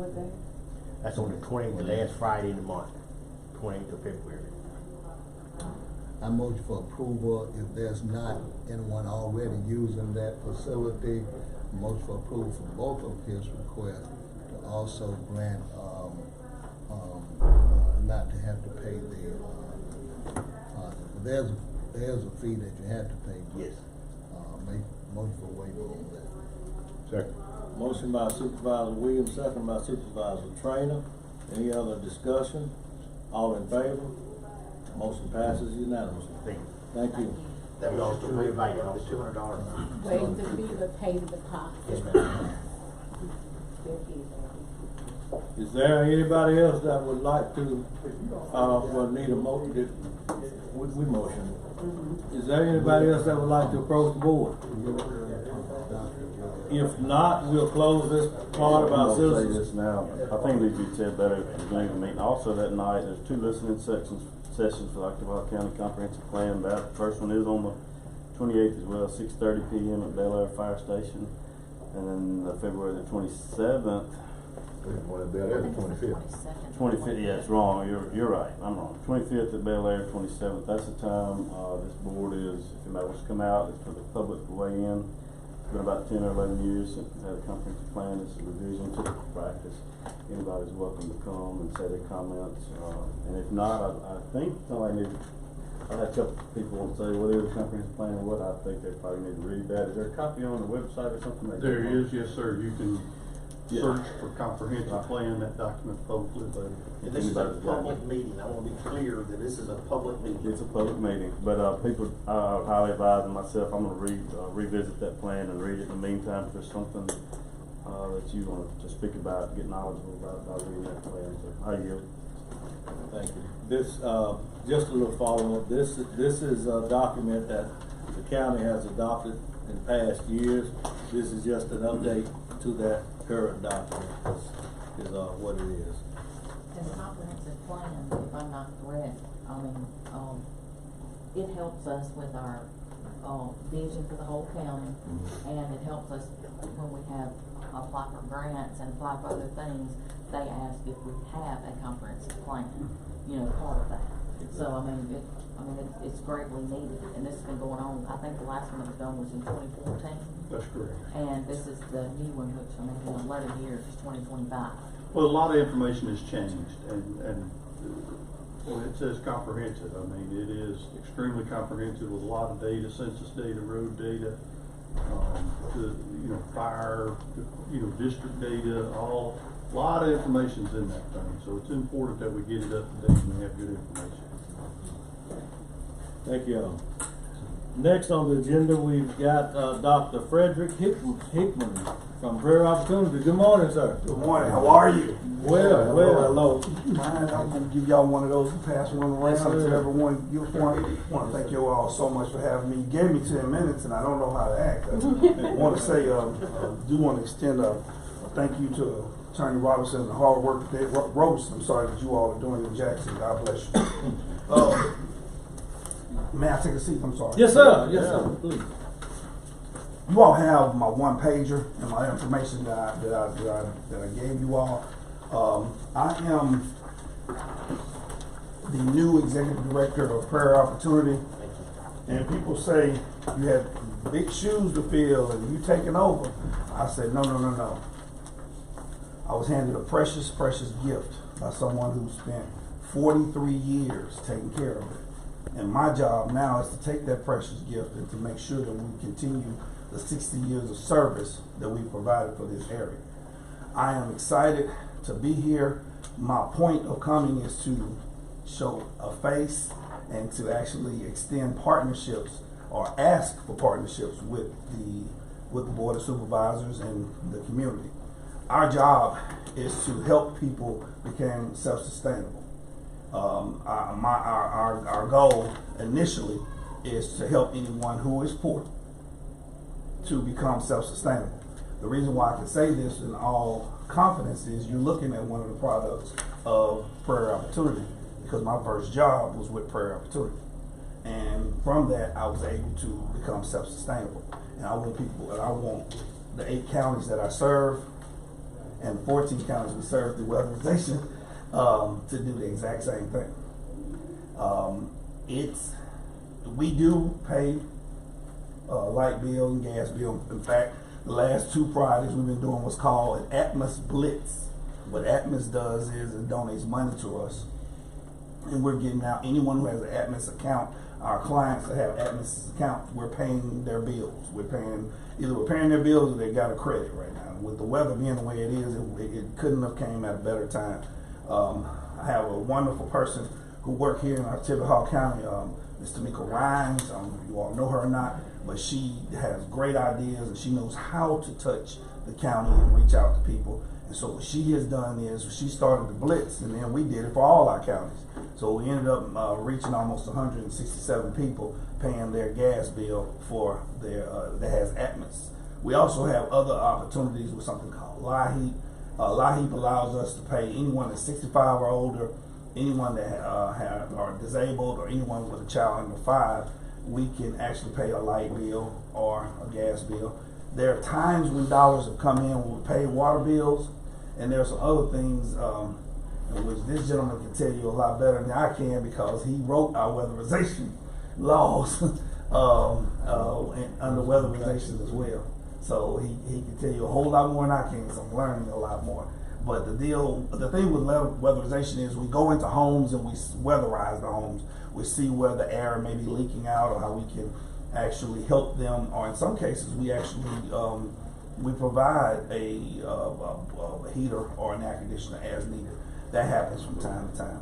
What day? That's on the 20th, the last Friday in the month, 20th of February. I motion for approval if there's not anyone already using that facility. Motion for approval for both of his requests to also grant, not to have to pay the, there's a fee that you have to pay. Yes. Make motion for waiver on that. Second. Motion by Supervisor Williams, second by Supervisor Trainer. Any other discussion? All in favor? Motion passes unanimously. Thank you. Thank you. That was also the $200. Waive the fee but pay the deposit. Yes, ma'am. Is there anybody else that would like to, well, need a motion? We motion. Is there anybody else that would like to approach the board? If not, we'll close this part of our citizens. Say this now. I think it needs to be said better at the beginning of the meeting. Also that night, there's 2 listening sessions for the Ocklawaha County Comprehensive Plan. That first one is on the 28th as well, 6:30 p.m. at Bel Air Fire Station. And then February the 27th. One at Bel Air, the 25th. 25th, yeah, it's wrong. You're right. I'm wrong. 25th at Bel Air, 27th. That's the time this board is. If anybody wants to come out, it's for the public to weigh in. It's been about 10 or 11 years since we've had a comprehensive plan. It's a revision to the practice. Anybody's welcome to come and say their comments. And if not, I think somebody needs. I had a couple people want to say, well, there's a comprehensive plan or what. I think they probably need to read that. Is there a copy on the website or something? There is, yes, sir. You can search for comprehensive plan. That document's hopefully available. And this is a public meeting. I want to be clear that this is a public meeting. It's a public meeting, but people highly advise, and myself, I'm going to revisit that plan and read it in the meantime. If there's something that you want to speak about, get knowledgeable about reading that plan. So I yield. Thank you. This, just a little follow-up. This is a document that the county has adopted in past years. This is just an update to that current document. Is what it is. And the comprehensive plan, if I'm not correct, I mean, it helps us with our vision for the whole county, and it helps us when we have apply for grants and apply for other things. They ask if we have a comprehensive plan, part of that. So it's greatly needed, and this has been going on. I think the last one that was done was in 2014. That's correct. And this is the new one, which in 11 years is 2025. Well, a lot of information has changed, and well, it says comprehensive. I mean, it is extremely comprehensive with a lot of data, census data, road data, fire, district data, a lot of information's in that thing. So it's important that we get it up to date and we have good information. Thank you. Next on the agenda, we've got Dr. Frederick Hickman from Prairie Opportunity. Good morning, sir. Good morning. How are you? Well, hello. Mind, I'm going to give y'all one of those and pass one around to everyone. I want to thank you all so much for having me. You gave me 10 minutes and I don't know how to act. I want to say, do want to extend a thank you to Attorney Robinson and the hard work that I'm sorry, that you all are doing in Jackson. God bless you. May I take a seat? I'm sorry. Yes, sir. Yes, sir. Please. You all have my one pager and my information that I gave you all. I am the new executive director of Prairie Opportunity, and people say you have big shoes to fill and you taking over. I said no. I was handed a precious gift by someone who spent 43 years taking care of it. And my job now is to take that precious gift and to make sure that we continue the 60 years of service that we've provided for this area. I am excited to be here. My point of coming is to show a face and to actually extend partnerships or ask for partnerships with the Board of Supervisors and the community. Our job is to help people become self-sustainable. Our goal initially is to help anyone who is poor to become self-sustainable. The reason why I can say this in all confidence is you're looking at one of the products of Prairie Opportunity, because my first job was with Prairie Opportunity. And from that, I was able to become self-sustainable. And I want the 8 counties that I serve and 14 counties we serve through weatherization to do the exact same thing. We do pay light bill and gas bill. In fact, the last 2 Fridays we've been doing what's called an Atmos Blitz. What Atmos does is it donates money to us, and we're getting out anyone who has an Atmos account. Our clients that have Atmos accounts, we're paying their bills. We're paying their bills or they got a credit right now. With the weather being the way it is, it couldn't have came at a better time. I have a wonderful person who worked here in our Tippecanoe County, Ms. Tamika Rhines. You all know her or not, but she has great ideas and she knows how to touch the county and reach out to people. And so what she has done is she started the Blitz, and then we did it for all our counties. So we ended up reaching almost 167 people paying their gas bill for their that has Atmos. We also have other opportunities with something called LIHEAP. LIHEAP allows us to pay anyone that's 65 or older, anyone that are disabled, or anyone with a child under 5. We can actually pay a light bill or a gas bill. There are times when dollars have come in when we pay water bills, and there are some other things in which this gentleman can tell you a lot better than I can, because he wrote our weatherization laws under weatherization as well. So he can tell you a whole lot more than I can, because I'm learning a lot more. But the thing with weatherization is we go into homes and we weatherize the homes. We see where the air may be leaking out, or how we can actually help them, or in some cases we actually we provide a heater or an air conditioner as needed. That happens from time to time.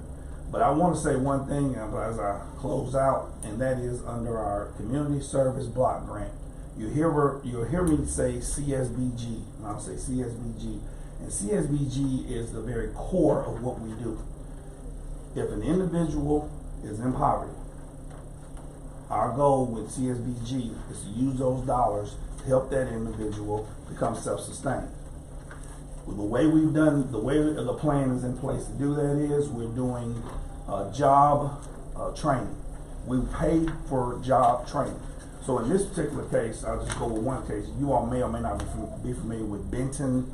But I want to say one thing as I close out, and that is under our community service block grant. You'll hear me say CSBG, and I'll say CSBG. And CSBG is the very core of what we do. If an individual is in poverty, our goal with CSBG is to use those dollars to help that individual become self-sustained. The way the plan is in place to do that is we're doing job training. We pay for job training. So in this particular case, I'll just go with one case. You all may or may not be familiar with Benton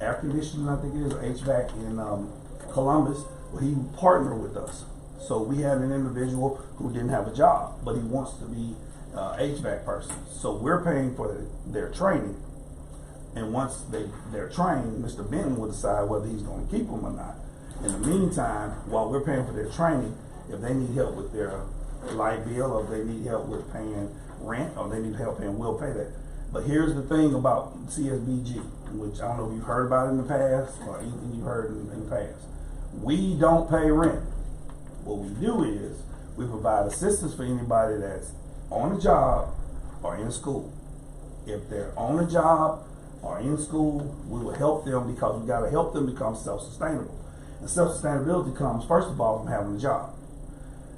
Air Conditioning, I think it is, or HVAC in Columbus. Well, he partnered with us. So we had an individual who didn't have a job, but he wants to be HVAC person. So we're paying for their training. And once they're trained, Mr. Benton will decide whether he's going to keep them or not. In the meantime, while we're paying for their training, if they need help with their light bill, or if they need help with paying rent, or they need help paying, we'll pay that. But here's the thing about CSBG, which I don't know if you've heard about it in the past, or anything you've heard in the past. We don't pay rent. What we do is we provide assistance for anybody that's on a job or in school. If they're on a job or in school, we will help them, because we got to help them become self-sustainable. And self-sustainability comes, first of all, from having a job.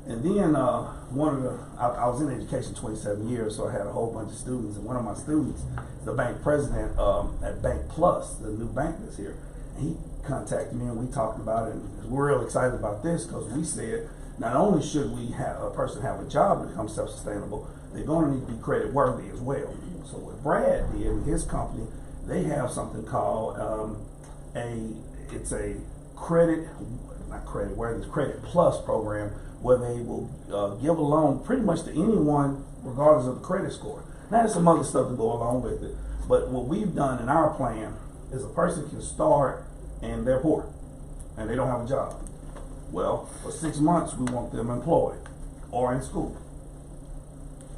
And then I was in education 27 years, so I had a whole bunch of students, and one of my students is the bank president at Bank Plus, the new bank that's here. And he contacted me and we talked about it, and we're real excited about this, because we said not only should we have a person have a job to become self-sustainable, they're going to need to be credit worthy as well. So what Brad did in his company, they have something called it's a credit plus program, where they will give a loan pretty much to anyone regardless of the credit score. Now there's some other stuff to go along with it, but what we've done in our plan is a person can start and they're poor and they don't have a job. Well, for 6 months we want them employed or in school.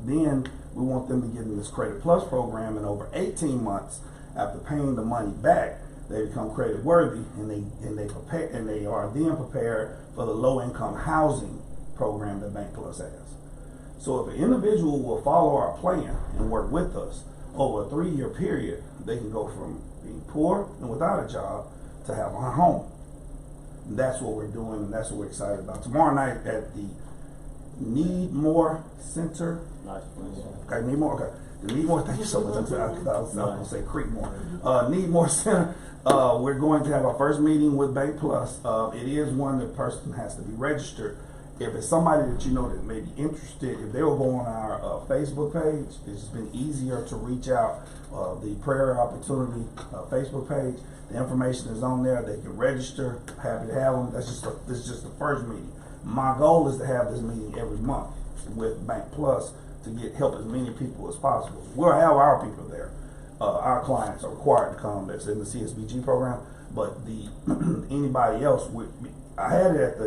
Then we want them to get in this Credit Plus program, and over 18 months after paying the money back, they become credit worthy, and they are then prepared for the low income housing program that Bank Plus has. So if an individual will follow our plan and work with us over a 3-year period, they can go from being poor and without a job to have a home. And that's what we're doing, and that's what we're excited about. Tomorrow night at the Need More Center. Nice place. Okay, Need More. Okay. The Need More. Thank you so much. I was going to say Creekmore. Need More Center. We're going to have our first meeting with Bank Plus. It is one that person has to be registered, if it's somebody that you know that may be interested, if they will go on our Facebook page, it's just been easier to reach out. The Prayer Opportunity Facebook page, the information is on there. They can register. Happy to have them. This is just the first meeting. My goal is to have this meeting every month with Bank Plus to help as many people as possible. We'll have our people there. Our clients are required to come. That's in the CSBG program. But anybody else, I had it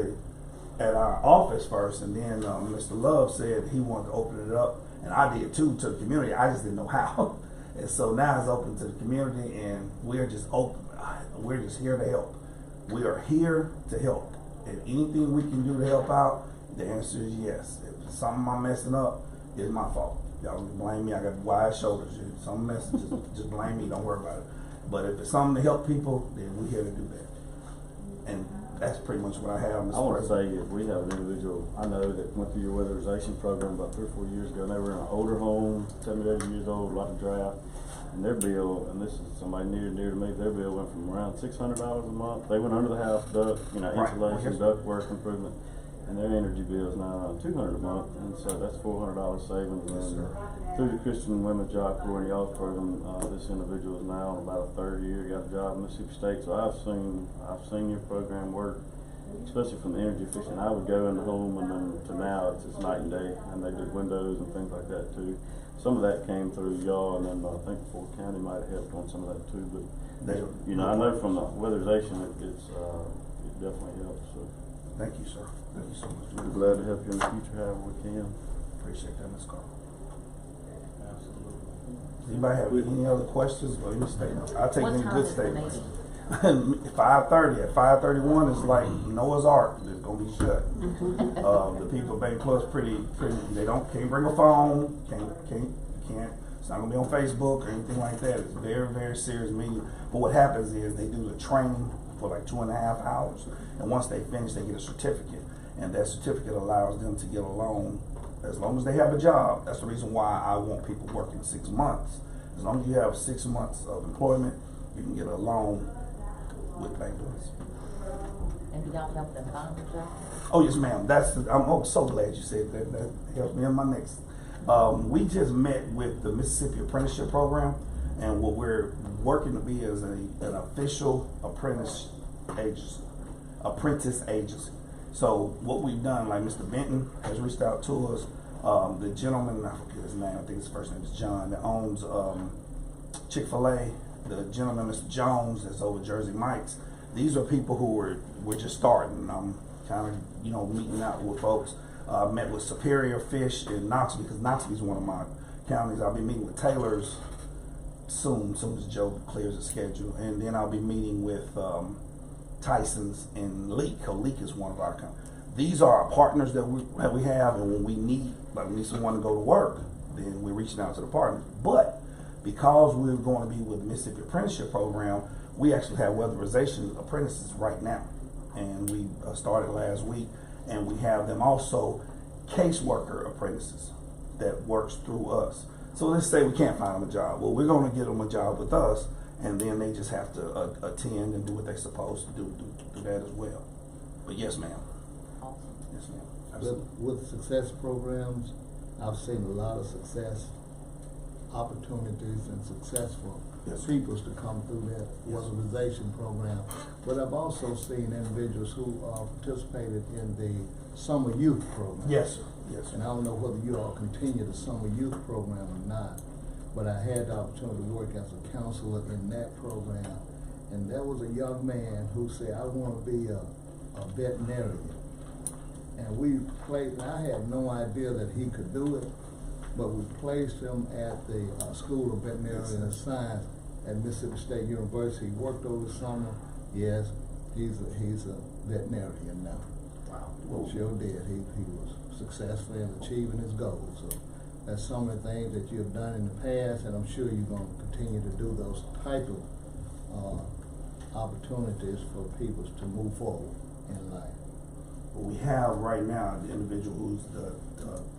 at our office first, and then Mr. Love said he wanted to open it up, and I did too, to the community. I just didn't know how. And so now it's open to the community, and we're just open. We're just here to help. We are here to help. And anything we can do to help out, the answer is yes. If something I'm messing up, it's my fault. Y'all can blame me. I got wide shoulders. If something messing, just blame me. Don't worry about it. But if it's something to help people, then we're here to do that. And that's pretty much what I have. I want to say that we have an individual I know that went through your weatherization program about 3 or 4 years ago, and they were in an older home, 70, 80 years old, a lot of drought, and their bill, and this is somebody near to me, their bill went from around $600 a month. They went under the house, duct, insulation, duct work improvement, and their energy bill is now around $200 a month, and so that's $400 savings. And through the Christian Women's Job Corps and y'all's program, this individual is now in about a third year, got a job in Mississippi State. So I've seen your program work, especially from the energy efficient. I would go in the home, and then to now it's night and day, and they did windows and things like that too. Some of that came through y'all, and then I think Fort County might have helped on some of that too. But I know from the weatherization, it definitely helps. So Thank you, sir. Thank you so much. we're glad to help you in the future however we can. Appreciate that, Ms. Carl. Absolutely. Anybody have any other questions or any statements? I'll take What any time good is the statements. meeting? 5:30. At 5:31 is like Noah's Ark. It's gonna be shut. The people at Bank Plus pretty. They can't bring a phone. Can't. It's not gonna be on Facebook or anything like that. It's a very, very serious meeting. But what happens is they do the training for like 2.5 hours, and once they finish, they get a certificate, and that certificate allows them to get a loan as long as they have a job. That's the reason why I want people working 6 months. As long as you have 6 months of employment, you can get a loan with Bank Plus. And do y'all help them find a job? Oh yes, ma'am. I'm so glad you said that. That helps me in my next. We just met with the Mississippi Apprenticeship Program, and what we're working to be is an official apprentice agency. So what we've done, like Mr. Benton has reached out to us. The gentleman, I forget his name, I think his first name is John, that owns Chick-fil-A. The gentleman, Mr. Jones, that's over Jersey Mike's. These are people who we're just starting. I'm kind of meeting out with folks. Met with Superior Fish in Knoxville, because Knoxville is one of my counties. I'll be meeting with Taylor's soon as Joe clears his schedule, and then I'll be meeting with Tyson's in Leak. Leak is one of our companies. These are our partners that we have, and when we need someone to go to work, then we're reaching out to the partners. But because we're going to be with the Mississippi Apprenticeship Program, we actually have weatherization apprentices right now, and we started last week, and we have them also caseworker apprentices that works through us. So let's say we can't find them a job. Well, we're going to get them a job with us, and then they just have to attend and do what they're supposed to do that as well. But yes, ma'am. Awesome. Yes, ma'am. Absolutely. With success programs, I've seen a lot of success opportunities and successful peoples to come through that weatherization program. But I've also seen individuals who participated in the summer youth program. Yes, sir. Yes, sir. And I don't know whether you all continue the summer youth program or not, but I had the opportunity to work as a counselor in that program. And there was a young man who said, I want to be a veterinarian. And and I had no idea that he could do it, but we placed him at the School of Veterinary Science at Mississippi State University. He worked over the summer. Yes, he's a veterinarian now. Wow. Sure did. He was successful in achieving his goals. So that's some of the things that you have done in the past, and I'm sure you're going to continue to do those type of opportunities for people to move forward in life. We have right now the individual who's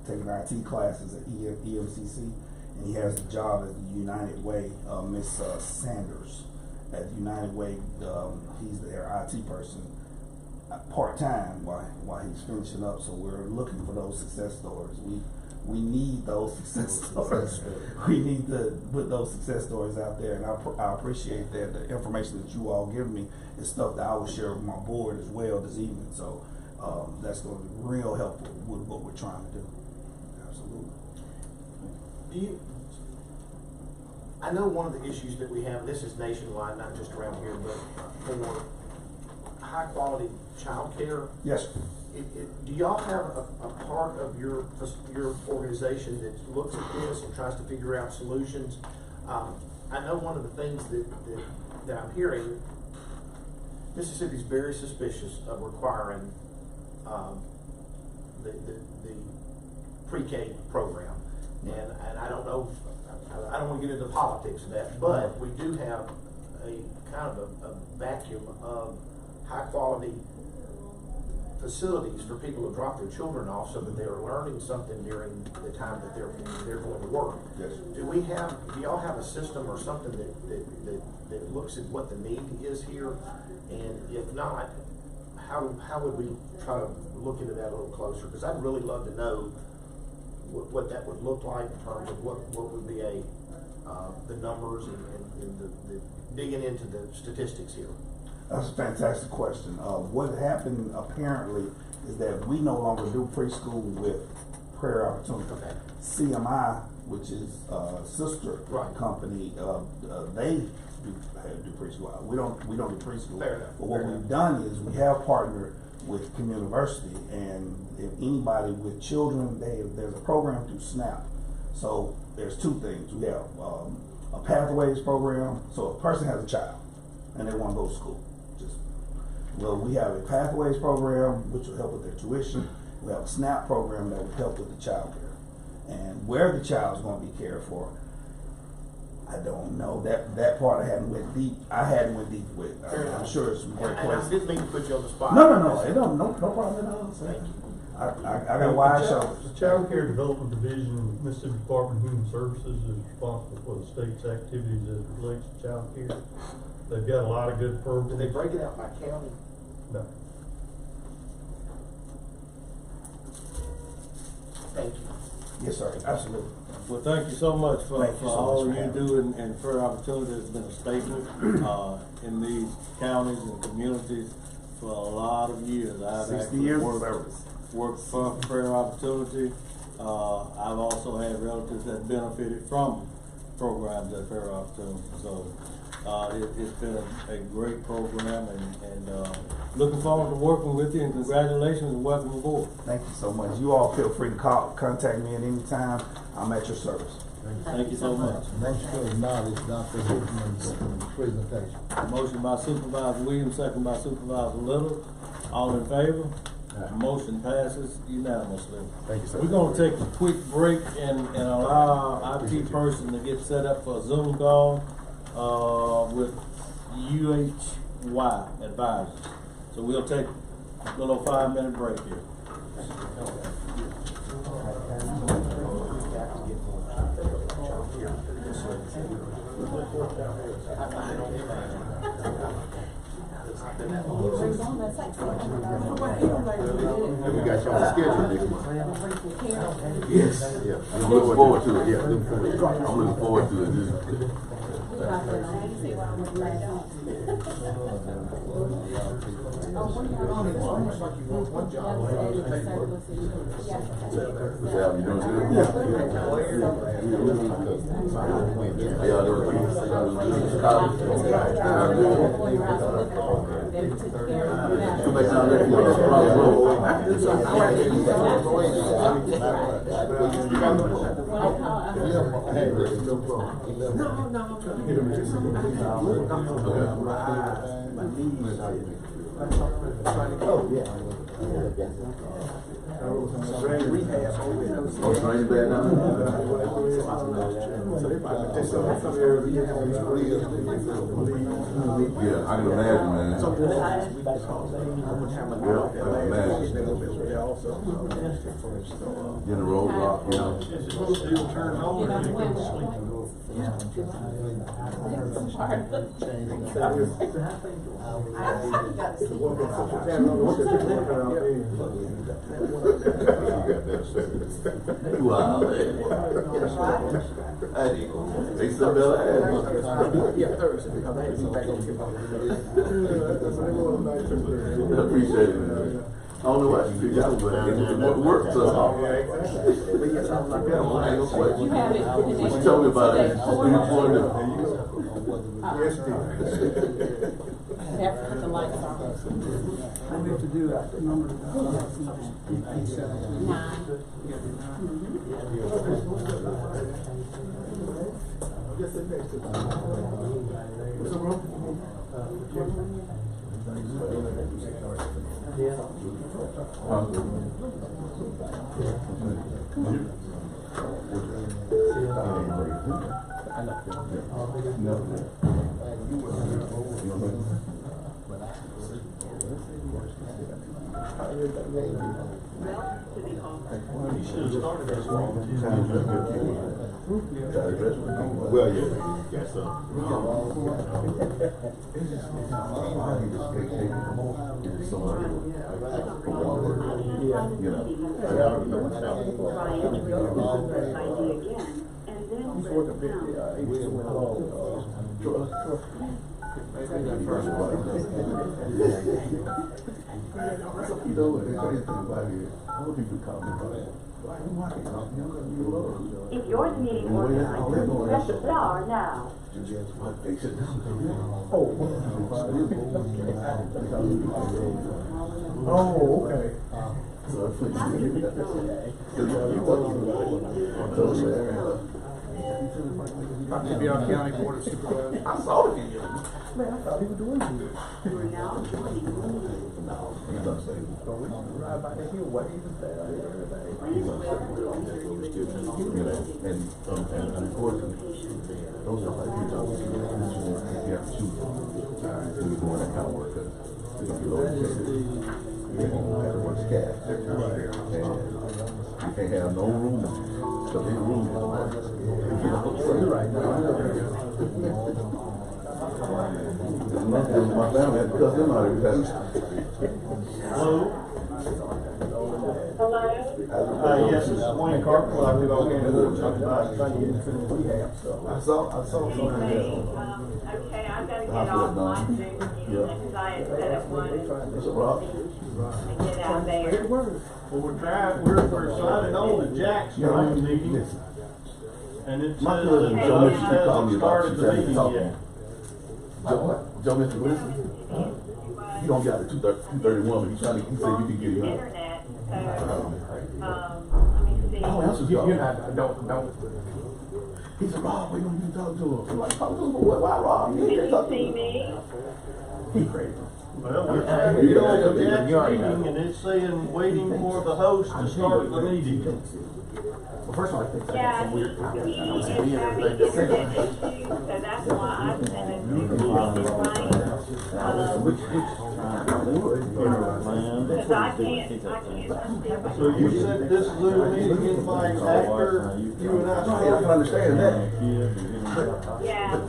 taking IT classes at EMCC, and he has the job at the United Way. Miss Sanders at United Way, he's their IT person. part-time while he's finishing up, so we're looking for those success stories. We need those success stories. We need to put those success stories out there, and I appreciate that. The information that you all give me is stuff that I will share with my board as well this evening, so that's going to be real helpful with what we're trying to do. Absolutely. I know one of the issues that we have, this is nationwide, not just around here, but for high quality childcare. Yes, sir. Do y'all have a part of your organization that looks at this and tries to figure out solutions? I know one of the things that I'm hearing, Mississippi's very suspicious of requiring the pre-K program, and I don't know. I don't want to get into the politics of that, but we do have a kind of a vacuum of high quality facilities for people to drop their children off so that they are learning something during the time that they're going to work. Yes. Do y'all have a system or something that looks at what the need is here? And if not, how would we try to look into that a little closer? Because I'd really love to know what that would look like in terms of what would be the numbers and the digging into the statistics here. That's a fantastic question. What happened apparently is that we no longer do preschool with Prayer Opportunity. Okay. CMI, which is sister Right. company, they do preschool. We don't do preschool. Fair enough. But what Fair we've enough. done is we have partnered with Communiversity, and if anybody with children, there's a program through SNAP. So there's two things. We have a Pathways program. So a person has a child and they want to go to school. We have a Pathways program which will help with their tuition. We have a SNAP program that will help with the child care. And where the child is going to be cared for, I don't know. That part I hadn't went deep with. I'm sure it's some great And I places. didn't mean to put you on the spot. No. No problem at all. Thank you. I got wide shoulders. The Child Care Development Division, Mississippi Department of Human Services is responsible for the state's activities as it relates to child care. They've got a lot of good programs. Do they break it out by county? No. Thank you. Yes, sir. Absolutely. Well, thank you so much for Thank you so all much, you ma'am. do, and Fair Opportunity has been a staple in these counties and communities for a lot of years. I've 60 actually years of service. worked for Fair Opportunity. I've also had relatives that benefited from programs at Fair Opportunity. So it's been a great program, and looking forward to working with you, and congratulations and welcome aboard. Thank you so much. You all feel free to contact me at any time. I'm at your service. Thank you so much. Motion to acknowledge Dr. Hickman's presentation. Motion by Supervisor Williams, second by Supervisor Little. All in favor? Motion passes unanimously. Thank you, sir. We're gonna take a quick break and allow our IT person to get set up for a Zoom call with UHY Advisors. So we'll take a little 5-minute break here. We got you on the schedule next month. Yes. Yeah, I'm looking forward to it. Yeah, I'm looking forward to it. What's up? You doing good? Yeah. Come back down there for yeah, I can imagine, man. Getting the road block, you know. Wow, man. Hey, they still Bel Air. Yeah, Thursday, because I had to be back on the I appreciate it, man. I don't know what you figured out, but it worked, so. But yes, I was like, Yeah, well, I ain't gonna sweat. You have it. What you told me about it, what you want to do? Have to put the lights on. I need to do that. Number 9. Well, yeah, got some. You know what? The crazy thing about it is, all people call me about it. If you're the meeting organizer, press the star now. Oh, okay. About to be our county board of supervisors. I saw the video. Man, I thought he was doing good. You are now joining the meeting. He's unstable. So we can ride by the hill, wave and say, everything. Please welcome the officers You receiving know, and unfortunately, those are like people you have to choose from. When you're doing that kind of work, because you're gonna be low everyone's cash. And you can't have no room, because any room is work. You know, so you're right. My family had to cut them out every time. Hello? Yes, it's Wayne Carpenter. I've been over here talking about trying to get into the rehab stuff. I saw something there. Okay, I've got to get off my Zoom meeting because I had set up one That's a rock. and get out there. Well, we're signing on to Jack's joint meeting, and it My says cousin that Joe it Mitchell called me hasn't about started she the tried to meeting talk to yet. me. Joe Mitchell, he don't got the 231, but he said you can get him out. Internet, so, let me see. Oh, that's what's You're going not, don't. He said, Rob, we don't even talk to him. I'm like, talk to him for what? Why, Rob? Can You you ain't talk to see him. me? He crazy. Well, we're trying to get on to Jack's meeting, and it's saying waiting for the host to start the meeting. Well, first of all, I think Yeah, that's some weird he comment. is having internet issues, so that's why I'm sending him the because I can't. So you said this Zoom meeting is like after you and I I start? can understand that. Yeah.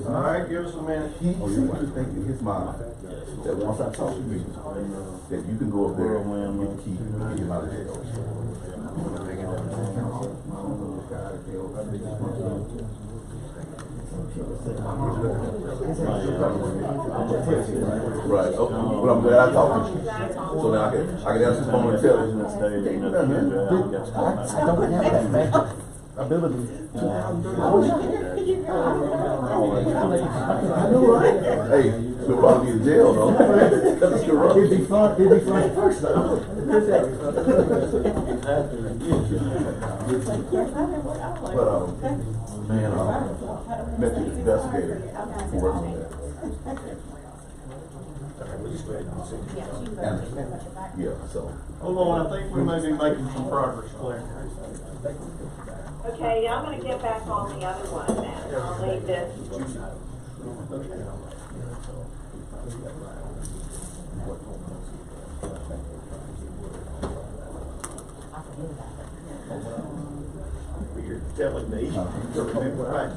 All right, give us a minute. Oh, you want to think in his mind that once I talk to you, that you can go up there and get the key and get him out of jail. Right. Okay. But I'm glad I talked to you. So now I can answer the phone and tell you. I don't have that magic ability to. I know, right? Hey, we'll probably be in jail though. That's corrupt. It'd be fun at first though. But man, met the investigator who works on that. Anderson. Yeah, so. Hold on, I think we may be making some progress, Claire. Okay, I'm gonna get back on the other one then. I'll leave this. you're telling me. To remember right.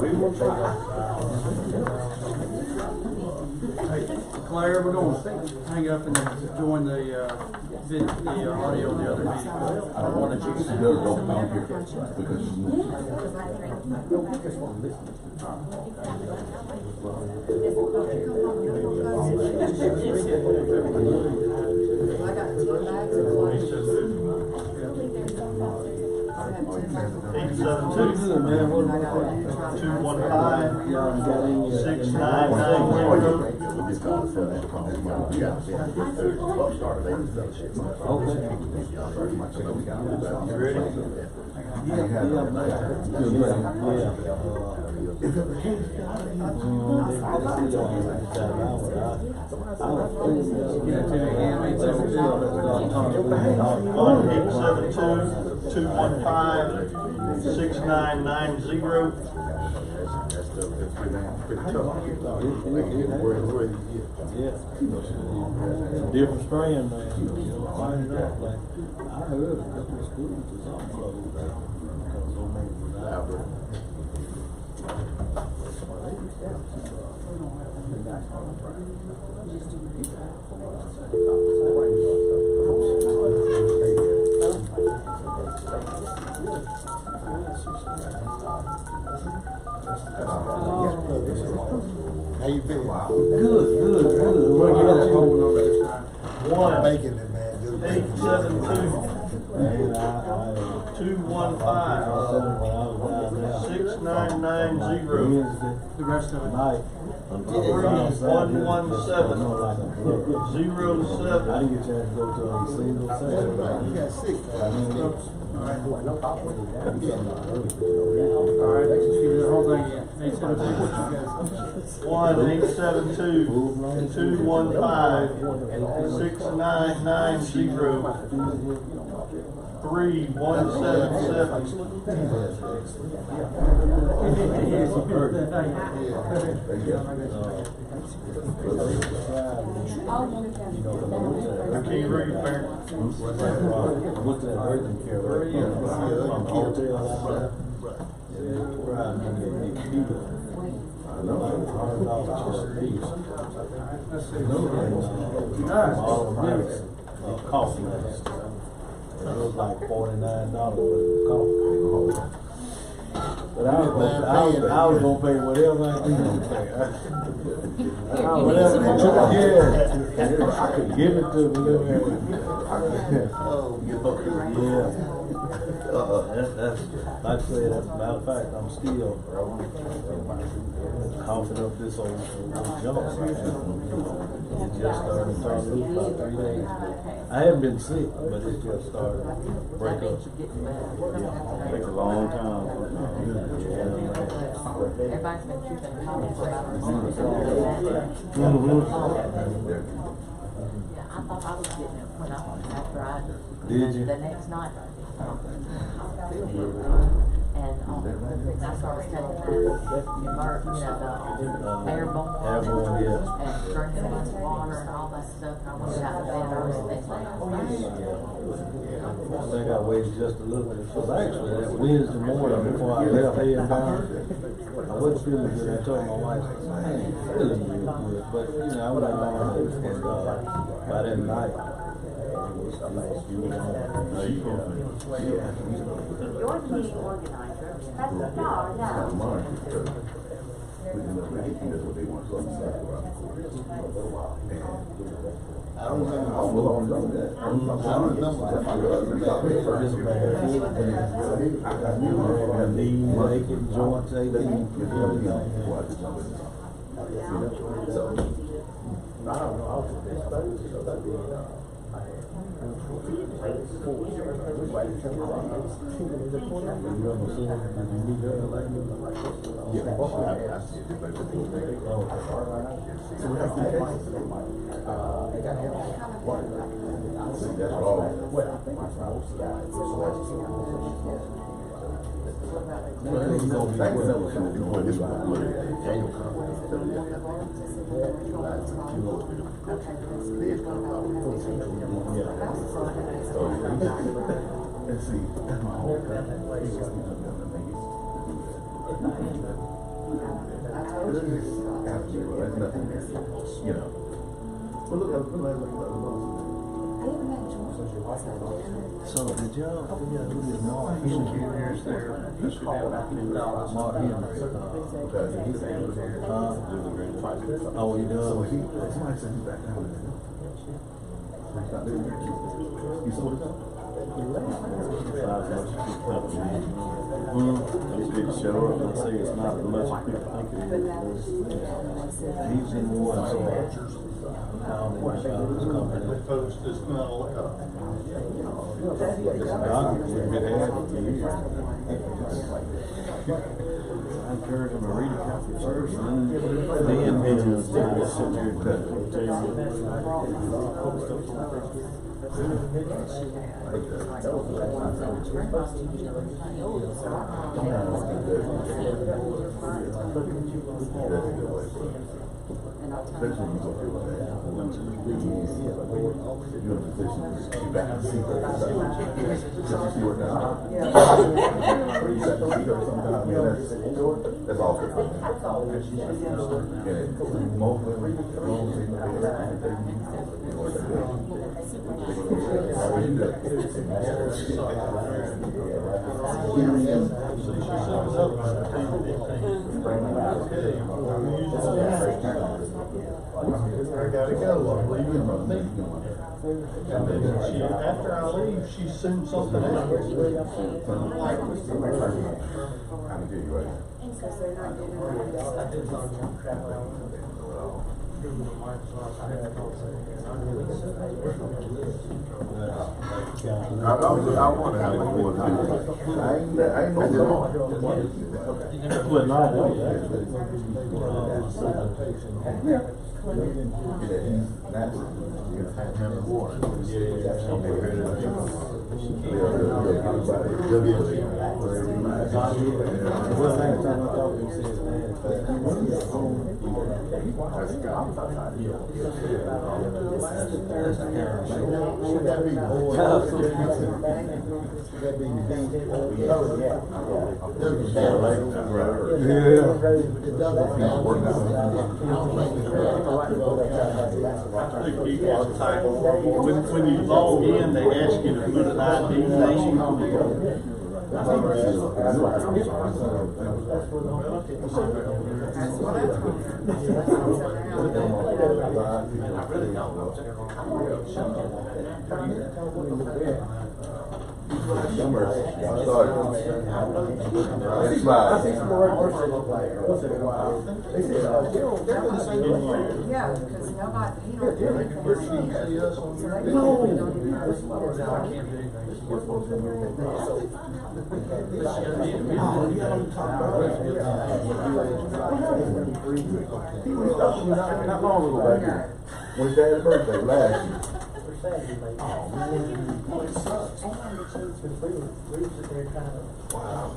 We will try. Claire, we're gonna hang up and join the audio of the other meeting. I don't want to go down here because she's moving. I got 2 bags of clothes. 872-215-6990. Different strand, man. You'll find it out. Like, I heard a couple of schools is all closed because so many were out. How you feel? Good. We're gonna get that hold on this time. One, Making it, man. Just making it. 872-215-6990. The rest of it. Night. 117-07. I didn't get a chance to go to a single You session. got sick. All right, let's just give you the whole thing again. 1-872-215-6990. 3-1-7-7. Can you read, Mayor? I went to that urgent care right from the hotel. Right, and they keep it. I know. $100 for a piece. All of my coffee. It was like $49 for the coffee. But I was gonna pay whatever I could pay. Whatever they took, yeah. I could give it to them. Yeah. That's like I said, as a matter of fact, I'm still coughing up this old junk right now. It just started to turn loose about 3 days ago. I haven't been sick, but it just started to break up. Takes a long time. Everybody's been keeping comments about our I thought I was getting it when after I Did you? the next night. And that's what I was telling them, the airborne. Airborne, yeah. And drinking lots of water and all that stuff. I went out of bed early the next day. I think I waited just a little bit, because actually that Wednesday morning before I left heading down, I wasn't feeling good. I told my wife, I ain't feeling real good, but you know, I went on and by that night, You're the meeting organizer. That's the star now. I don't remember. my knees aching, joints aching, everything. And see, that's my whole thing. That's nothing, you know. But look at So did y'all do this Mark Henry? He called out Mark Henry. Oh, he does? So somebody said he's back down there. He's not there. He sold it up? These people show up and say it's not as much as people think it is. He's in one, so. Folks, just not all up. This document we've been having for years. I encourage them to read a copy first and then sit there and tell Especially when you go through that. You're in a position to be back and see her. Just see what now. You got to see her sometime. I mean, that's awful. And most women, as long as they know I gotta go, I'm leaving. After I leave, she sends something out. I want to have a board. I ain't When you log in, they ask you to put an ID name on it. Yeah, because nobody, he don't do Not long ago back here. When his dad's birthday last year. Wow.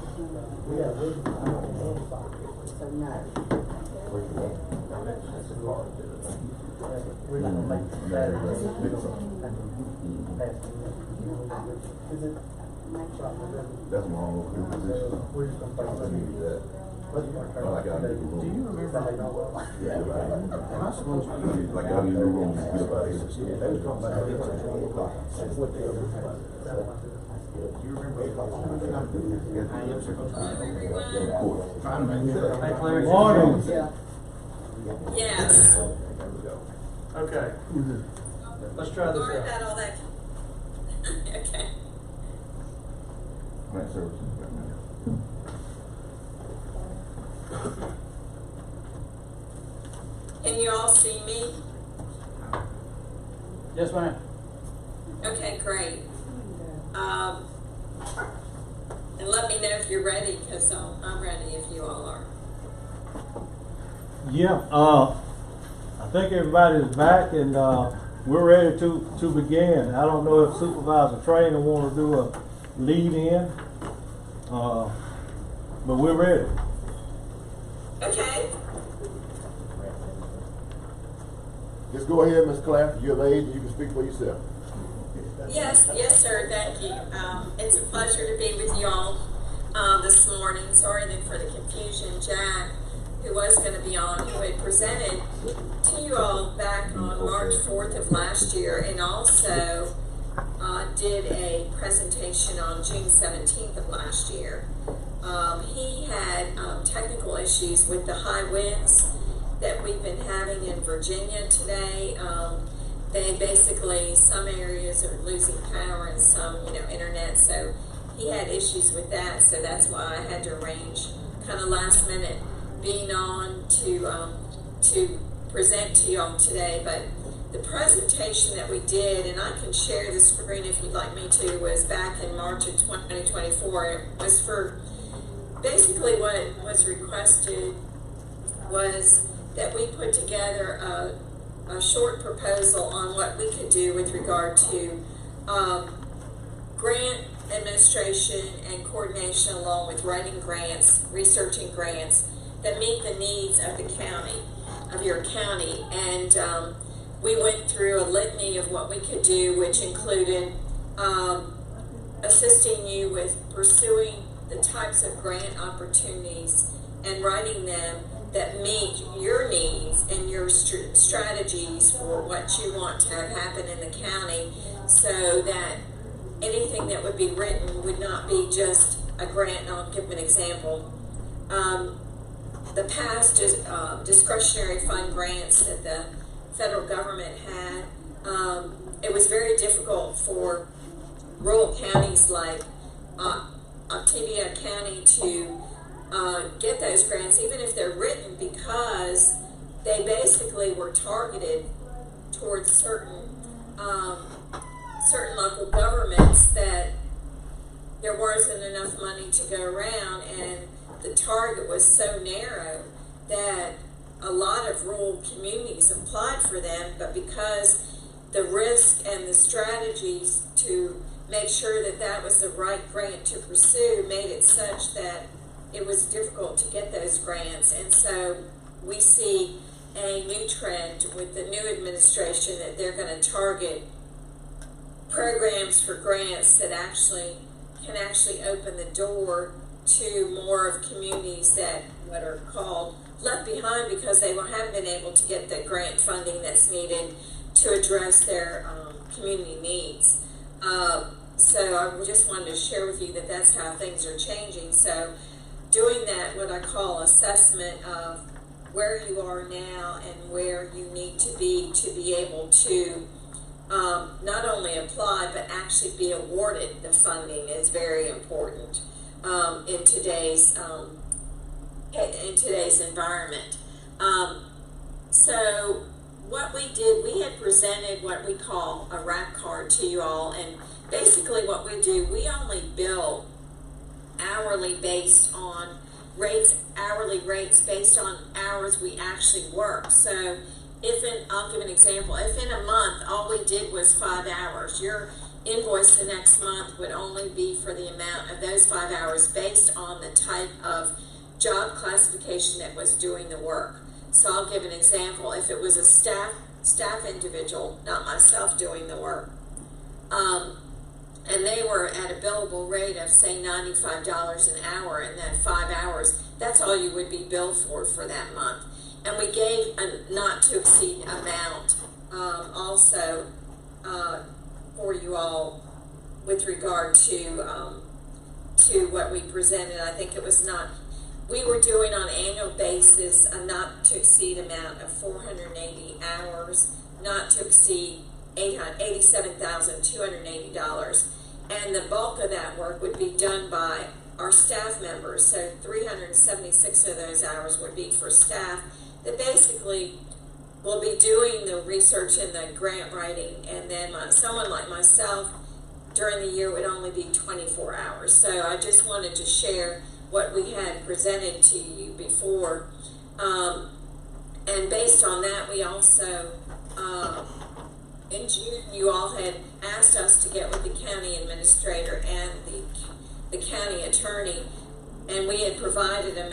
That's my own position. I need that. Like I need room. Do you remember? Yeah, am I supposed to be like I need room to get about here? Do you remember? Morning. Yes. Okay. Let's try this Sorry out. about all that. Okay. Grant services. Can you all see me? Yes, ma'am. Okay, great. And let me know if you're ready, because I'm ready if you all are. Yeah, I think everybody's back and we're ready to begin. I don't know if Supervisor Trainer want to do a lead in, but we're ready. Okay. Just go ahead, Ms. Clapp. You're of age and you can speak for yourself. Yes, sir, thank you. It's a pleasure to be with you all this morning. Sorry then for the confusion. Jack, who was going to be on, who had presented to you all back on March 4th of last year, and also did a presentation on June 17th of last year. He had technical issues with the high winds that we've been having in Virginia today. They basically, some areas are losing power and some, internet, so he had issues with that, so that's why I had to arrange kind of last minute being on to present to you all today. But the presentation that we did, and I can share the screen if you'd like me to, was back in March of 2024. It was for, basically what was requested was that we put together a short proposal on what we could do with regard to grant administration and coordination, along with writing grants, researching grants that meet the needs of the county, of your county. And we went through a litany of what we could do, which included assisting you with pursuing the types of grant opportunities and writing them that meet your needs and your strategies for what you want to have happen in the county, so that anything that would be written would not be just a grant. And I'll give an example. The past discretionary fund grants that the federal government had, it was very difficult for rural counties like Octavia County to get those grants, even if they're written, because they basically were targeted towards certain local governments, that there wasn't enough money to go around, and the target was so narrow that a lot of rural communities applied for them, but because the risk and the strategies to make sure that that was the right grant to pursue made it such that it was difficult to get those grants. And so we see a new trend with the new administration that they're going to target programs for grants that can actually open the door to more of communities that what are called left behind, because they haven't been able to get the grant funding that's needed to address their community needs. So I just wanted to share with you that that's how things are changing. So doing that, what I call assessment of where you are now and where you need to be able to not only apply but actually be awarded the funding is very important in today's environment. So what we did, we had presented what we call a RAP card to you all, and basically what we do, we only bill hourly based on hourly rates based on hours we actually work. So I'll give an example, if in a month all we did was 5 hours, your invoice the next month would only be for the amount of those 5 hours based on the type of job classification that was doing the work. So I'll give an example. If it was a staff individual, not myself doing the work, and they were at a billable rate of, say, $95 an hour, and then 5 hours, that's all you would be billed for that month. And we gave a not to exceed amount also for you all with regard to what we presented. I think it was we were doing on an annual basis a not to exceed amount of 480 hours, not to exceed $87,280, and the bulk of that work would be done by our staff members. So 376 of those hours would be for staff that basically will be doing the research and the grant writing, and then someone like myself during the year would only be 24 hours. So I just wanted to share what we had presented to you before, and based on that, we also in June, you all had asked us to get with the county administrator and the county attorney, and we had provided a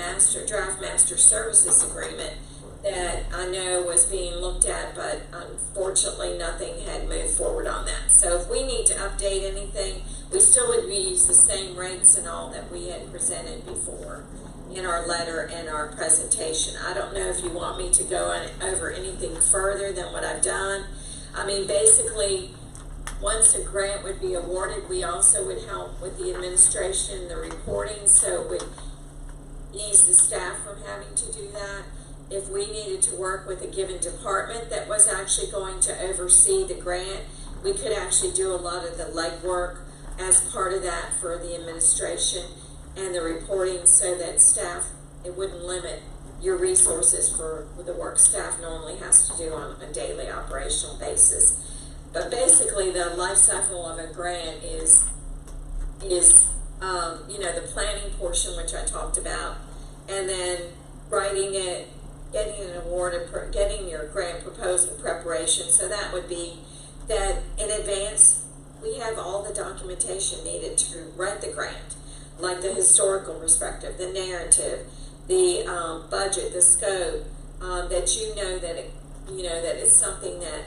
draft master services agreement that I know was being looked at, but unfortunately nothing had moved forward on that. So if we need to update anything, we still would use the same rates and all that we had presented before in our letter and our presentation. I don't know if you want me to go over anything further than what I've done. I mean, basically, once a grant would be awarded, we also would help with the administration, the reporting, so it would ease the staff from having to do that. If we needed to work with a given department that was actually going to oversee the grant, we could actually do a lot of the legwork as part of that for the administration and the reporting, so that staff, it wouldn't limit your resources for the work staff normally has to do on a daily operational basis. But basically, the life cycle of a grant is the planning portion, which I talked about, and then writing it, getting an award, getting your grant proposal preparation. So that would be that in advance, we have all the documentation needed to write the grant, like the historical perspective, the narrative, the budget, the scope, that that it's something that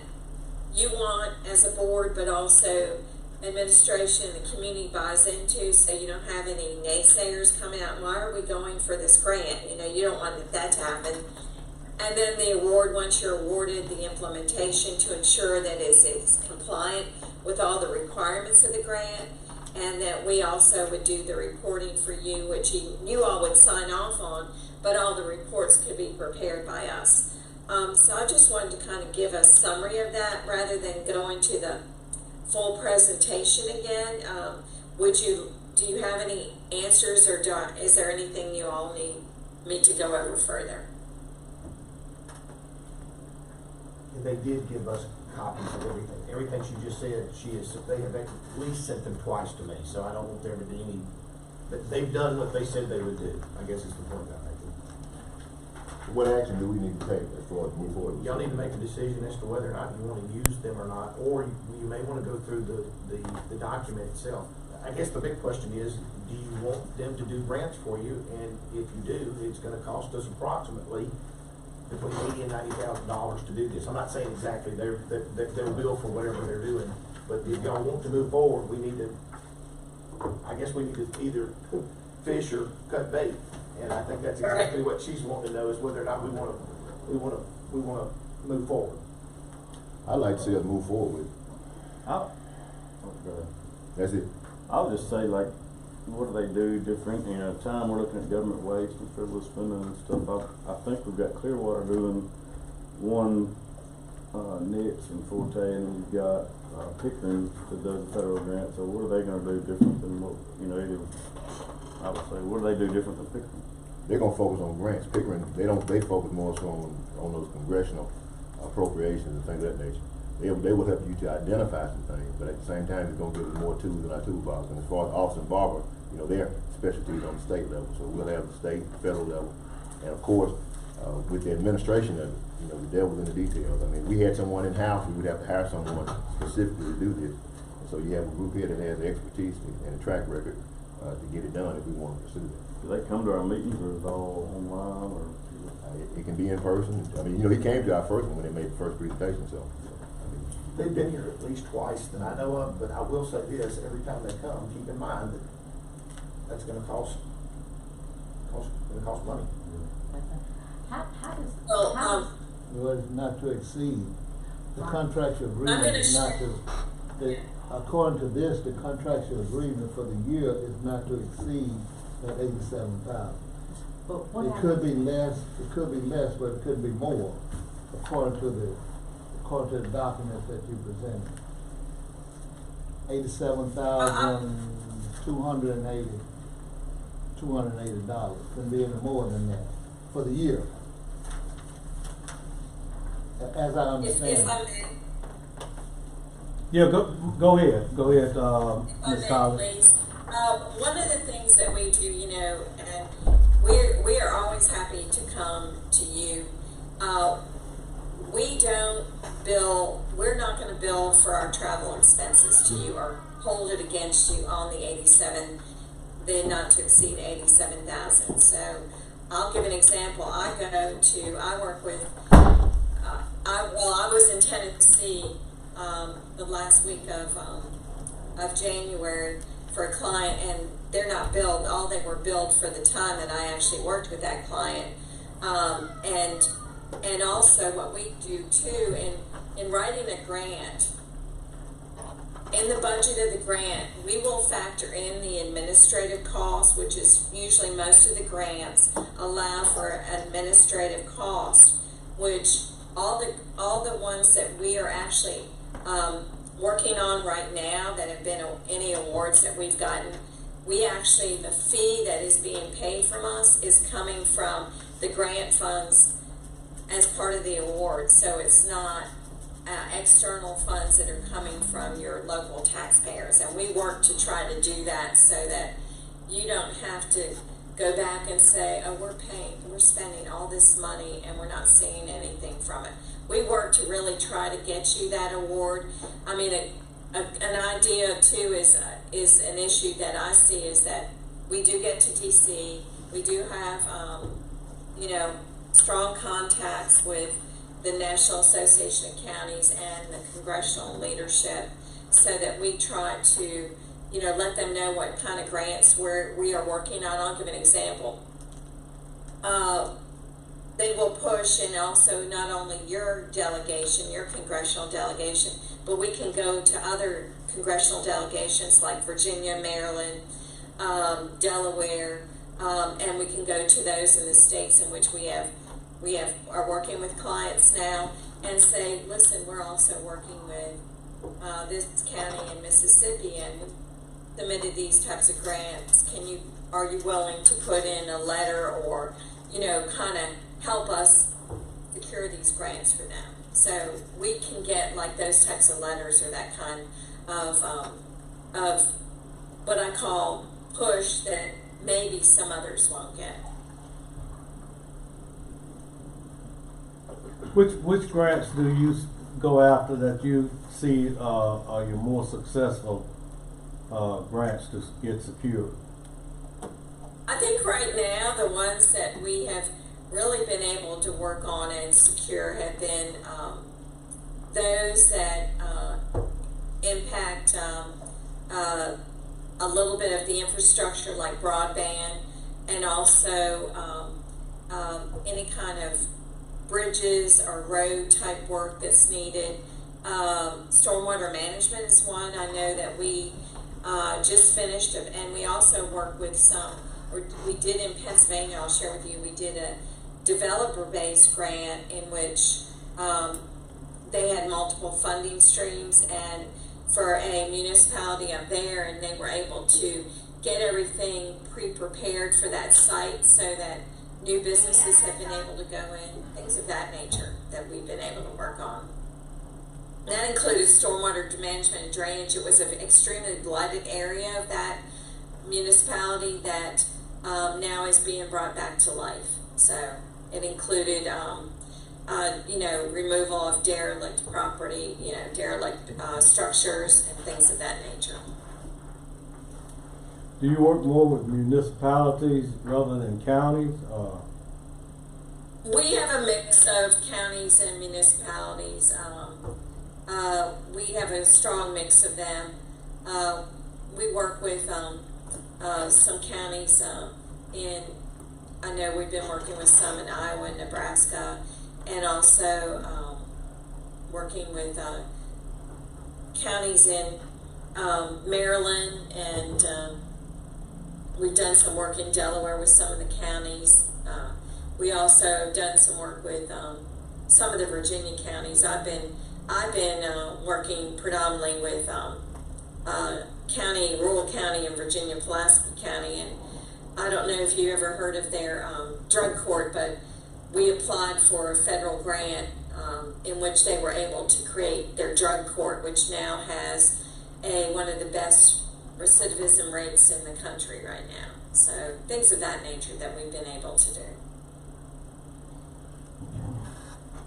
you want as a board, but also administration and the community buys into, so you don't have any naysayers coming out, why are we going for this grant? You don't want that to happen. And then the award, once you're awarded, the implementation to ensure that it's compliant with all the requirements of the grant, and that we also would do the reporting for you, which you all would sign off on, but all the reports could be prepared by us. So I just wanted to kind of give a summary of that rather than go into the full presentation again. Do you have any answers, or is there anything you all need me to go over further? They did give us copies of everything. Everything she just said, they have at least sent them twice to me, so I don't want there to be any, but they've done what they said they would do, I guess is the point I'm making. What action do we need to take as far as move forward? Y'all need to make a decision as to whether or not you want to use them or not, or you may want to go through the document itself. I guess the big question is, do you want them to do grants for you? And if you do, it's going to cost us approximately between $80,000 and $90,000 to do this. I'm not saying exactly they'll bill for whatever they're doing, but if y'all want to move forward, we need to either fish or cut bait. And I think that's exactly what she's wanting to know, is whether or not we want to move forward. I'd like to see us move forward. That's it. I'll just say, like, what do they do different? Time we're looking at government waste and frivolous spending and stuff. I think we've got Clearwater doing one niche and Forte, and we've got Pickering that does the federal grant. So what are they going to do different than what I would say? What do they do different than Pickering? They're gonna focus on grants. Pickering, they focus more so on those congressional appropriations and things of that nature. They will help you to identify some things, but at the same time, it's gonna give us more tools in our toolbox. And as far as Office and Barber, their specialties on the state level, so we'll have the state, federal level, and of course, with the administration of it, the devil's in the details. I mean, we had someone in house, we would have to hire someone specifically to do this. And so you have a group here that has the expertise and a track record to get it done if we want to pursue that. Do they come to our meetings, or is it all online, or? It can be in person. I mean, he came to our first one when they made the first presentation, so. They've been here at least twice that I know of, but I will say this, every time they come, keep in mind that that's gonna cost money. How does, Well, it's not to exceed. The contractual agreement is not to, according to this, the contractual agreement for the year is not to exceed that $87,000. but what It could be less, but it could be more, according to the documents that you presented. $87,280. Can be any more than that for the year. As I understand. If I may. Yeah, go ahead, Ms. Collins. Please. One of the things that we do, and we are always happy to come to you. We don't bill, we're not going to bill for our travel expenses to you or hold it against you on the not to exceed 87,000. So I'll give an example. I work with Tennessee, the last week of January for a client, and they're not billed. All they were billed for the time that I actually worked with that client. And also what we do too in writing a grant, in the budget of the grant, we will factor in the administrative costs, which is usually most of the grants allow for administrative cost, which all the ones that we are actually working on right now that have been any awards that we've gotten, we actually, the fee that is being paid from us is coming from the grant funds as part of the award. So it's not external funds that are coming from your local taxpayers. And we work to try to do that so that you don't have to go back and say, oh, we're spending all this money and we're not seeing anything from it. We work to really try to get you that award. I mean, an idea too is an issue that I see is that we do get to DC. We do have, strong contacts with the National Association of Counties and the congressional leadership, so that we try to, let them know what kind of grants we are working on. I'll give an example. They will push, and also not only your delegation, your congressional delegation, but we can go to other congressional delegations like Virginia, Maryland, Delaware, and we can go to those in the states in which we are working with clients now and say, listen, we're also working with this county in Mississippi and we submitted these types of grants. Are you willing to put in a letter or, kind of help us secure these grants for them? So we can get like those types of letters or that kind of what I call push that maybe some others won't get. Which grants do you go after that you see are your more successful grants to get secured? I think right now the ones that we have really been able to work on and secure have been those that impact a little bit of the infrastructure like broadband, and also any kind of bridges or road type work that's needed. Stormwater management is one I know that we just finished, and we also work with we did in Pennsylvania, I'll share with you, we did a developer-based grant in which they had multiple funding streams, and for a municipality up there, and they were able to get everything pre-prepared for that site so that new businesses have been able to go in, things of that nature that we've been able to work on. That included stormwater management and drainage. It was an extremely blighted area of that municipality that now is being brought back to life. So it included, removal of derelict property, derelict structures and things of that nature. Do you work more with municipalities rather than counties? We have a mix of counties and municipalities. We have a strong mix of them. We work with some counties I know we've been working with some in Iowa and Nebraska, and also working with counties in Maryland, and we've done some work in Delaware with some of the counties. We also have done some work with some of the Virginia counties. I've been working predominantly with rural county in Virginia, Pulaski County, and I don't know if you ever heard of their drug court, but we applied for a federal grant in which they were able to create their drug court, which now has one of the best recidivism rates in the country right now. So things of that nature that we've been able to do.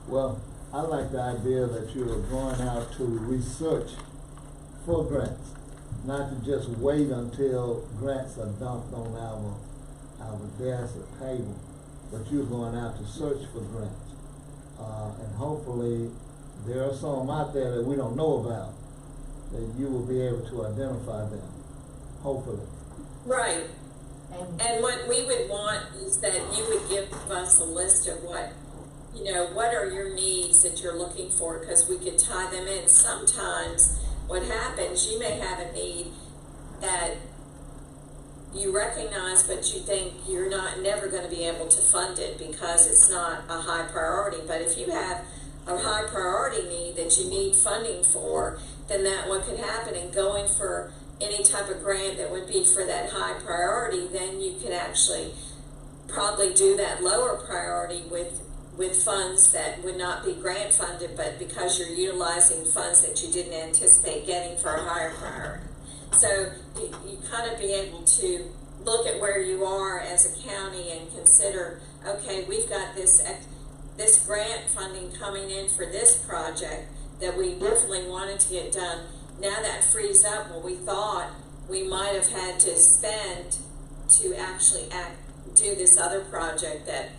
Well, I like the idea that you are going out to research for grants, not to just wait until grants are dumped on our desk or table, but you're going out to search for grants. And hopefully there are some out there that we don't know about, that you will be able to identify them, hopefully. Right. And what we would want is that you would give us a list of what are your needs that you're looking for, because we could tie them in. Sometimes what happens, you may have a need that you recognize, but you think you're never going to be able to fund it because it's not a high priority. But if you have a high priority need that you need funding for, then that what could happen in going for any type of grant that would be for that high priority, then you could actually probably do that lower priority with funds that would not be grant funded, but because you're utilizing funds that you didn't anticipate getting for a higher priority. So you kind of be able to look at where you are as a county and consider, okay, we've got this grant funding coming in for this project that we definitely wanted to get done. Now that frees up what we thought we might have had to spend to actually do this other project that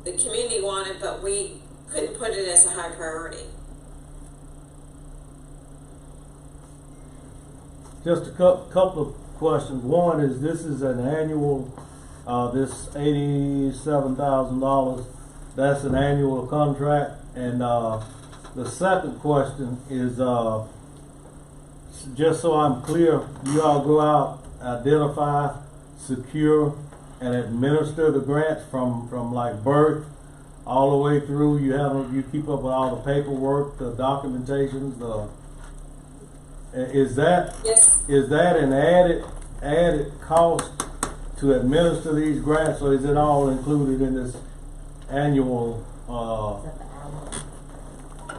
the community wanted, but we couldn't put it as a high priority. Just a couple of questions. One is, this is an annual, this $87,000, that's an annual contract. And the second question is, just so I'm clear, you all go out, identify, secure, and administer the grants from like birth all the way through. You keep up with all the paperwork, the documentations, Is that an added cost to administer these grants, or is it all included in this annual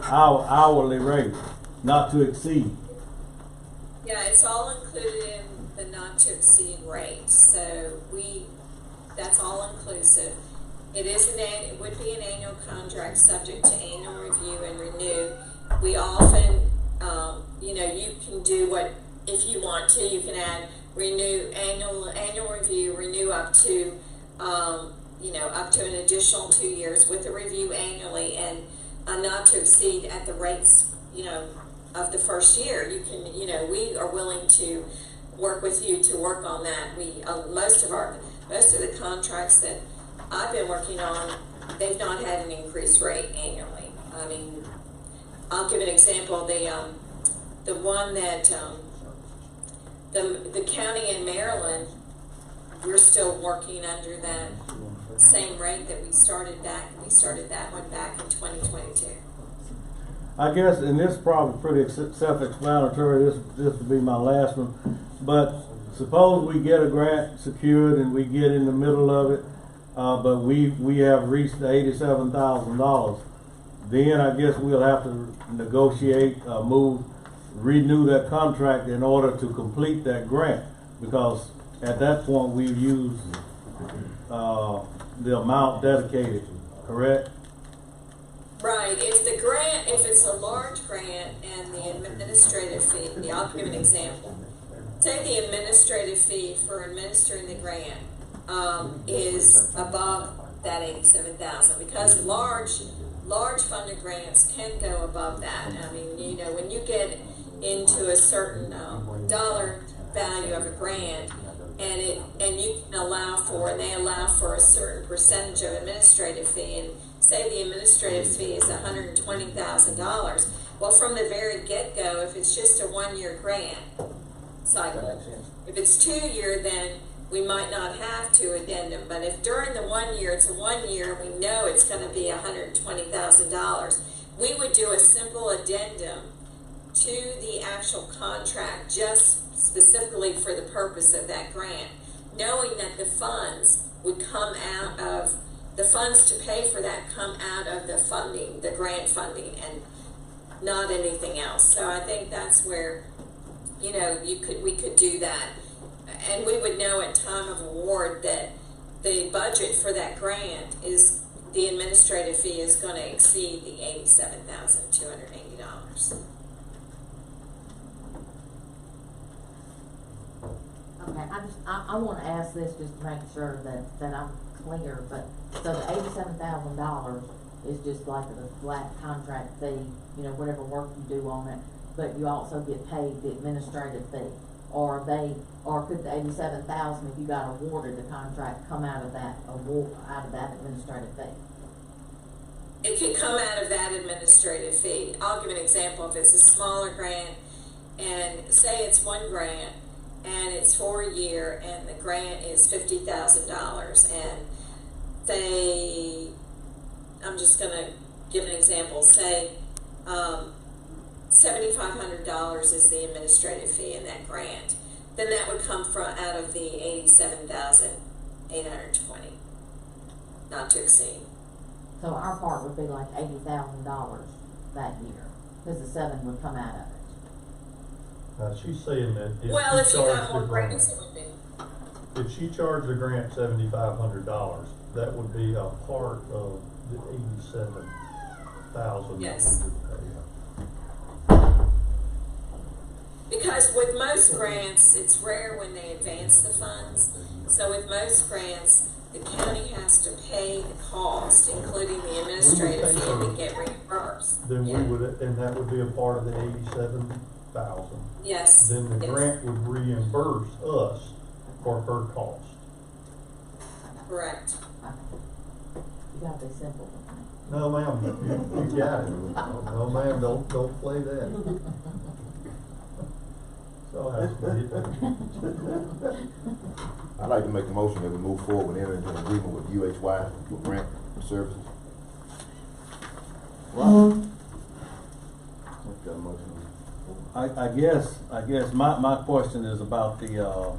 hourly rate, not to exceed? Yeah, it's all included in the not to exceed rate. So that's all inclusive. It would be an annual contract subject to annual review and renew. We often you can do what, if you want to, you can add annual review, renew up to up to an additional 2 years with a review annually, and not to exceed at the rates of the first year. You can we are willing to work with you to work on that. We most of the contracts that I've been working on, they've not had an increased rate annually. I mean, I'll give an example. The one that the county in Maryland, we're still working under that same rate that we started that one back in 2022. I guess, and this is probably pretty self-explanatory, this would be my last one, but suppose we get a grant secured and we get in the middle of it, but we have reached the $87,000. Then I guess we'll have to negotiate, renew that contract in order to complete that grant, because at that point we've used the amount dedicated, correct? Right. If it's a large grant and the administrative fee, I'll give an example. Say the administrative fee for administering the grant is above that $87,000, because large funded grants can go above that. I mean, when you get into a certain dollar value of a grant, and you can they allow for a certain percentage of administrative fee, and say the administrative fee is $120,000. Well, from the very get-go, if it's just a 1-year grant cycle, if it's 2 year, then we might not have to addendum. But if during the 1 year, it's a 1 year, we know it's going to be $120,000, we would do a simple addendum to the actual contract just specifically for the purpose of that grant, knowing that the funds would come out of, the funds to pay for that come out of the funding, the grant funding, and not anything else. So I think that's where, we could do that. And we would know at time of award that the budget for that grant is, the administrative fee is going to exceed the $87,280. Okay, I want to ask this just to make sure that I'm clear, but so the $87,000, is just like the flat contract fee, you know, whatever work you do on it, but you also get paid the administrative fee. Or could the $87,000, if you got awarded the contract, come out of that administrative fee? It could come out of that administrative fee. I'll give an example. If it's a smaller grant, and say it's one grant, and it's for a year, and the grant is $50,000, and I'm just gonna give an example, say, $7,500 is the administrative fee in that grant, then that would come out of the $87,820, not to exceed. So our part would be like $80,000 that year, because the 7 would come out of it. She's saying that Well, if if you she got charged more the grants, grant, it would be. if she charged the grant $7,500, that would be a part of the $87,000 Yes. that we would pay. Because with most grants, it's rare when they advance the funds. So with most grants, the county has to pay the cost, including the administrative fee, and then get reimbursed. Then Yeah. we would, and that would be a part of the $87,000. Yes. Then the yes. grant would reimburse us for her cost. Correct. You gotta be simple with me. No, ma'am, you got it. No, ma'am, don't play that. So that's what it is. I'd like to make a motion that we move forward and enter into an agreement with UHY for grant services. Okay, motion. I guess my question is about the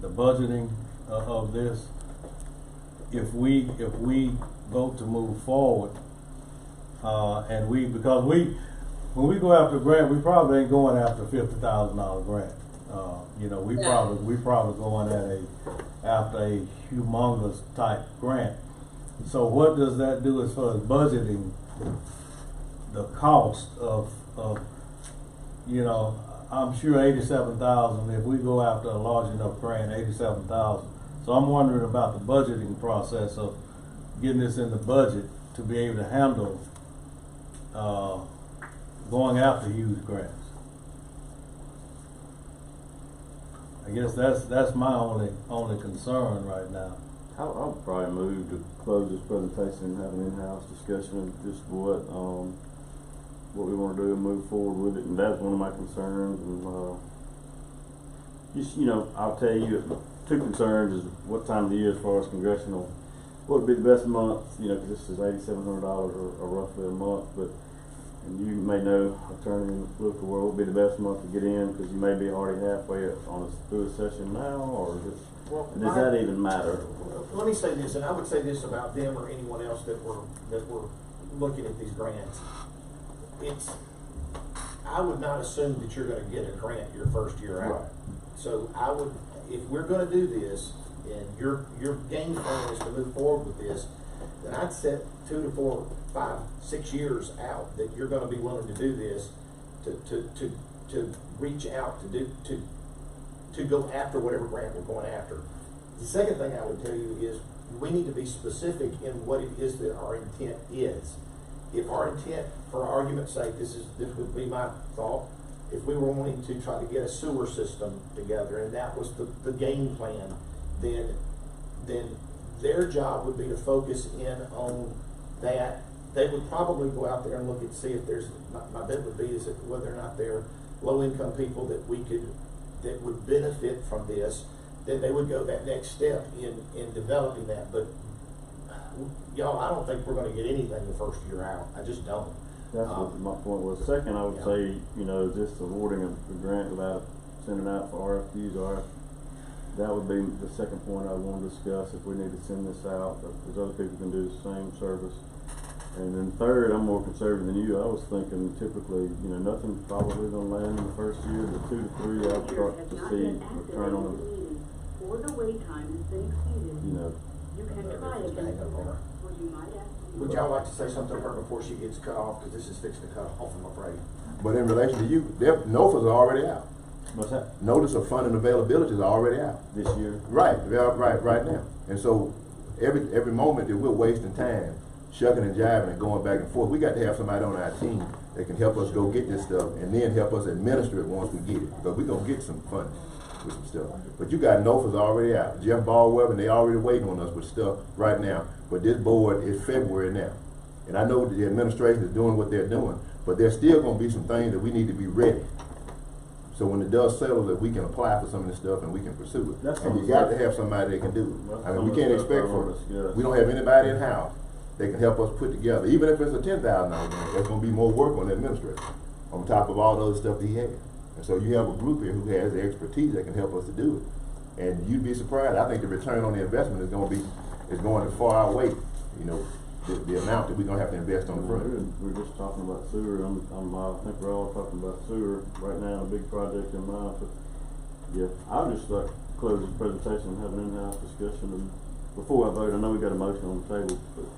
budgeting of this. If we vote to move forward, and because when we go after a grant, we probably ain't going after a $50,000 grant. You know, we probably going after a humongous type grant. So what does that do as far as budgeting the cost of you know, I'm sure 87,000, if we go after a large enough grant, 87,000. So I'm wondering about the budgeting process of getting this in the budget to be able to handle going after huge grants. I guess that's my only concern right now. I'll probably move to close this presentation and have an in-house discussion of just what we want to do and move forward with it, and that's one of my concerns. And just, you know, I'll tell you, 2 concerns is what time of the year as far as congressional, what would be the best month, you know, because this is $8,700 or roughly a month, but, and you may know, attorney in the political world, what would be the best month to get in, because you may be already halfway through a session now, or just, does that even matter? Let me say this, and I would say this about them or anyone else that we're looking at these grants. I would not assume that you're gonna get a grant your first year out. Right. So I would, if we're gonna do this, and your game plan is to move forward with this, then I'd set 2 to 4, 5, 6 years out that you're gonna be willing to do this, to reach out, to go after whatever grant we're going after. The second thing I would tell you is we need to be specific in what it is that our intent is. If our intent, for argument's sake, this would be my thought, if we were wanting to try to get a sewer system together and that was the game plan, then their job would be to focus in on that. They would probably go out there and look and see if there's, my bet would be is that whether or not they're low income people that would benefit from this, then they would go that next step in developing that. But y'all, I don't think we're gonna get anything the first year out. I just don't. That's what my point was. Second, I would say, you know, just awarding a grant without sending out for RFQs, that would be the second point I want to discuss, if we need to send this out, because other people can do the same service. And then third, I'm more conservative than you. I was thinking typically, you know, nothing probably gonna land in the first year, but 2 to 3, I'll start to see return on it. Or the wait time has been exceeded. You know, You can try again, or you might ask. Would y'all like to say something to her before she gets cut off? Because this is fixing to cut off, I'm afraid. But in relation to you, their NOFAs are already out. what's that? Notice of funding availability is already out. This year? Right, right now. And so every moment that we're wasting time shucking and jiving and going back and forth. We got to have somebody on our team that can help us go get this stuff and then help us administer it once we get it. Because we're going to get some funding with some stuff. But you got NOFA's already out. Jeff Baldwin, they already waiting on us with stuff right now. But this board is February now. And I know that the administration is doing what they're doing, but there's still going to be some things that we need to be ready. So when the dust settles, that we can apply for some of this stuff and we can pursue it. And you got to have somebody that can do it. I mean, we can't expect we don't have anybody in house that can help us put together. Even if it's a $10,000 grant, that's going to be more work on the administrator on top of all the other stuff that he has. And so you have a group here who has the expertise that can help us to do it. And you'd be surprised. I think the return on the investment is going to far outweigh, you know, the amount that we're going to have to invest on the front. We're just talking about sewer. I think we're all talking about sewer right now, a big project in mind. But yeah, I'll just like close the presentation and have an in-house discussion. And before I vote, I know we got a motion on the table. But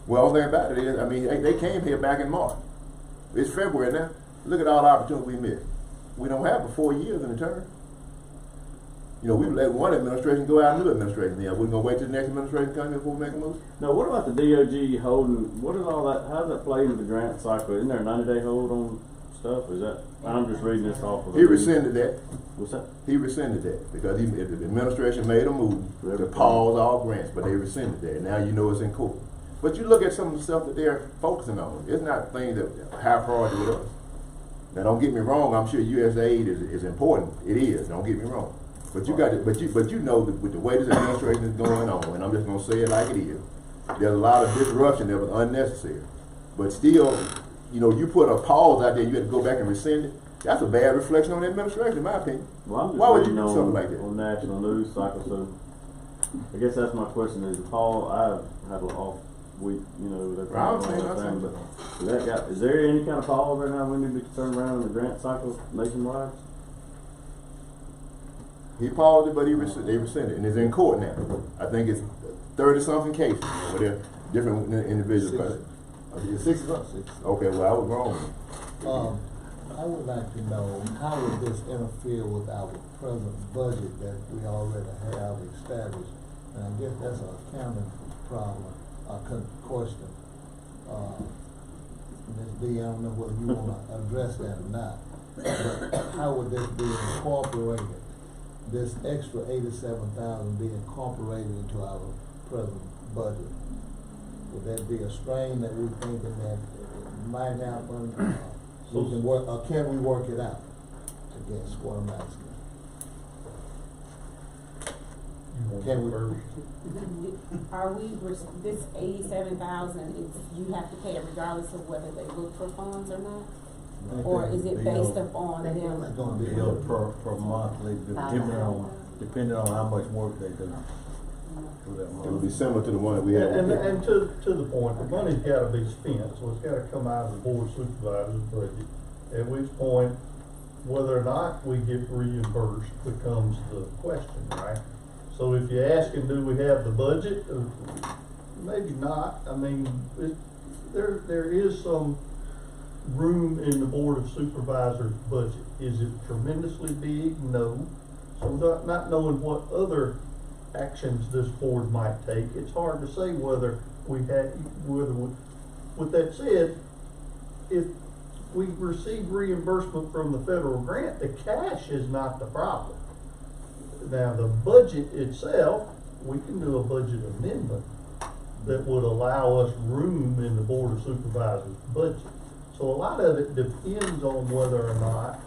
well, the thing about it is, I mean, they came here back in March. It's February now. Look at all the opportunities we missed. We don't have but 4 years in the term. You know, we let one administration go out, new administration. Yeah, we're gonna wait till the next administration comes before we make a move. no, what about the DOG holding? What is all that? How does that play into the grant cycle? Isn't there a 90-day hold on stuff? Is that? I'm just reading this off of. He rescinded that. What's that? He rescinded that because the administration made a move to pause all grants, but they rescinded that. And now you know it's in court. But you look at some of the stuff that they're focusing on. It's not things that are high priority with us. Now, don't get me wrong. I'm sure USAID is important. It is. Don't get me wrong. But you got to, but you know that with the way this administration is going on, and I'm just gonna say it like it is. There's a lot of disruption that was unnecessary. But still, you know, you put a pause out there, you have to go back and rescind it. That's a bad reflection on the administration, in my opinion. Well, I'm just why would you reading do something like that? On national news cycle, so I guess that's my question: is Paul? I've had an off week, you know, that's but is there any kind of pause right now we need to be concerned around in the grant cycle nationwide? He paused it, but they rescinded it, and it's in court now. I think it's 30-something cases where they're different individuals. 60 something. Okay, well I was wrong. I would like to know, how would this interfere with our present budget that we already have established? And I guess that's an accounting problem, question. Ms. B, I don't know whether you want to address that or not. But how would this be incorporated? This extra $87,000 be incorporated into our present budget? Would that be a strain that we thinking that it might happen? We can work, or can we work it out? I guess what I'm asking. Can we? Are we, this 87,000, you have to pay it regardless of whether they look for funds or not? Or is it based upon them? Billed per monthly, depending on how much work they do. It would be similar to the one that we had. And to the point, the money's gotta be spent, so it's gotta come out of the board of supervisors budget. At which point, whether or not we get reimbursed becomes the question, right? So if you're asking, do we have the budget? Maybe not. I mean, there is some room in the board of supervisors budget. Is it tremendously big? No. So not knowing what other actions this board might take, it's hard to say whether with that said, if we receive reimbursement from the federal grant, the cash is not the problem. Now the budget itself, we can do a budget amendment that would allow us room in the board of supervisors budget. So a lot of it depends on whether or not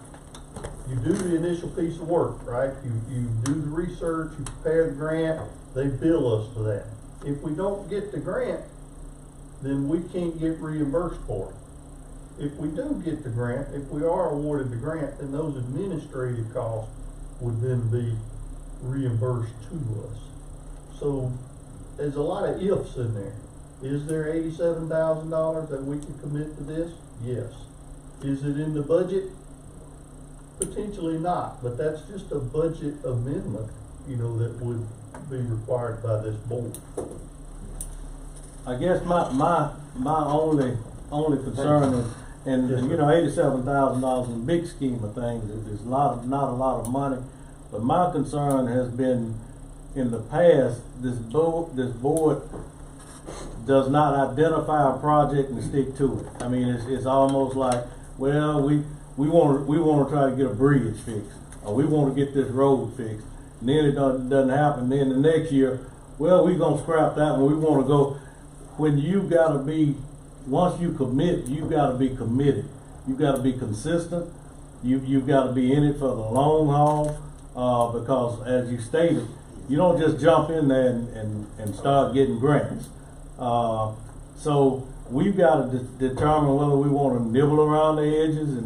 you do the initial piece of work, right? You do the research, you prepare the grant, they bill us for that. If we don't get the grant, then we can't get reimbursed for it. If we do get the grant, if we are awarded the grant, then those administrative costs would then be reimbursed to us. So there's a lot of ifs in there. Is there $87,000 that we can commit to this? Yes. Is it in the budget? Potentially not, but that's just a budget amendment, you know, that would be required by this board. I guess my only concern is, and you know, $87,000 in the big scheme of things is not a lot of money, but my concern has been in the past, this board does not identify a project and stick to it. I mean, it's almost like, well, we want to try to get a bridge fixed, or we want to get this road fixed, and then it doesn't happen. Then the next year, well, we gonna scrap that one. We want to go. When you gotta be, once you commit, you gotta be committed. You gotta be consistent. You've got to be in it for the long haul, because as you stated, you don't just jump in there and start getting grants. So we've got to determine whether we want to nibble around the edges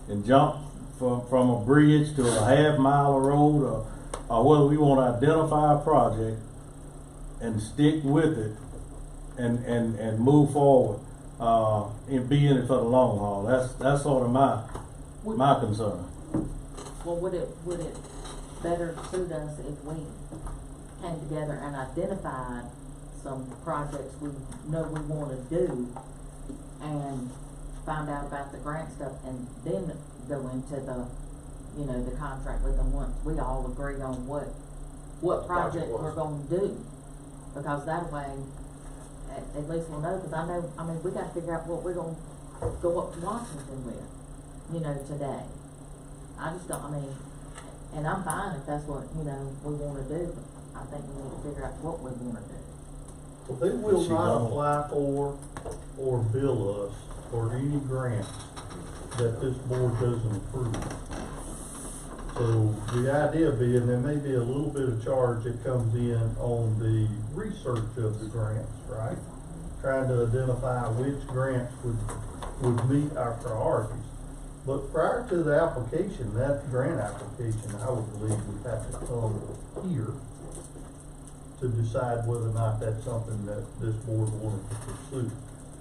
and jump from a bridge to a half mile of road, or whether we want to identify a project and stick with it and move forward, and be in it for the long haul. That's sort of my concern. Well, would it better suit us if we came together and identified some projects we know we wanna do and find out about the grant stuff and then go into the contract with them once we all agree on what project we're gonna do? Because that way, at least we'll know, because I mean, we gotta figure out what we're gonna go up to Washington with, today. I just don't, and I'm fine if that's what, we wanna do, but I think we need to figure out what we wanna do. Well, they will not apply for or bill us for any grants that this board doesn't approve. So the idea being there may be a little bit of charge that comes in on the research of the grants, right? Trying to identify which grants would meet our priorities. But prior to the application, that grant application, I would believe would have to come here to decide whether or not that's something that this board wanted to pursue.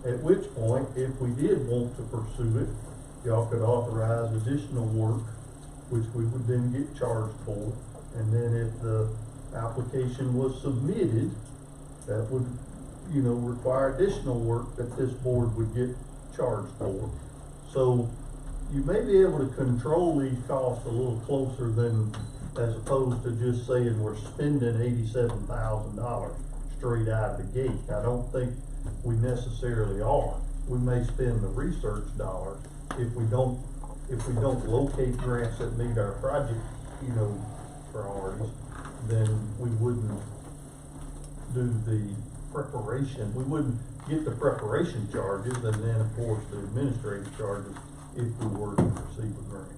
At which point, if we did want to pursue it, y'all could authorize additional work, which we would then get charged for. And then if the application was submitted, that would, require additional work that this board would get charged for. So you may be able to control these costs a little closer than, as opposed to just saying we're spending $87,000 straight out of the gate. I don't think we necessarily are. We may spend the research dollars if we don't locate grants that meet our project, priorities, then we wouldn't do the preparation. We wouldn't get the preparation charges and then, of course, the administrative charges if we were to receive a grant.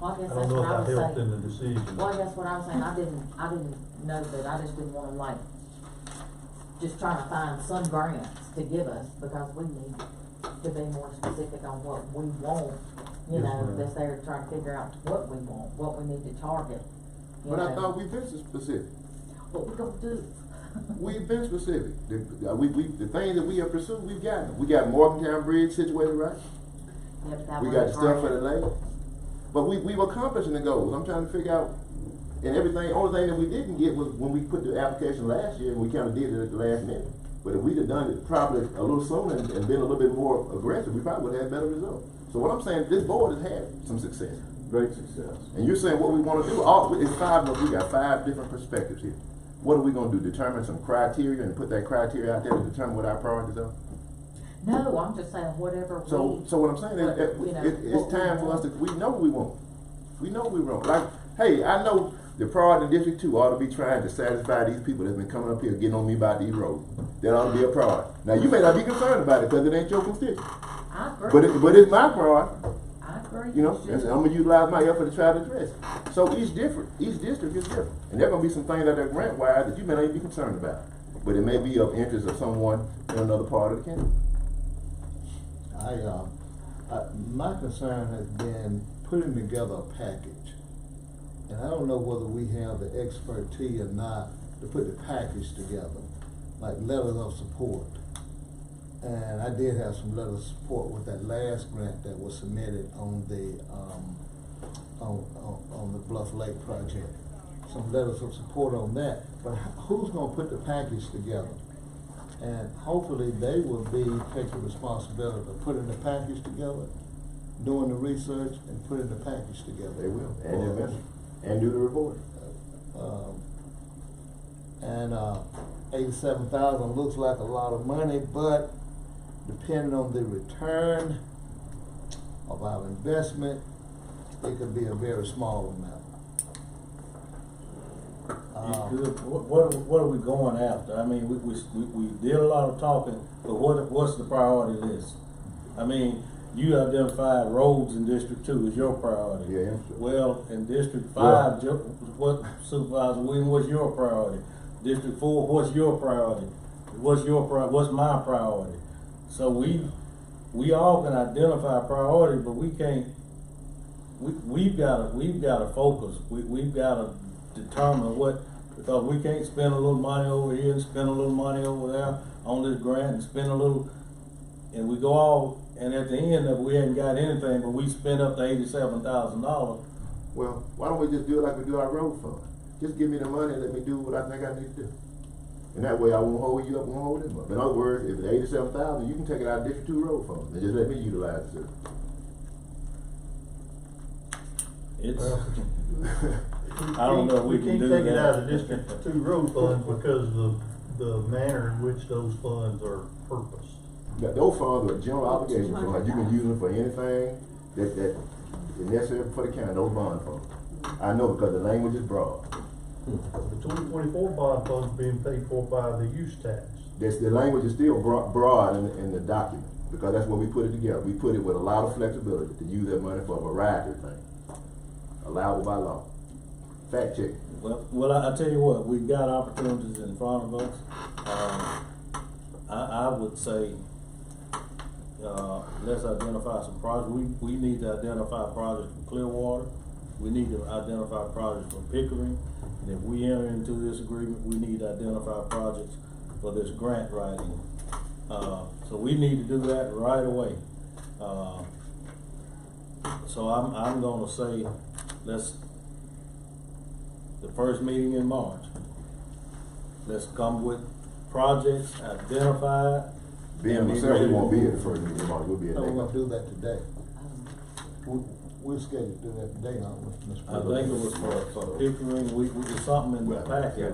Well, I guess I that's don't know what if I that was helped saying. in the decision. Well, I guess what I was saying, I didn't know that, I just didn't wanna just trying to find some grants to give us, because we need to be more specific on what we want, Yes, ma'am. that's there trying to figure out what we want, what we need to target. But I thought we've been specific. What we gonna do? We've been specific. The things that we have pursued, we've gotten. We got Morgantown Bridge situated, right? Yeah, but that We was got the stuff for grant. the lake. But we've accomplishing the goals. I'm trying to figure out, and everything, only thing that we didn't get was when we put the application last year, and we kind of did it at the last minute. But if we'd have done it probably a little sooner and been a little bit more aggressive, we probably would have had better results. So what I'm saying, this board has had some success. Great success. And you're saying what we want to do, it's 5 of us, we got 5 different perspectives here. What are we going to do, determine some criteria and put that criteria out there to determine what our priorities are? No, I'm just saying whatever So what I'm saying is, it's time for us to, we know what we want. We know what we want. Like, hey, I know the priority in District 2 ought to be trying to satisfy these people that's been coming up here getting on me about these roads. That ought to be a priority. Now, you may not be concerned about it because it ain't your constituent. I agree. But it's my priority. I agree. And so I'm gonna utilize my effort to try to address it. So each district is different. And there are gonna be some things that are grant wise that you may not even be concerned about. But it may be of interest of someone in another part of the county. My concern has been putting together a package. And I don't know whether we have the expertise or not to put the package together, like letters of support. And I did have some letters of support with that last grant that was submitted on the Bluff Lake project. Some letters of support on that, but who's gonna put the package together? And hopefully they will be taking responsibility of putting the package together, doing the research and putting the package together. They will, and do the report. And, 87,000 looks like a lot of money, but depending on the return of our investment, it could be a very small amount. What are we going after? I mean, we did a lot of talking, but what's the priority list? I mean, you identified roads in District 2 as your priority. Yeah. Well, in District 5, what Supervisor Williams, what's your priority? District 4, what's your priority? What's my priority? So we all can identify priority, but we can't. We've got to focus. We've got to determine what, because we can't spend a little money over here and spend a little money over there on this grant and spend a little, and we go all, and at the end of it, we haven't got anything, but we spent up to $87,000. Well, why don't we just do it like we do our road fund? Just give me the money and let me do what I think I need to do. And that way I won't hold you up, won't hold them up. In other words, if it's 87,000, you can take it out of District 2 road fund and just let me utilize it. It's, I don't know if we can do that. can't take it out of District 2 road funds because of the manner in which those funds are purposed. Those funds are general obligation funds. You can use them for anything that is necessary for the county, those bond funds. I know because the language is broad. The 2024 bond funds being paid for by the use tax. The language is still broad in the document because that's what we put it together. We put it with a lot of flexibility to use that money for a variety of things, allowable by law. Fact check. Well, I tell you what, we've got opportunities in front of us. I would say, let's identify some projects. We need to identify projects from Clearwater. We need to identify projects from Pickering. And if we enter into this agreement, we need to identify projects for this grant writing. So we need to do that right away. So I'm gonna say, the first meeting in March, let's come with projects identified. Being myself, we won't be at the first meeting in March. We'll be at No, next we're month. gonna do that today. We're scheduled to do that today, aren't we, Mr. I President? think it was for Pickering, we did something in the packet.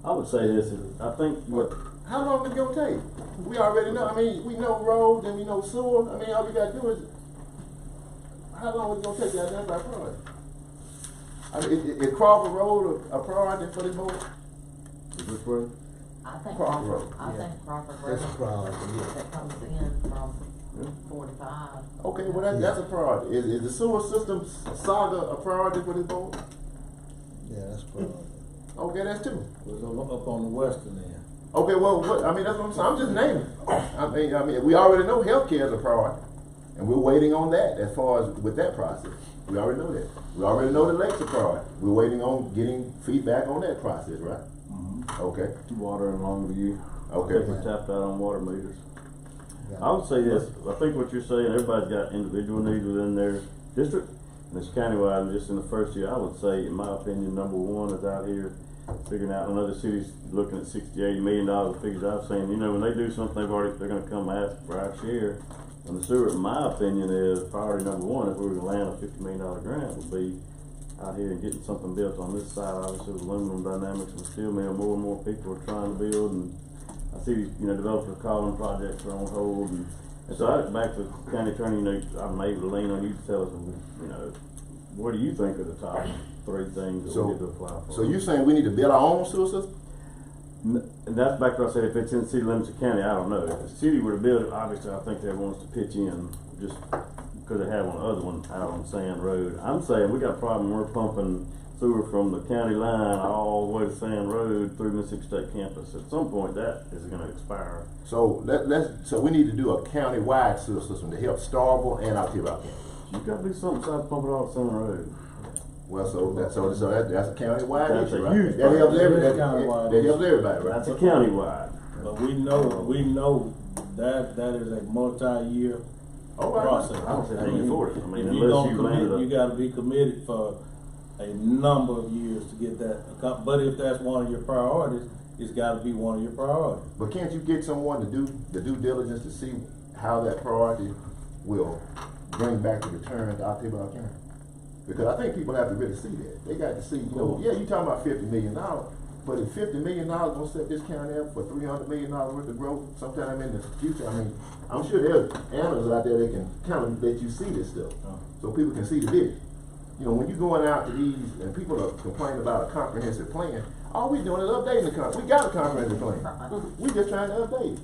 I would say this, I think what, How long is it gonna take? We already know. I mean, we know roads and we know sewer. I mean, all we gotta do is, how long is it gonna take to identify a project? I mean, is Crawford Road a priority for this board? is this where? I think Crawford Crawford, Road. I think Crawford Road. That's a priority, yeah. That comes in from 45. Okay, well that's a priority. Is the sewer system saga a priority for this board? Yeah, that's a priority. Okay, that's two. It was up on the western end. Okay, well, I mean, that's what I'm saying. I'm just naming. I mean, we already know healthcare is a priority, and we're waiting on that as far as with that process. We already know that. We already know the lakes are priority. We're waiting on getting feedback on that process, right? Mm-hmm. Okay. Water and Longview. Okay. I think we're tapped out on water meters. Yeah. I would say this, I think what you're saying, everybody's got individual needs within their district, and it's countywide, and just in the first year, I would say, in my opinion, number one is out here figuring out, in other cities, looking at $60, $80 million of figures. I've seen, you know, when they do something, they're gonna come ask for our share. And the sewer, in my opinion, is priority number one, if we were to land a $50 million grant, would be out here and getting something built on this side, obviously with aluminum dynamics and steel mill, more and more people are trying to build, and I see these, you know, developers calling projects are on hold, and so I back to the county attorney, you know, I'm able to lean on you to tell us, you know, what do you think are the top three things that we need to apply for? So you're saying we need to build our own sewer system? And that's back to what I said, if it's in city limits of county, I don't know. If the city were to build it, obviously I think they want us to pitch in, just because they have one other one out on Sand Road. I'm saying we got a problem, we're pumping sewer from the county line all the way to Sand Road through Mississippi State campus. At some point that is gonna expire. So so we need to do a county-wide sewer system to help Starville and Altiva County. You gotta do something besides pumping it off Sand Road. Well, that's a county-wide That's issue, a right? huge That helps problem. everybody, Countywide that helps everybody, right? That's a countywide. But we know that is a multi-year process. I don't see how you afford it. I mean, If you're unless gonna you land commit, you it gotta be committed for a number of years to get that. But if that's one of your priorities, it's gotta be one of your priorities. But can't you get someone to do the due diligence to see how that priority will bring back the return to Altiva County? Because I think people have to really see that. They got to see, you know, yeah, you talking about $50 million, but if $50 million gonna set this county up for $300 million worth of growth sometime in the future, I mean, I'm sure there's analysts out there that can kind of let you see this stuff, so people can see the vision. You know, when you're going out to these, and people are complaining about a comprehensive plan, all we're doing is updating the we got a comprehensive plan. We're just trying to update it.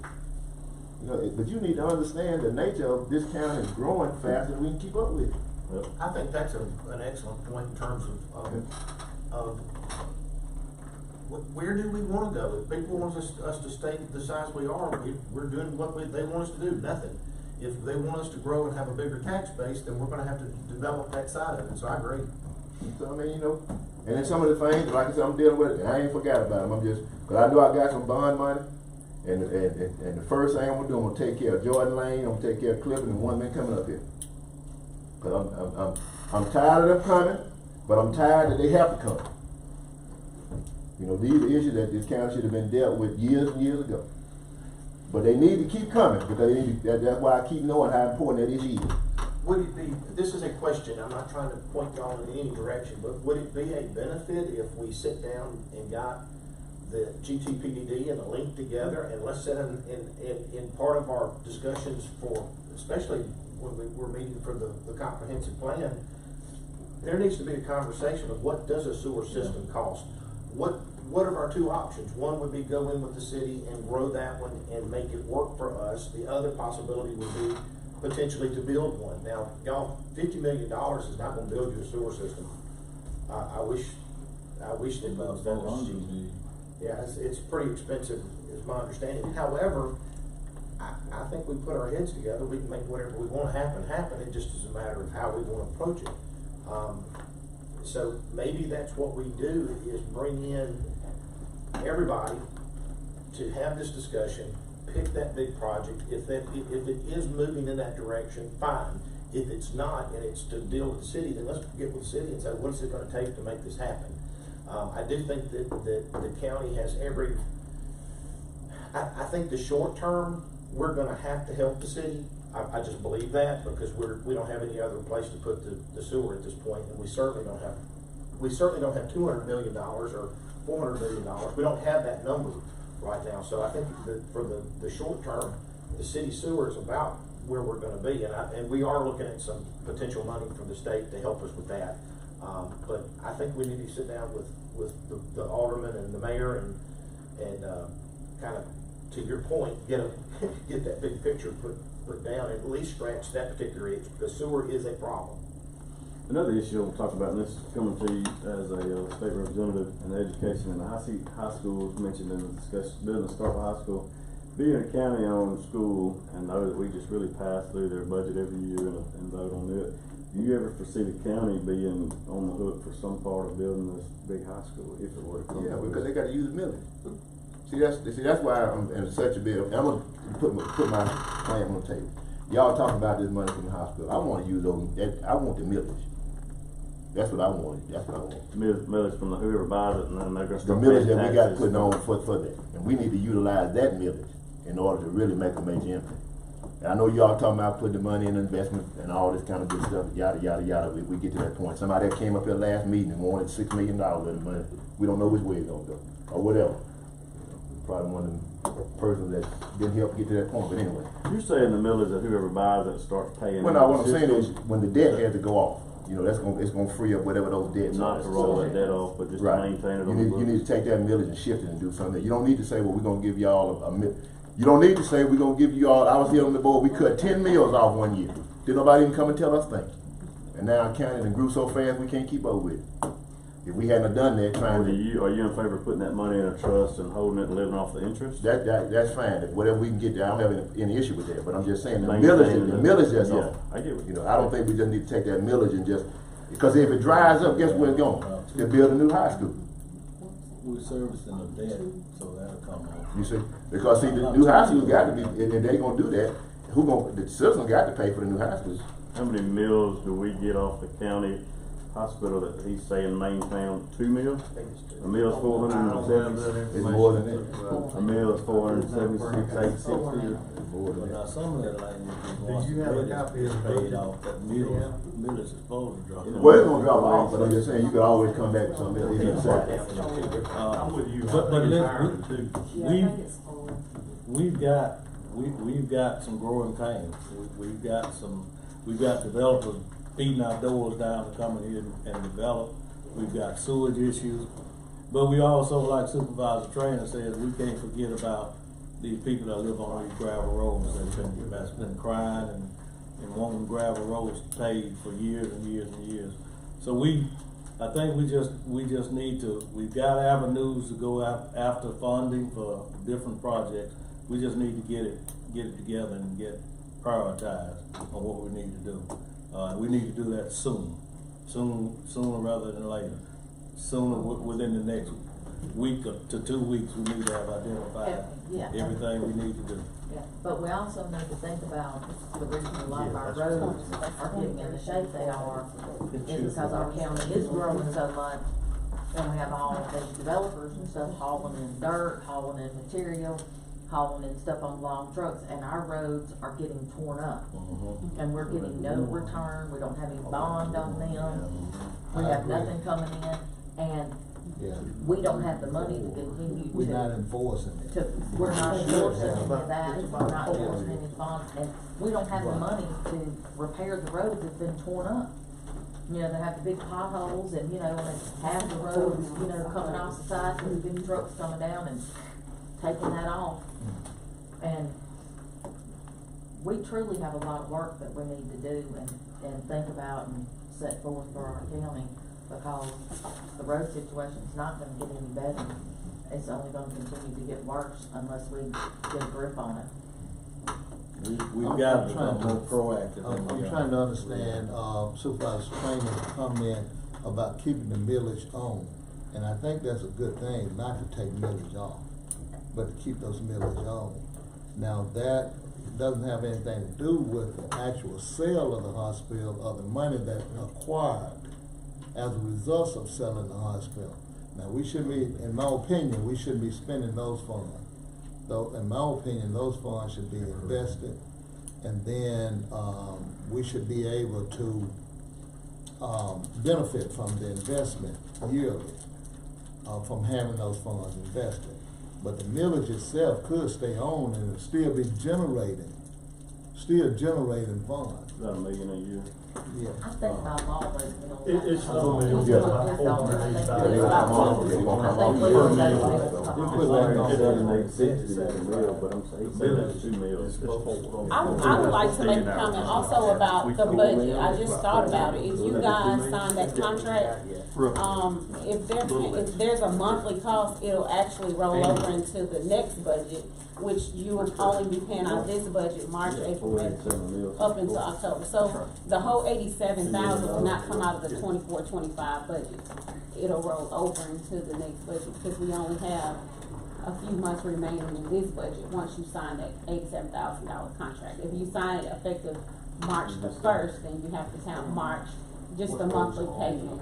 You know, but you need to understand the nature of this county is growing faster than we can keep up with it. I think that's an excellent point in terms of where do we want to go? If people want us to stay the size we are, we're doing what they want us to do, nothing. If they want us to grow and have a bigger tax base, then we're going to have to develop that side of it, so I agree. So, I mean, you know, and then some of the things, like I said, I'm dealing with it, and I ain't forgot about them. I'm just, because I know I got some bond money, and the first thing I'm going to do, I'm going to take care of Jordan Lane, I'm going to take care of Clifton, and one man coming up here. Because I'm tired of them coming, but I'm tired that they have to come. You know, these are issues that this county should have been dealt with years and years ago. But they need to keep coming, because they need to, that's why I keep knowing how important that issue is. Would it be, this is a question, I'm not trying to point y'all in any direction, but would it be a benefit if we sit down and got the GTPDD and the link together, and let's set them in part of our discussions for, especially when we're meeting for the comprehensive plan, there needs to be a conversation of what does a sewer system cost? What are our two options? One would be go in with the city and grow that one and make it work for us. The other possibility would be potentially to build one. Now, y'all, $50 million is not going to build you a sewer system. I wish that was done. Yeah, it's pretty expensive, is my understanding. However, I think we put our heads together, we can make whatever we want to happen. It just is a matter of how we want to approach it. So maybe that's what we do, is bring in everybody to have this discussion, pick that big project. If it is moving in that direction, fine. If it's not, and it's to deal with the city, then let's get with the city and say, what is it going to take to make this happen? I do think that the county has every, I think the short term, we're going to have to help the city. I just believe that, because we don't have any other place to put the sewer at this point, and we certainly don't have $200 million or $400 million. We don't have that number right now. So I think that for the short term, the city sewer is about where we're going to be, and we are looking at some potential money from the state to help us with that. But I think we need to sit down with the alderman and the mayor and kind of, to your point, get that big picture put down, and at least scratch that particular itch, because sewer is a problem. Another issue we'll talk about, and this is coming to you as a state representative in education, and high school was mentioned in the discussion, building a Starkville High School. Being a county-owned school, and know that we just really pass through their budget every year and vote on it, do you ever foresee the county being on the hook for some part of building this big high school, if it were to come? Yeah, because they got to use the millage. See, that's why I'm in such a bit. I'm gonna put my plan on the table. Y'all talking about this money from the hospital. I want to use those. I want the millage. That's what I want. That's what I want. Millage from whoever buys it, and then they're gonna start the millage that we got taxes. putting on for that, and we need to utilize that millage in order to really make a major impact. And I know y'all talking about putting the money in investment and all this kind of good stuff. Yada yada yada. We get to that point. Somebody that came up here last meeting and wanted $6 million of the money. We don't know which way it's gonna go or whatever. Probably one of the persons that didn't help get to that point, but anyway. You're saying the millage that whoever buys it starts paying. Well, no, what I'm saying is when the debt has to go off, you know, it's gonna free up whatever those debts are. Not to roll that debt off, but just to maintain it on the books. You need to take that millage and shift it and do something. You don't need to say, well, we're gonna give y'all you don't need to say we're gonna give you all. I was here on the board, we cut 10 mills off one year. Did nobody even come and tell us thank you? And now our county and grew so fast we can't keep up with it. If we hadn't done that, are you in favor of putting that money in a trust and holding it and living off the interest? That's fine. Whatever we can get there, I don't have any issue with that. But I'm just saying the millage that's off. I get what you know. I don't think we just need to take that millage and just, because if it dries up, guess where it's going? They'll build a new high school. We're servicing the debt, so that'll come off. You see, because see, the new high school's got to be, and they gonna do that. The citizens got to pay for the new high schools. How many mills do we get off the county hospital that he's saying maintain 2 mil? I think it's two. A mill's 470. It's more than that. A mill is 476, 860. But now some of that land, Do you have a copy of the paid budget? off, that millage is supposed to drop. Well, it's gonna drop off, but I'm just saying, you could always come back with something else. You can say. I'm with you. But I think it's let- higher too. Yeah, I think it's full. we've got some growing pains. We've got developers beating our doors down to come in here and develop. We've got sewage issues. But we also, like Supervisor Trainer says, we can't forget about these people that live on these gravel roads that's been crying and wanting gravel roads paved for years and years and years. So I think we just need to, we've got avenues to go after funding for different projects. We just need to get it together and get prioritized on what we need to do. We need to do that sooner rather than later. Sooner, within the next week to 2 weeks, we need to have identified Yeah. everything we need to do. Yeah, but we also need to think about the reason a lot of our roads are getting in the shape they are is because our county is growing so much. And we have all these developers and stuff hauling in dirt, hauling in material, hauling in stuff on long trucks, and our roads are getting torn up. And we're getting no return, we don't have any bond on them, we have nothing coming in, and Yeah, we don't have the money to continue to. we're not enforcing it. We're not enforcing any of that, we're not enforcing any bonds, and we don't have the money to repair the roads that's been torn up. You know, they have the big potholes and, you know, and half the roads, you know, coming off the side with the big trucks coming down and taking that off. And we truly have a lot of work that we need to do and think about and set forth for our county, because the road situation's not gonna get any better. It's only gonna continue to get worse unless we get a grip on it. We've got to become more proactive than we I'm are. trying to understand, Supervisor Trainer's comment about keeping the millage on. And I think that's a good thing, not to take millage off, but to keep those millage on. Now, that doesn't have anything to do with the actual sale of the hospital or the money that's acquired as a result of selling the hospital. Now, we should be, in my opinion, we shouldn't be spending those funds. Though, in my opinion, those funds should be invested, and then, we should be able to, benefit from the investment yearly, from having those funds invested. But the millage itself could stay on and it'll still be generating funds. About $1 million a year. Yeah. I think by law, those mills. It's $4 million, Yeah. about $485,000. Yeah, come on, yeah, come on. We put that on 7,860 as a mill, but I'm saying that's 2 mills. I would like to make a comment also about the budget. I just thought about it. If you guys sign that contract, if there's a monthly cost, it'll actually roll over into the next budget, which you will only be paying out of this budget, March, April, May, up until October. So the whole 87,000 will not come out of the 24-25 budget. It'll roll over into the next budget because we only have a few months remaining in this budget once you sign that $87,000 contract. If you sign it effective March the 1st, then you have to count March, just the monthly payment.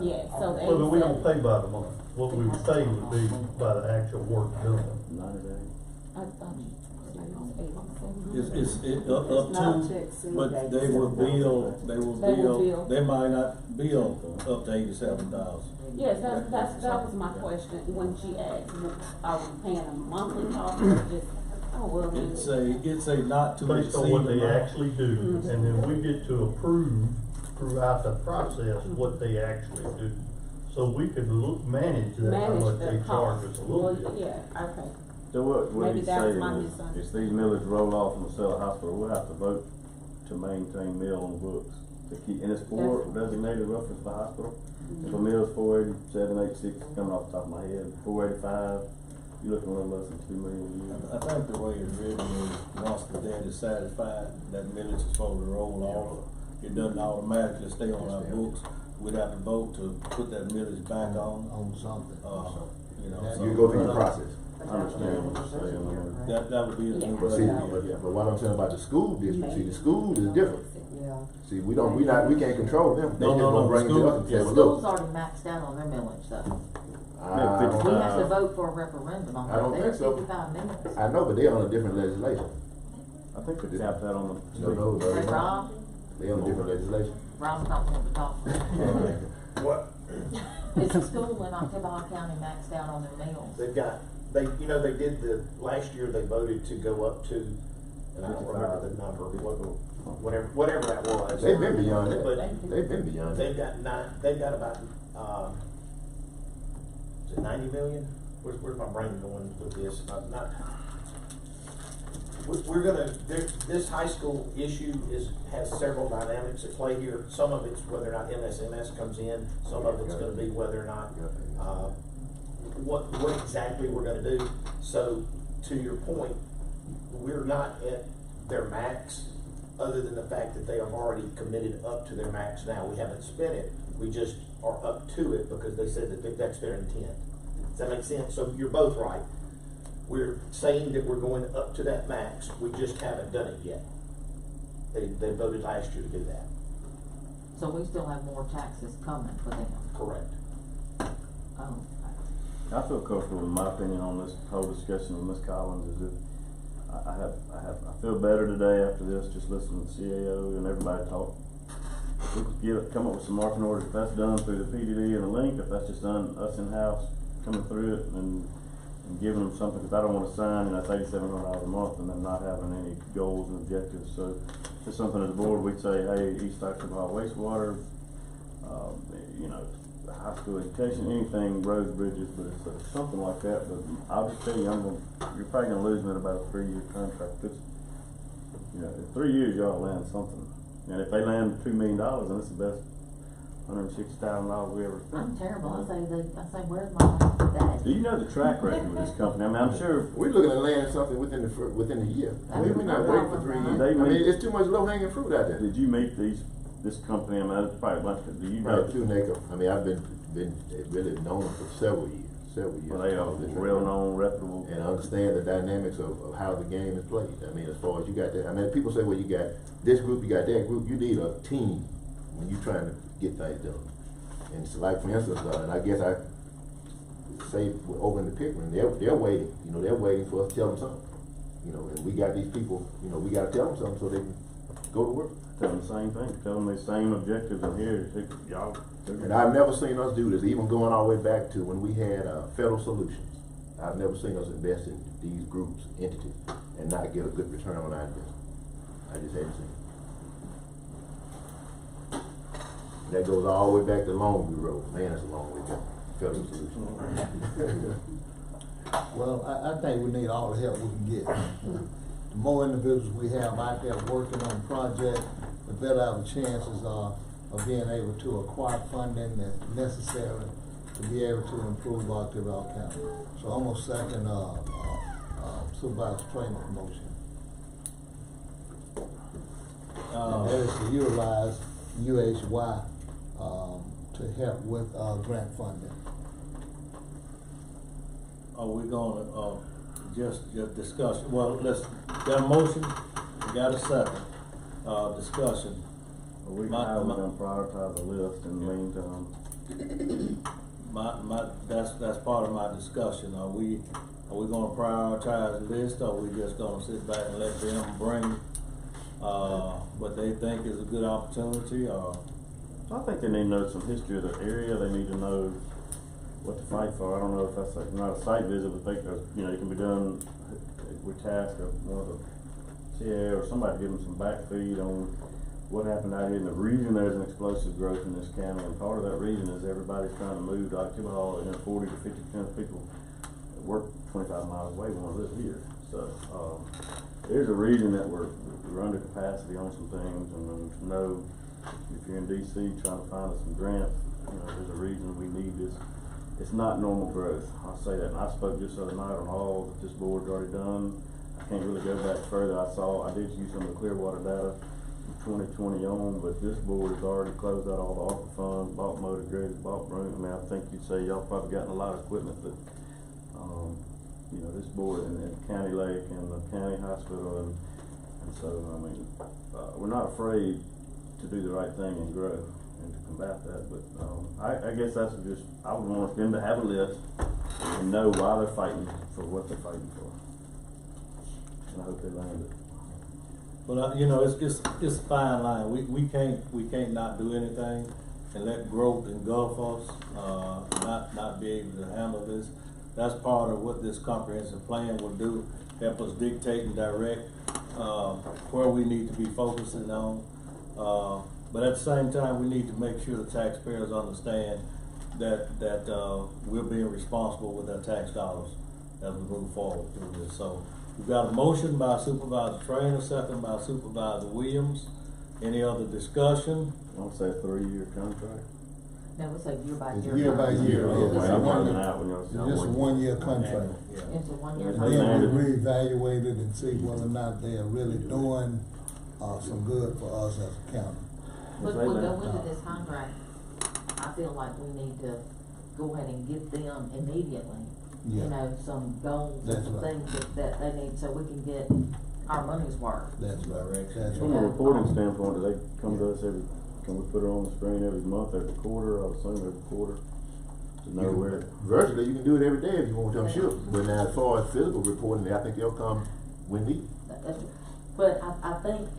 Yeah, so the Well, but we 87. don't pay by the month. What we would pay would be by the actual work done. 90 days. I thought you said it was 87. It's up to, but they will bill, they might not bill up to 87,000. Yes, that was my question when she asked, are we paying a monthly cost or just, oh, well. It's a not to Based on what exceed they amount. actually do, and then we get to approve throughout the process what they actually do. So we could manage that, how much they charge us a little bit. Yeah, okay. So what Maybe he's that's saying my is, misunderstanding. if these millage roll off from the sale of hospital, we'll have to vote to maintain mill on the books. To keep, and it's for designated roughly for the hospital. If a mill's 487, 86, coming off the top of my head, 485, you're looking a little less than $2 million a year. I think the way it's written is, once the debt is satisfied, that millage is supposed to roll off. It doesn't automatically stay on our books. We'd have to vote to put that millage back on. On something. You know, That- so- You go through the process. I understand what you're saying there. That would be the new But see, budget. but what I'm saying about the school district, see, the school is different. Yeah. See, we can't control them. They No, just no, gonna no, bring it school- to us and say, The well, school's look. already maxed out on their millage though. I We have to don't- vote for a referendum on I don't that. They're think so. 55 millage. I know, but they're on a different legislation. I think they tapped that on the. No, Hey, Rob, they on a different legislation. Rob's not wanting to talk. What? Is the school in Ottawa County maxed out on their meals? They've got, they did last year they voted to go up to, and I don't remember the number, whatever that was. They've been beyond that. But They've been beyond that. they've got about, is it 90 million? Where's my brain going with this? We're gonna, this high school issue has several dynamics at play here. Some of it's whether or not MSMS comes in, some of it's gonna be whether or not, what exactly we're gonna do. So, to your point, we're not at their max, other than the fact that they have already committed up to their max now. We haven't spent it, we just are up to it because they said that that's their intent. Does that make sense? So you're both right. We're saying that we're going up to that max, we just haven't done it yet. They voted last year to do that. So we still have more taxes coming for them. Correct. Oh, I feel comfortable in my opinion on this whole discussion with Ms. Collins is that I feel better today after this, just listening to CAO and everybody talk. If we could come up with some marching orders, if that's done through the PDD and the link, if that's just done us in-house coming through it and giving them something, because I don't want to sign, that's $8,700 a month and then not having any goals and objectives. So just something as a board, we'd say, hey, East Oxford Hall wastewater, high school education, anything, roads, bridges, but it's something like that. But I'll just tell you, you're probably going to lose me in about a 3-year contract. In 3 years, y'all land something. And if they land $2 million, then it's the best $160,000 we ever spent. I'm terrible. I say, where's my dad? Do you know the track record of this company? I mean, I'm sure We're looking at land something within the year. We're not waiting for 3 years. It's too much low hanging fruit out there. Did you meet this company? I mean, that's probably a bunch of, do you know? Right, I've been really known them for several years. Well, they are well-known, reputable. And I understand the dynamics of how the game is played. I mean, as far as you got that, people say, well, you got this group, you got that group. You need a team when you're trying to get things done. And so, like, for instance, and I guess I say over in the Pickering, they're waiting. They're waiting for us to tell them something. And we got these people. We got to tell them something so they can go to work. Tell them the same thing. Tell them the same objectives in here. Y'all. And I've never seen us do this, even going all the way back to when we had Federal Solutions. I've never seen us invest in these groups, entities, and not get a good return on our investment. I just haven't seen it. That goes all the way back to Longview Road. Man, that's a long way back. Federal Solutions. Well, I think we need all the help we can get. The more individuals we have out there working on projects, the better our chances are of being able to acquire funding that's necessary to be able to improve Ottawa County. So I'm gonna second Supervisor training promotion. And that is to utilize UHY to help with grant funding. Are we gonna, just discuss, well, got a motion, we got a second, discussion. We're gonna prioritize the list in the meantime. That's part of my discussion. Are we gonna prioritize the list, or are we just gonna sit back and let them bring, what they think is a good opportunity, or? I think they need to know some history of the area. They need to know what to fight for. I don't know if that's not a site visit, but think it can be done with task of one of the CAA or somebody give them some backfeed on what happened out here and the reason there's an explosive growth in this county. And part of that reason is everybody's trying to move to Ottawa, and 40 to 50% of people that work 25 miles away want to live here. So there's a reason that we're under capacity on some things, and then to know if you're in DC trying to find us some grants, there's a reason we need this. It's not normal growth. I'll say that. And I spoke just the other night on all that this board's already done. I can't really go back further. I did use some of the Clearwater data from 2020 on, but this board has already closed out all the ARPA funds, bought motor graders, bought broom. I mean, I think you'd say y'all probably gotten a lot of equipment that you know, this board and County Lake and the county hospital and so, I mean, we're not afraid to do the right thing and grow and to combat that, but, I guess that's just, I would want them to have a list and know why they're fighting for what they're fighting for. And I hope they land it. But, you know, it's a fine line. We can't not do anything and let growth engulf us, not be able to handle this. That's part of what this comprehensive plan will do, help us dictate and direct, where we need to be focusing on. But at the same time, we need to make sure the taxpayers understand that we're being responsible with our tax dollars as we move forward through this. So we've got a motion by Supervisor Trainer, second by Supervisor Williams. Any other discussion? I'll say a 3-year contract. No, it's a year by It's year. year by year, Yeah, yeah. I'm running out when y'all It's say just a 1-year contract. Yeah. It's a 1-year And contract. then we reevaluate it and see whether or not they're really doing, some good for us as a county. But we'll go into this contract, I feel like we need to go ahead and give them immediately, Yeah. you know, some goals and That's some right. things that they need so we can get our money's worth. That's right, that's From a right. reporting standpoint, do they come to us can we put it on the screen every month, every quarter, I would assume every quarter, to know where? Virtually, you can do it every day if you want to, I'm sure. But now, as far as physical reporting, I think they'll come when needed. But I think,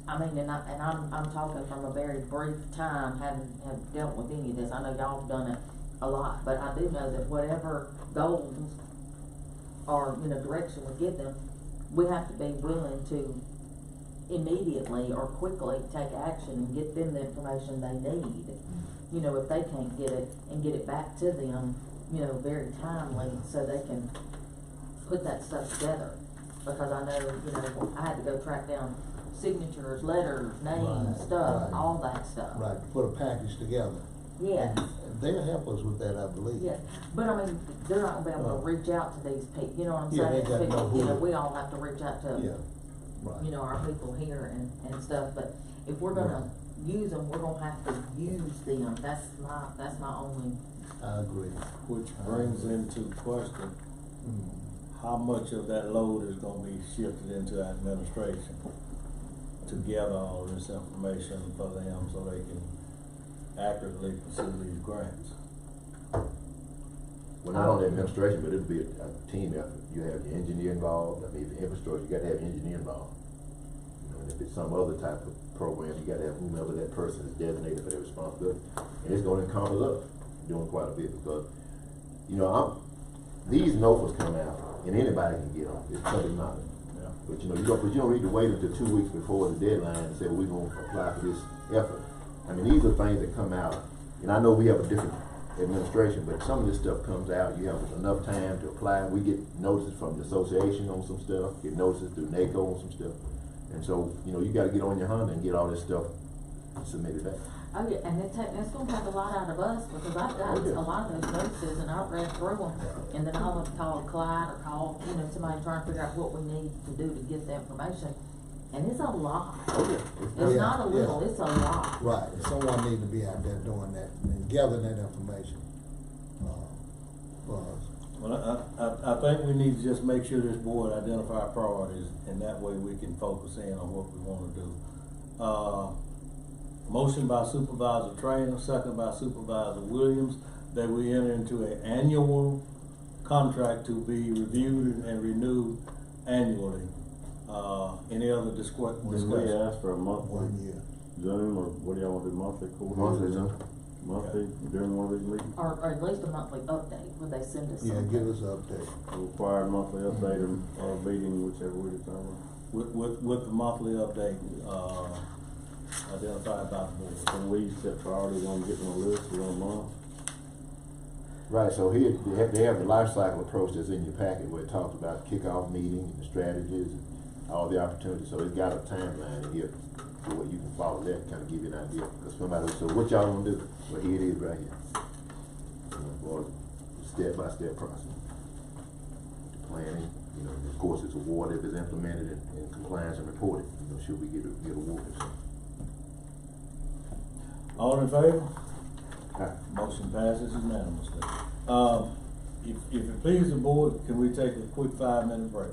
I mean, and I'm talking from a very brief time, have dealt with any of this. I know y'all have done it a lot, but I do know that whatever goals or, you know, direction we give them, we have to be willing to immediately or quickly take action and get them the information they need. You know, if they can't get it and get it back to them, you know, very timely so they can put that stuff together. Because I know, you know, I had to go track down signatures, letters, names, Right, stuff, right. all that stuff. Right, put a package together. Yes, And they'll help us with that, I believe. yes. But I mean, they're not gonna be able to reach out to these people, you know what I'm Yeah, saying? they gotta know You know, who- we all have to reach out to, Yeah, right. you know, our people here and stuff, but if we're gonna use them, we're gonna have to use them. That's my only, I agree. Which brings into question, Mm. how much of that load is gonna be shifted into administration to gather all this information for them so they can accurately pursue these grants. Well, not only administration, but it'll be a team effort. You have your engineer involved. I mean, if infrastructure, you gotta have engineer involved. You know, and if it's some other type of program, you gotta have whomever that person is designated for their responsibility. And it's gonna encompass us doing quite a bit because, you know, these NOFAs come out and anybody can get them. It's public knowledge. Yeah. But you know, you don't need to wait until 2 weeks before the deadline and say, well, we're gonna apply for this effort. I mean, these are things that come out, and I know we have a different administration, but some of this stuff comes out, you have enough time to apply. We get notices from the association on some stuff, get notices through NACO on some stuff. And so, you know, you gotta get on your Honda and get all this stuff submitted back. oh yeah, and it's gonna take a lot out of us because I've got a lot of those notices and I've read through them. And then I'll have to call Clyde or call, you know, somebody trying to figure out what we need to do to get the information. And it's a lot. It's not a little, it's a lot. Right, someone need to be out there doing that and gathering that information, for us. Well, I think we need to just make sure this board identify our priorities, and that way we can focus in on what we wanna do. Motion by Supervisor Trainer, second by Supervisor Williams, that we enter into an annual contract to be reviewed and renewed annually. Any other discussion? Did we ask for a monthly 1 year. Zoom, or what do y'all want to do, monthly, quarterly? Monthly Zoom. Monthly, during one of these meetings? Or at least a monthly update, where they send us Yeah, something. give us an update. Required monthly update or meeting, whichever we determine. With the monthly update, identified by the board. Can we set priorities on getting a list for a month? Right, so here, they have the life cycle approach that's in your packet where it talks about kickoff meeting and the strategies and all the opportunities. So it's got a timeline in here where you can follow that and kind of give you an idea. Because somebody will say, what y'all gonna do? Well, here it is right here. Or step-by-step process. Planning, you know, of course it's awarded if it's implemented in compliance and reported. You know, should we get awarded? So, All in favor? Aye. Motion passes unanimously. if it pleases the board, can we take a quick 5-minute break?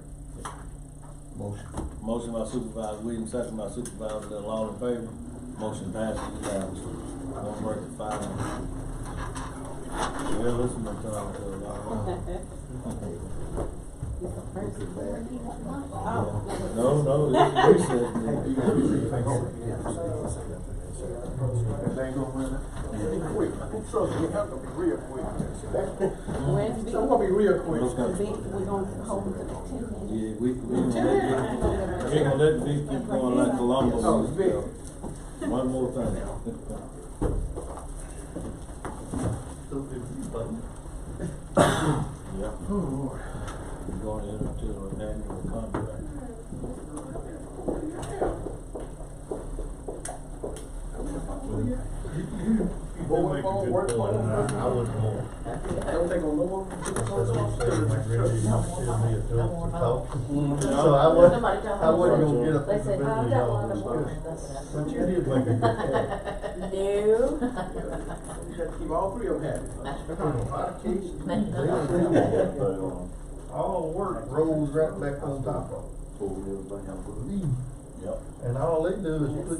Motion. Motion by Supervisor Williams, second by Supervisor Little, all in favor? Motion passes unanimously. One break at 5 minutes. Well, listen to time to a lot. No, it's recess. Quick, trust me, have to be real quick. Wednesday, So I'm gonna be real quick. we're gonna hold it at 10 minutes. Yeah, we ain't gonna let the beat keep going like Columbus. Oh, it's big. One more thing. Yeah. We're going into an annual contract. Make a good point, and I wouldn't want. Don't take on no more. So I wasn't gonna get up. They said, "Oh, I've got one of them." But you did make a good point. No. You got to keep all three of them happy. All the work rolls right back on top of it. Yep. And all they do is put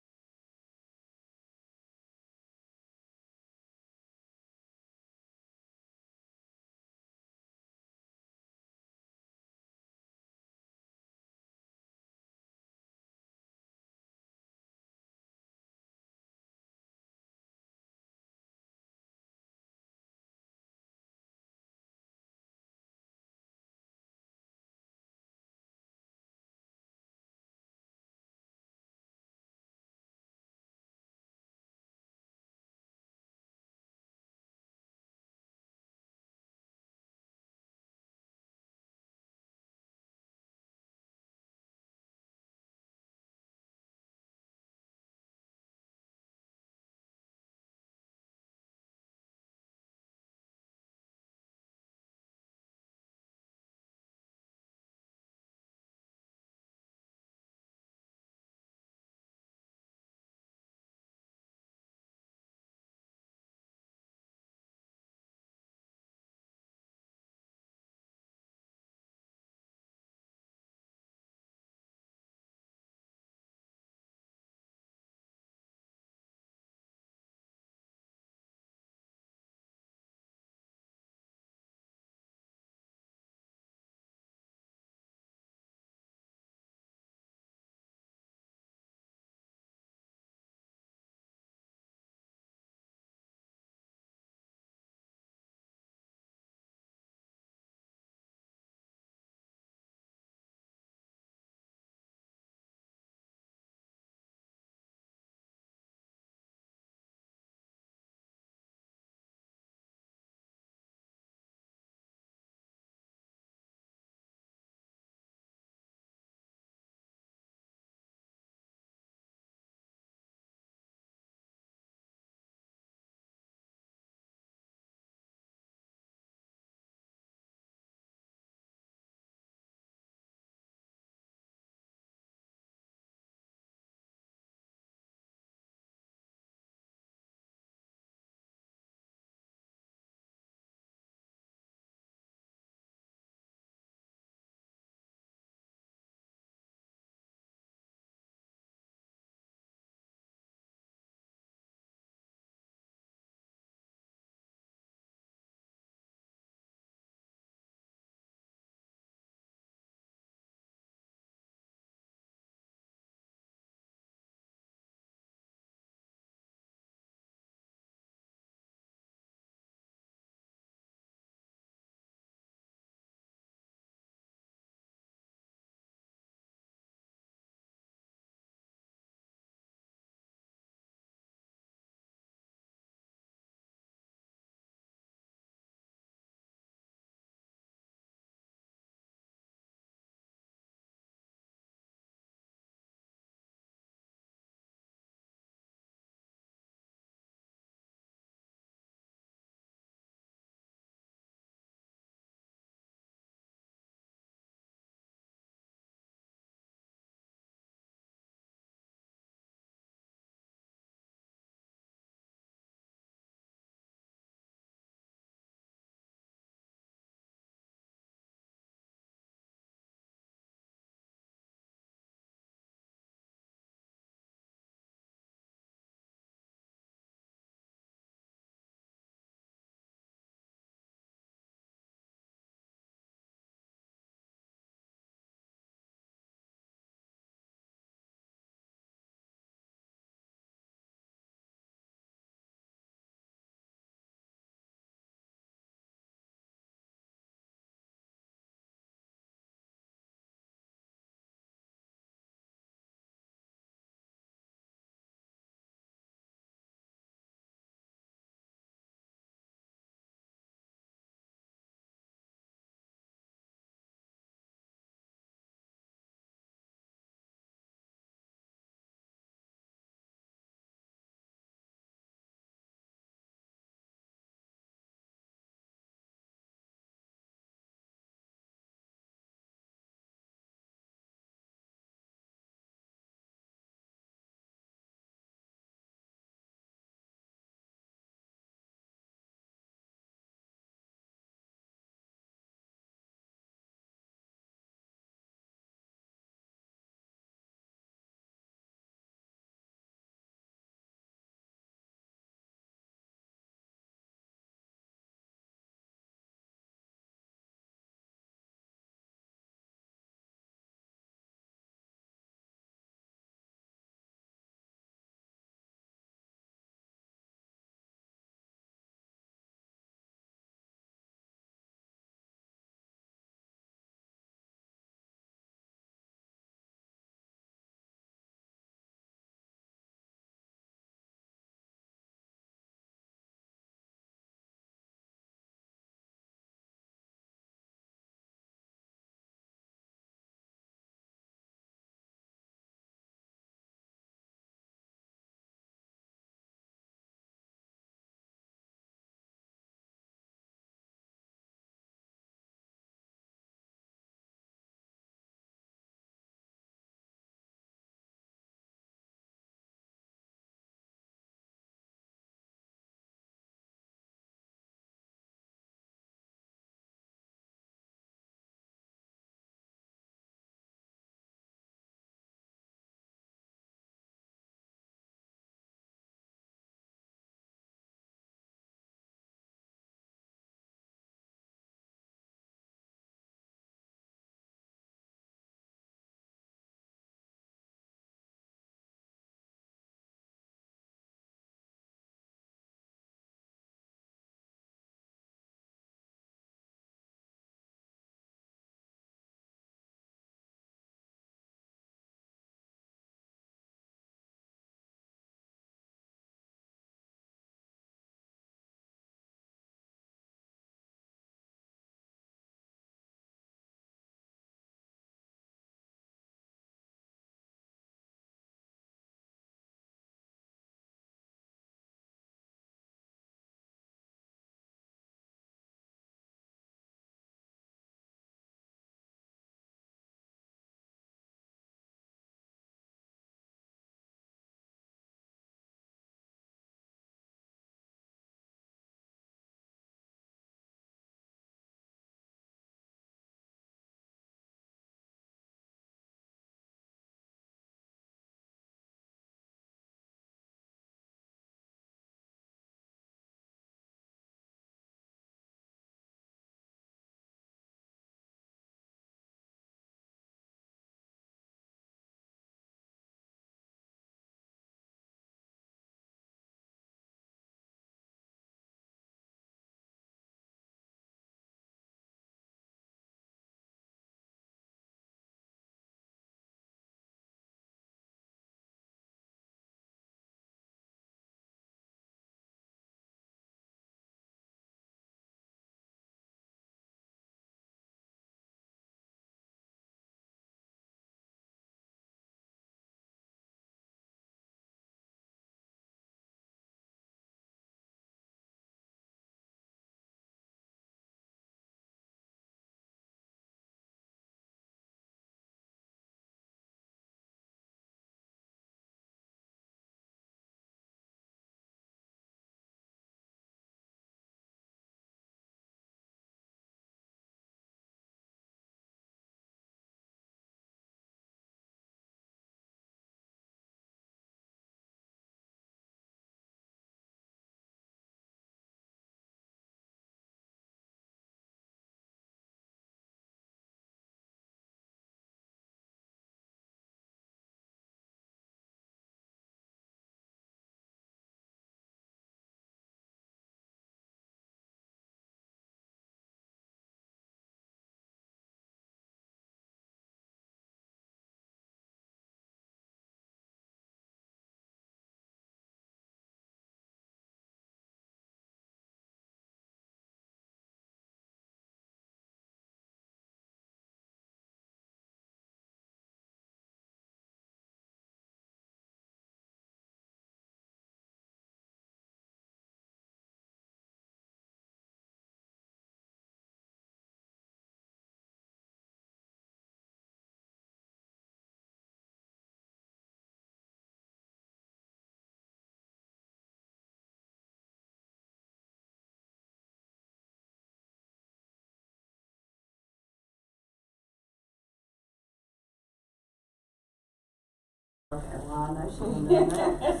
Okay, well, I know she can do that.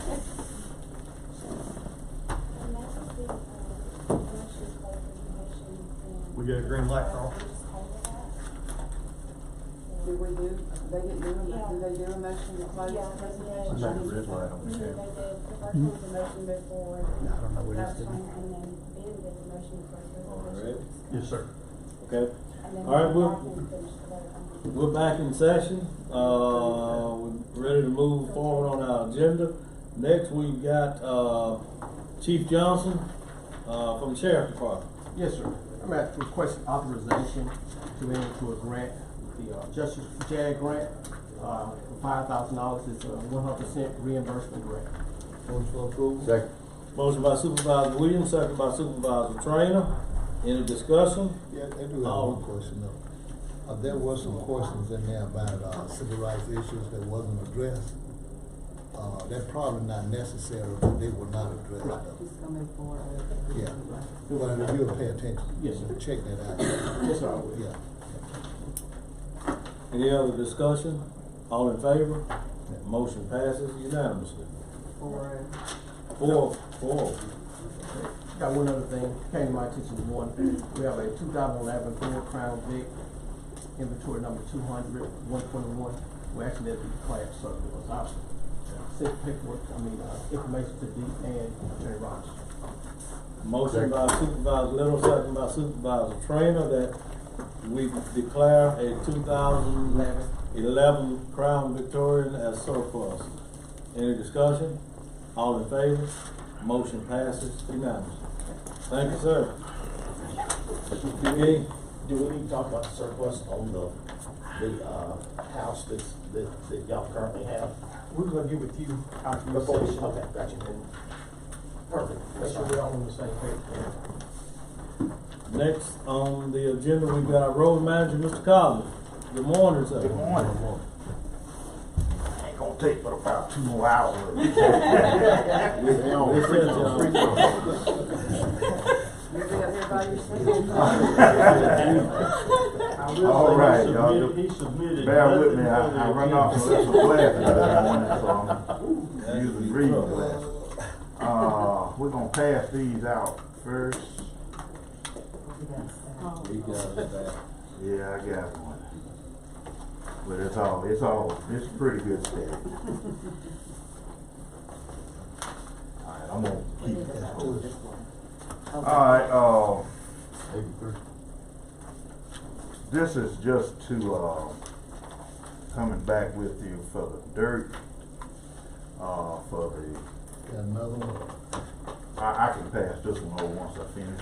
We get a green light for all. Do we do, they didn't do them, do they do a motion to close the presentation? Like a red light on the They did, chair. the first one's a motion to move forward. I don't know what That it's was doing. fine, and then Ben did the motion to close the All presentation. right. Yes, sir. Okay. And then All right, we we'll- can finish the vote on We're back in session. We're ready to move forward on our agenda. Next, we've got, Chief Johnson, from the Sheriff Department. Yes, sir. I'm at request authorization to enter into a grant, the Justice JAG grant, for $5,000. It's a 100% reimbursement grant. Motion for approval? Second. Motion by Supervisor Williams, second by Supervisor Trainer. Any discussion? Yeah, I do have one question though. There were some questions in there about, civil rights issues that wasn't addressed. That's probably not necessary, but they were not addressed though. Just gonna move forward with it. Yeah, well, if you'll pay attention. Yes, sir. Check that out. Yes, sir, I will. Yeah. Any other discussion? All in favor? Motion passes unanimously. For, 4-4. Got one other thing, came to my attention this morning. We have a 2011 Ford Crown Vic, inventory number 200, 121. We actually had to declare surplus. I sent paperwork, information to Deep and Attorney Rogers. Motion by Supervisor Little, second by Supervisor Trainer, that we declare a 2011 Crown Victorian as surplus. Any discussion? All in favor? Motion passes unanimously. Thank you, sir. Okay. Do we need to talk about the surplus on the house that y'all currently have? We're gonna get with you after the Before we- session. Okay, gotcha. Perfect. Make sure we're all on the same page. Next on the agenda, we've got our road manager, Mr. Collins. Good morning, sir. Good morning. Ain't gonna take but about 2 more hours. We said, you're gonna be up here by yourself. All right, y'all. He submitted. Bear with me, I run off and left some glasses this morning, so I'm using reading glasses. We're gonna pass these out first. we got it back. Yeah, I got one. But it's pretty good stuff. Alright, I'm gonna keep this going. Alright, this is just to, coming back with you for the dirt, for the, Got another one? I can pass this one over once I finish.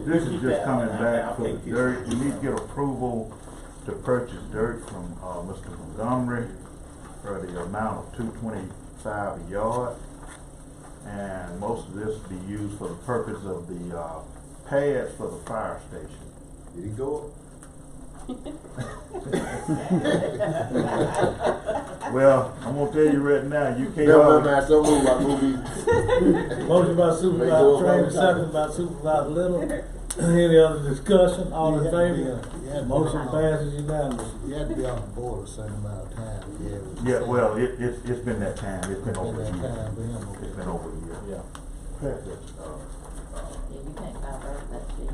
This is just coming back for the dirt. You need to get approval to purchase dirt from, Mr. Montgomery for the amount of $225 a yard. And most of this will be used for the purpose of the, pads for the fire station. Did he go Well, I'm gonna tell you right now, you can't. Motion by Supervisor Trainer, second by Supervisor Little. Any other discussion? All in favor? Motion passes unanimously. You had to be on the board a certain amount of time. Yeah, well, it's been that time. It's been over a Been that year. time for him. It's been over a year. Yeah. Yeah, you can't divert that, do you?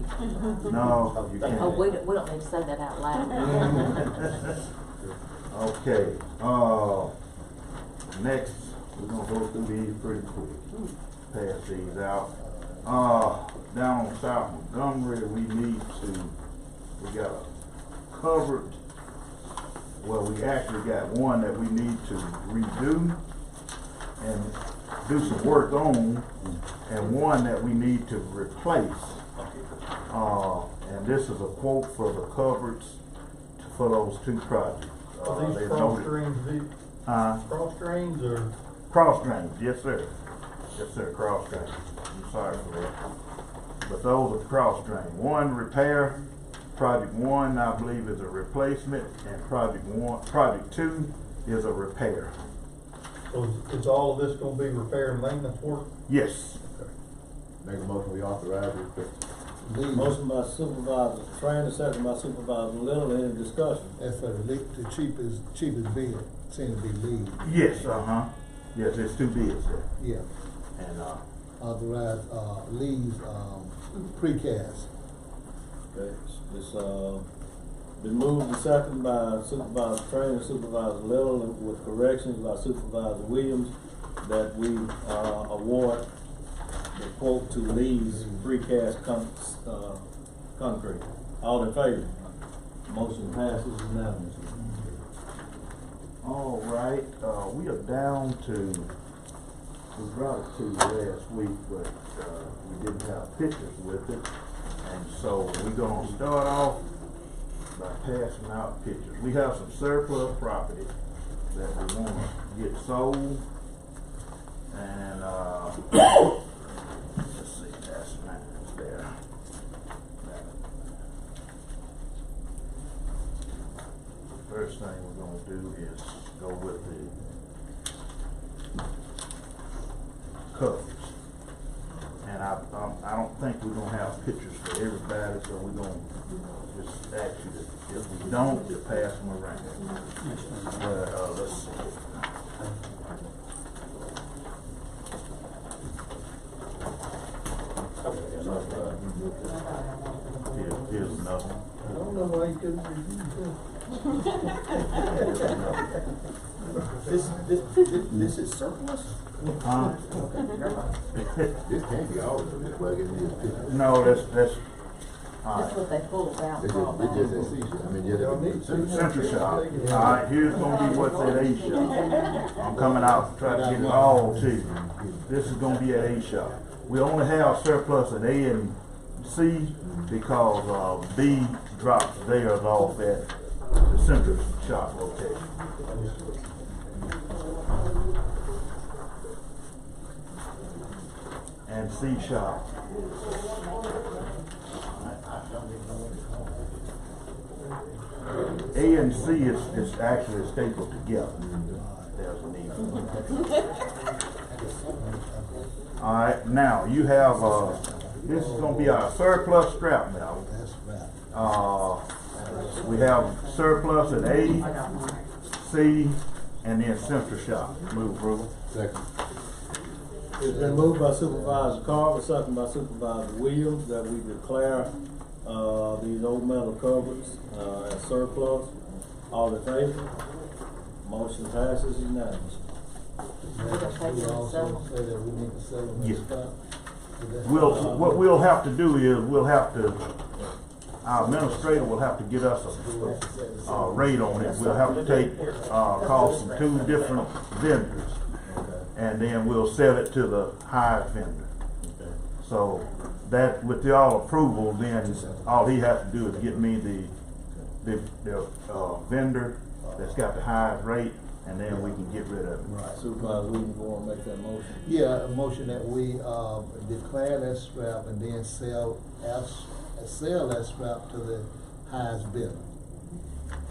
No, you can't. Oh, we don't need to say that out loud. Okay, next, we're gonna go through these pretty quick. Pass these out. Down on South Montgomery, we got a covered, well, we actually got one that we need to redo and do some work on, and one that we need to replace. And this is a quote for the covers for those 2 projects. Are these They cross noted- drains, cross drains or? Cross drains, yes sir. Yes sir, cross drains. I'm sorry for that. But those are cross drains. One repair, project 1 I believe is a replacement, and project 2 is a repair. So is all of this gonna be repair and maintenance work? Yes. Make a motion, we authorize it. lease. Motion by Supervisor Trainer, second by Supervisor Little, any discussion? As for the cheapest bid, seems to be lead. Yes, yes, there's two bids there. Yeah. And, Authorize, leads, precast. Okay, it's, been moved and second by Supervisor Trainer, Supervisor Little, with corrections by Supervisor Williams, that we, award the quote to Lee's precast concrete. All in favor? Motion passes unanimously. all right, we are down to, we brought it to you last week, but, we didn't have pictures with it. And so we're gonna start off by passing out pictures. We have some surplus property that we wanna get sold. And, let's see, that's mine there. First thing we're gonna do is go with the covers. And I don't think we're gonna have pictures for everybody, so we're gonna just ask you that if we don't, to pass them around. But, let's see. Here's another one. I don't know why you couldn't This is surplus? This can't be all of them, that's why I get these. No, that's, That's what they pulled out. Central shop. Alright, here's gonna be what's at A shop. I'm coming out to try to get it all to you. This is gonna be at A shop. We only have surplus at A and C because, B drops theirs off at the Central shop location. And C shop. A and C is actually stapled together. There's a need. Alright, now you have, this is gonna be our surplus scrap metal. We have surplus at A, C, and then Central shop. Move approval. Second. It's been moved by Supervisor Carver, second by Supervisor Williams, that we declare, these old metal covers, as surplus. All in favor? Motion passes unanimously. We also say that we need to sell them Yes. in stock. What we'll have to do is, our administrator will have to get us a rate on it. We'll have to take, calls from 2 different vendors. And then we'll sell it to the highest vendor. So that, with y'all approval, then all he has to do is get me the vendor that's got the highest rate, and then we can get rid of it. Right. Supervisor Williams, you wanna make that motion? Yeah, a motion that we, declare that scrap and then sell that scrap to the highest bidder.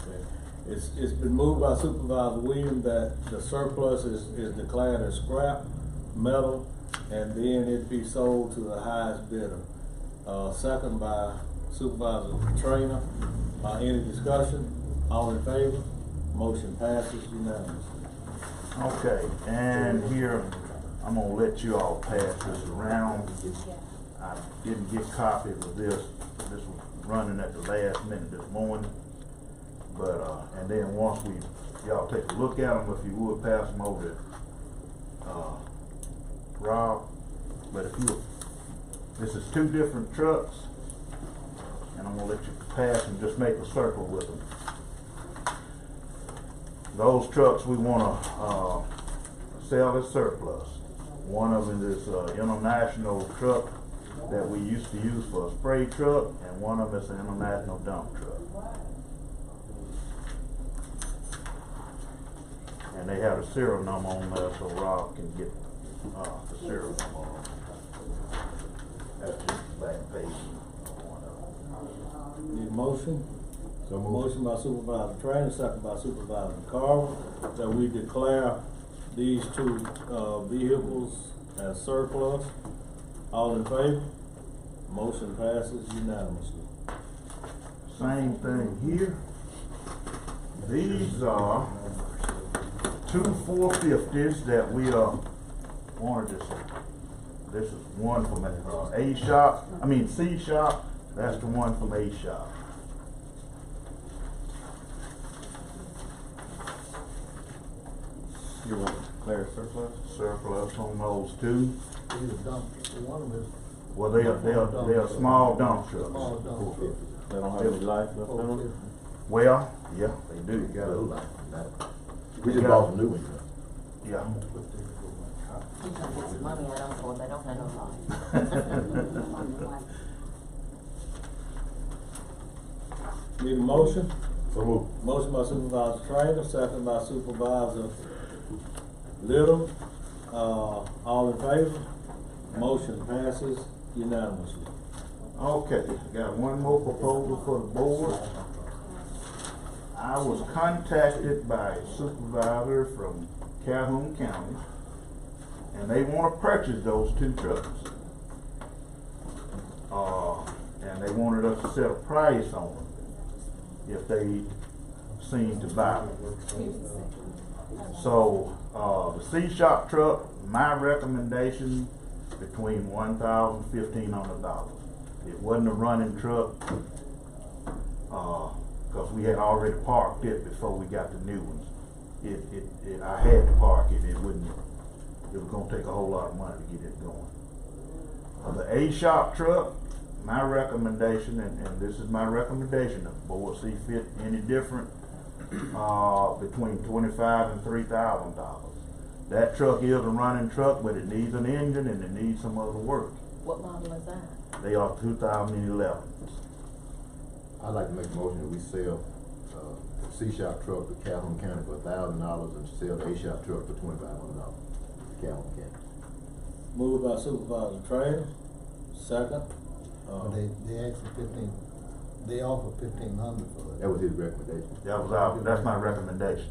Okay. It's been moved by Supervisor Williams that the surplus is declared as scrap metal, and then it be sold to the highest bidder. Second by Supervisor Trainer. Any discussion? All in favor? Motion passes unanimously. Okay, and here, I'm gonna let you all pass this around. I didn't get copies of this. This was running at the last minute this morning. But, and then once y'all take a look at them, if you would pass them over to, Rob. But if you, this is 2 different trucks, and I'm gonna let you pass and just make a circle with them. Those trucks we wanna, sell as surplus. One of them is an international truck that we used to use for a spray truck, and one of them is an international dump truck. And they have a serial number on there, so Rob can get, the serial number on it. That's just the back page of one of them. Need a motion? So motion by Supervisor Trainer, second by Supervisor Carver, that we declare these 2 vehicles as surplus. All in favor? Motion passes unanimously. Same thing here. These are two 450s that we wanted this is one from C shop. That's the one from A shop. You want to declare surplus? Surplus on those two. These are dump, one of them is. Well, they are small dump trucks. Small dump trucks. They don't have any life left in them? Well, yeah, they do. Got a lot from that. We just bought some new ones. Yeah. You can get some money out of them for they don't have no life. Need a motion? So move. Motion by Supervisor Trainer, second by Supervisor Little. All in favor? Motion passes unanimously. Okay, got one more proposal for the board. I was contacted by a supervisor from Calhoun County, and they want to purchase those two trucks. And they wanted us to set a price on them if they seem to buy them. So, the C shop truck, my recommendation between $1,000 and $1,500. It wasn't a running truck, because we had already parked it before we got the new ones. I had to park it. It was gonna take a whole lot of money to get it going. The A shop truck, my recommendation, and this is my recommendation, if the board see fit any different, between $2,500 and $3,000. That truck is a running truck, but it needs an engine and it needs some other work. What model is that? They are 2011. I'd like to make a motion that we sell, the C shop truck to Calhoun County for $1,000 and sell the A shop truck for $2,500 to Calhoun County. Moved by Supervisor Trainer, second. They asked for 15, they offered 1,500 for it. That was his recommendation. That's my recommendation.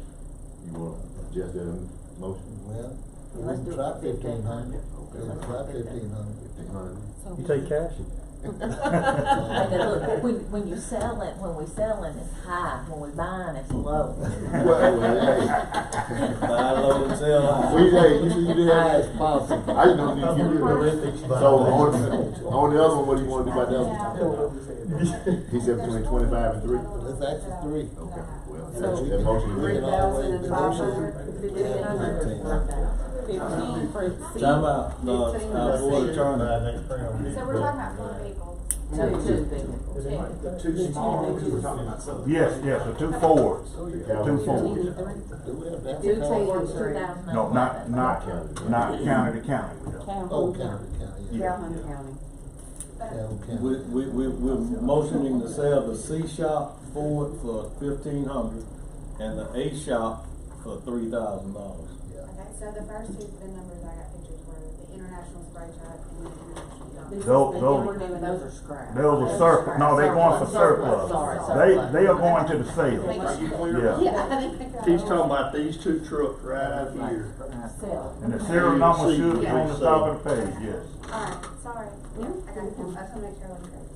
You want to adjust that in motion? Well, Let's do we try it for 1,500. Okay. Let's try 1,500. 1,500. You take cash? Look, when we selling, it's high, when we buying, it's low. Buy low and sell high. You did High that. as possible. I just don't need to give you the. So on the other one, what do you want to do about that one? He said between 25 and 3. Let's ask for 3. Okay, well, So, that motion is We can ready. always 3,500, negotiate. 15 for C. Time out, our board attorney. So we're talking about 4 vehicles. Two vehicles. The two small ones we were talking about selling. Yes, the two Fords. Two Fords. Do we have that? Two Fords, 2011. No, not county to county. We don't. Oh, county, yeah. Calhoun County. Calhoun County. We're motioning to sell the C shop Ford for $1,500 and the A shop for $3,000. Yeah. Okay, so the first two, the numbers I got pictures were the international spray truck and the international dump. Those are scrap. Those are surplus. No, they're going for surplus. Sorry. They are going to the sales. Are you clear? Yeah. He's talking about these two trucks right out here. Sell. And the serial number should be on the top of the page, yes. Alright, sorry. Yeah, I got it. I just want to make sure I'm correct.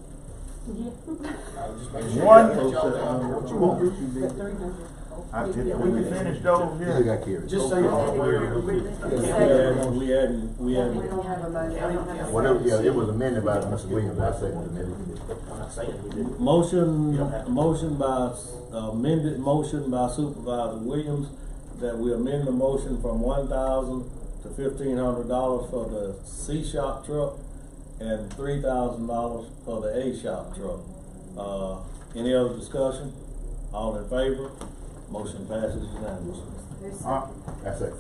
Did we finish those Yeah, yet? got carried. Just so you know, We hadn't. We don't have a motion, we don't have a. Whatever, yeah, it was amended by Mr. Williams, I second the amendment. I'm not saying we didn't. Amended motion by Supervisor Williams that we amend the motion from $1,000 to $1,500 for the C shop truck and $3,000 for the A shop truck. Any other discussion? All in favor? Motion passes unanimously. I second.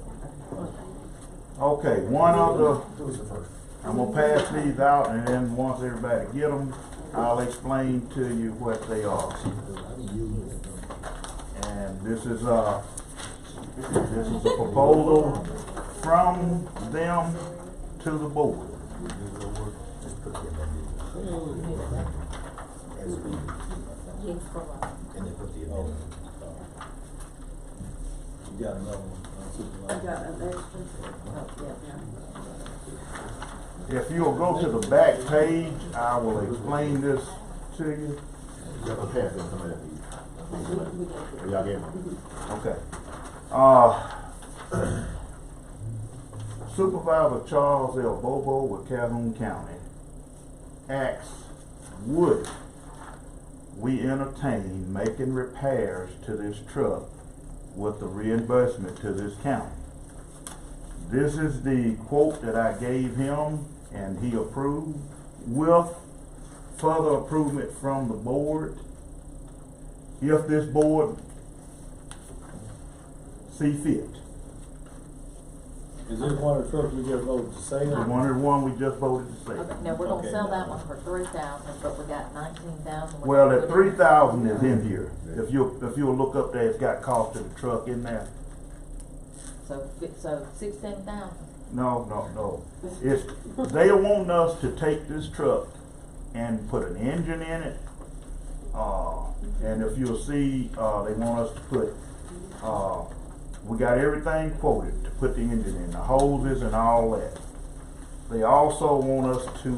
Okay, one of the, Who was the first? I'm gonna pass these out, and then once everybody get them, I'll explain to you what they are. And this is a proposal from them to the board. And they put the amendment. You got another one, I Supervisor? got an extra. If you'll go to the back page, I will explain this to you. Y'all pass it to somebody else. Y'all get it? Okay. Supervisor Charles L. Bobo with Calhoun County asks, would we entertain making repairs to this truck with the reimbursement to this county? This is the quote that I gave him and he approved with further approval from the board. If this board see fit. Is this one of the trucks we just voted to sell? One we just voted to sell. Okay, now we're gonna sell that one for 3,000, but we got 19,000. Well, that 3,000 is in here. If you'll look up there, it's got cost of the truck in there. So 16,000. No. It's, they want us to take this truck and put an engine in it. And if you'll see, they want us to put, we got everything quoted to put the engine in, the hoses and all that. They also want us to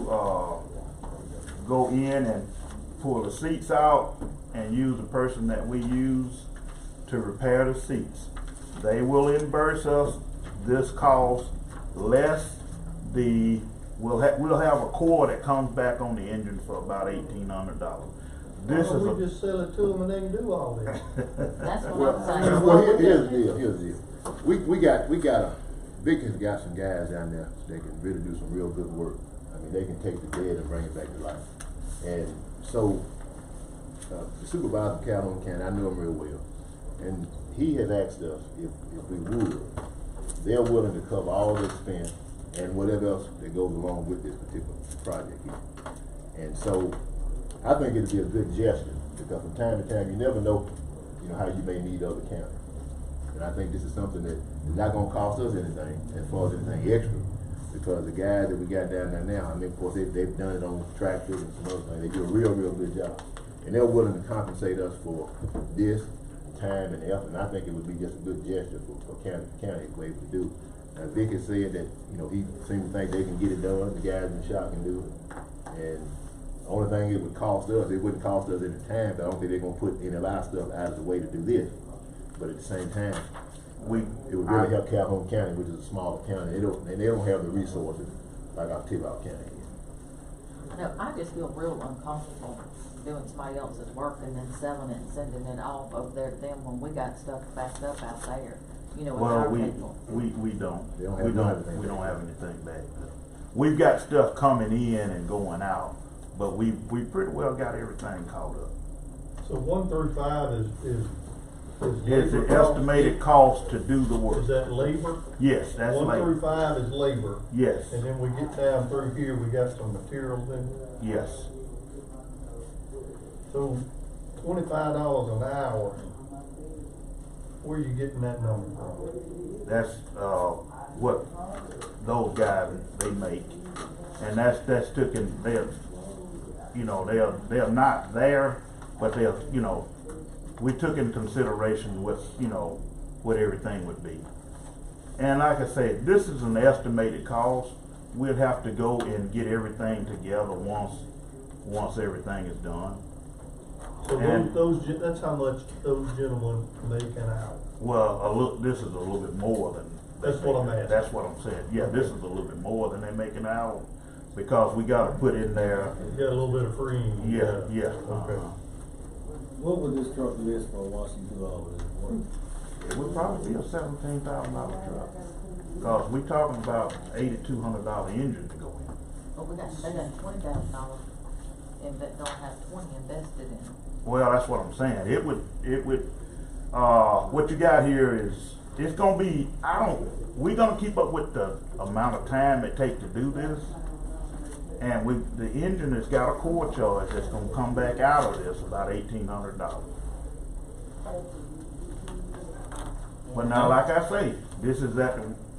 go in and pull the seats out and use the person that we use to repair the seats. They will reimburse us this cost less the, we'll have a core that comes back on the engine for about $1,800. This is we just sell it to them and they can do all this. That's what I'm saying. Well, here's the deal. We got Vic has got some guys down there that can really do some real good work. I mean, they can take the dead and bring it back to life. And so, the supervisor of Calhoun County, I know him real well, and he has asked us if we would. They're willing to cover all the expense and whatever else that goes along with this particular project here. And so, I think it'd be a good gesture, because from time to time, you never know, how you may need other counties. And I think this is something that is not gonna cost us anything, as far as anything extra, because the guys that we got down there now, I mean, of course, they've done it on tractors and some other things. They do a real good job. And they're willing to compensate us for this time and effort, and I think it would be just a good gesture for county to be able to do. Now, Vic has said that, he seems to think they can get it done, the guys in the shop can do it. And the only thing it would cost us, it wouldn't cost us any time, but I don't think they're gonna put any of our stuff out of the way to do this. But at the same time, it would really help Calhoun County, which is a smaller county. They don't have the resources like our Tibau County is. No, I just feel real uncomfortable doing somebody else's work and then selling it and sending it off over there to them when we got stuff backed up out there. With our people. We don't have anything back. We've got stuff coming in and going out, but we pretty well got everything caught up. So 1 through 5 is It's the estimated cost to do the work. Is that labor? Yes, that's labor. 1 through 5 is labor. Yes. And then we get down through here, we got some materials in. Yes. So $25 an hour, where are you getting that number from? That's what those guys they make, and that's taken. They're not there, but we took in consideration what everything would be. And like I said, this is an estimated cost. We'd have to go and get everything together once everything is done. So that's how much those gentlemen make an hour. Well, this is a little bit more than. That's what I'm asking. That's what I'm saying. Yeah, this is a little bit more than they make an hour, because we got to put in there. You got a little bit of free. Yeah. Okay. What would this truck list for once you do all of this work? It would probably be a $17,000 truck, because we talking about $8,200 engine to go in. But they got $20,000 and that don't have 20 invested in. Well, that's what I'm saying. It would. What you got here is, it's gonna be. We're gonna keep up with the amount of time it takes to do this, and the engine has got a core charge that's gonna come back out of this about $1,800. But now, like I say, this is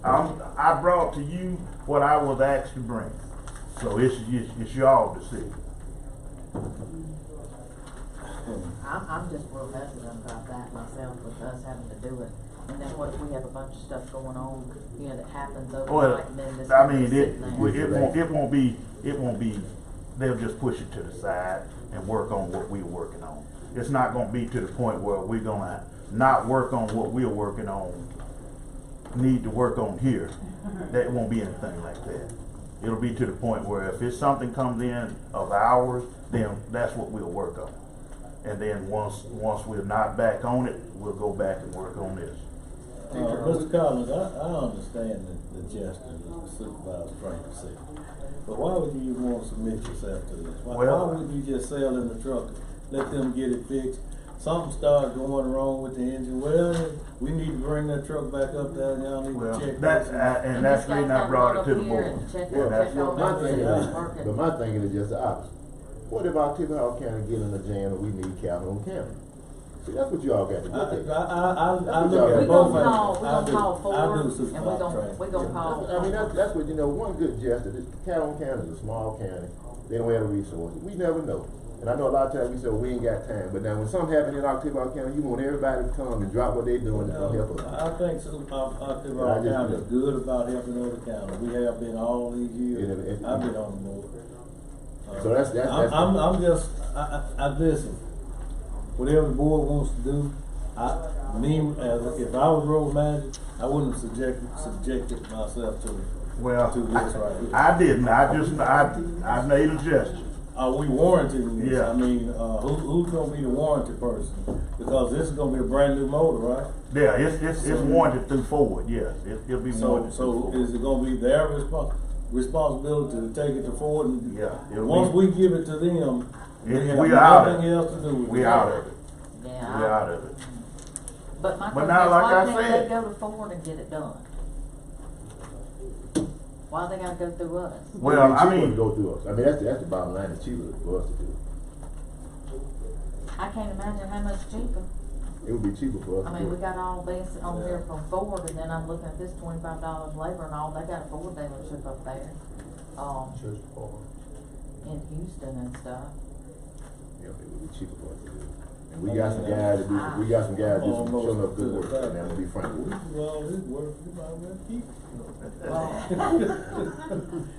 I brought to you what I was asked to bring, so it's y'all to see. I'm just real hesitant about that myself, with us having to do it And then what if we have a bunch of stuff going on, you know, that happens Well, overnight, and then this. I mean, sitting there? it won't be, they'll just push it to the side and work on what we're working on. It's not gonna be to the point where we're gonna not work on what we're working on, need to work on here. That won't be anything like that. It'll be to the point where if it's something comes in of ours, then that's what we'll work on. And then once we're not back on it, we'll go back and work on this. Mr. Collins, I understand the gesture that the supervisor trying to say. But why would you even want to submit yourself to this? Why wouldn't you just sell in the truck, let them get it fixed? Something starts going wrong with the engine. Well, we need to bring that truck back up there and y'all need to check That's, this. and that's the reason I brought it to the board. Well, my thinking is just the opposite. What if our Tippah County get in a jam and we need Calhoun County? See, that's what you all got to look at. I look at both We're gonna call Ford, I do and supervise we're gonna call. I mean, that's what, you know, one good gesture, this Calhoun County is a small county, they don't have the resources, we never know. And I know a lot of times we say, well, we ain't got time, but now when something happens in October County, you want everybody to come and drop what they doing and come help us. I think October County is good about helping other counties. We have been all these years. I've been on the board. So that's I'm just, I listen. Whatever the board wants to do, if I was road manager, I wouldn't subjected myself to this right here. I didn't. I made a gesture. Are we warranting this? Yeah. I mean, who's gonna be the warranty person? Because this is gonna be a brand new motor, right? Yeah, it's warranted through Ford, yes. It'll be warranted through So Ford. is it gonna be their responsibility to take it to Ford? And Yeah. once we give it to them, we have nothing else to do with it. We out of it. Yeah. We out of it. But my But thing now, is, like why I can't said- they go to Ford and get it done? Why they gotta go through us? Well, I mean, go through us. I mean, that's the bottom line. It's cheaper for us to do. I can't imagine how much cheaper. It would be cheaper for us. I mean, we got all this on here from Ford, and then I'm looking at this $25 labor and all, they got a Ford dealership up there. In Houston and stuff. Yeah, it would be cheaper for us to do. And we got some guys that do. We got some guys that do showing up good work. And I'm gonna be frank with you. Well, this work, you might well keep it.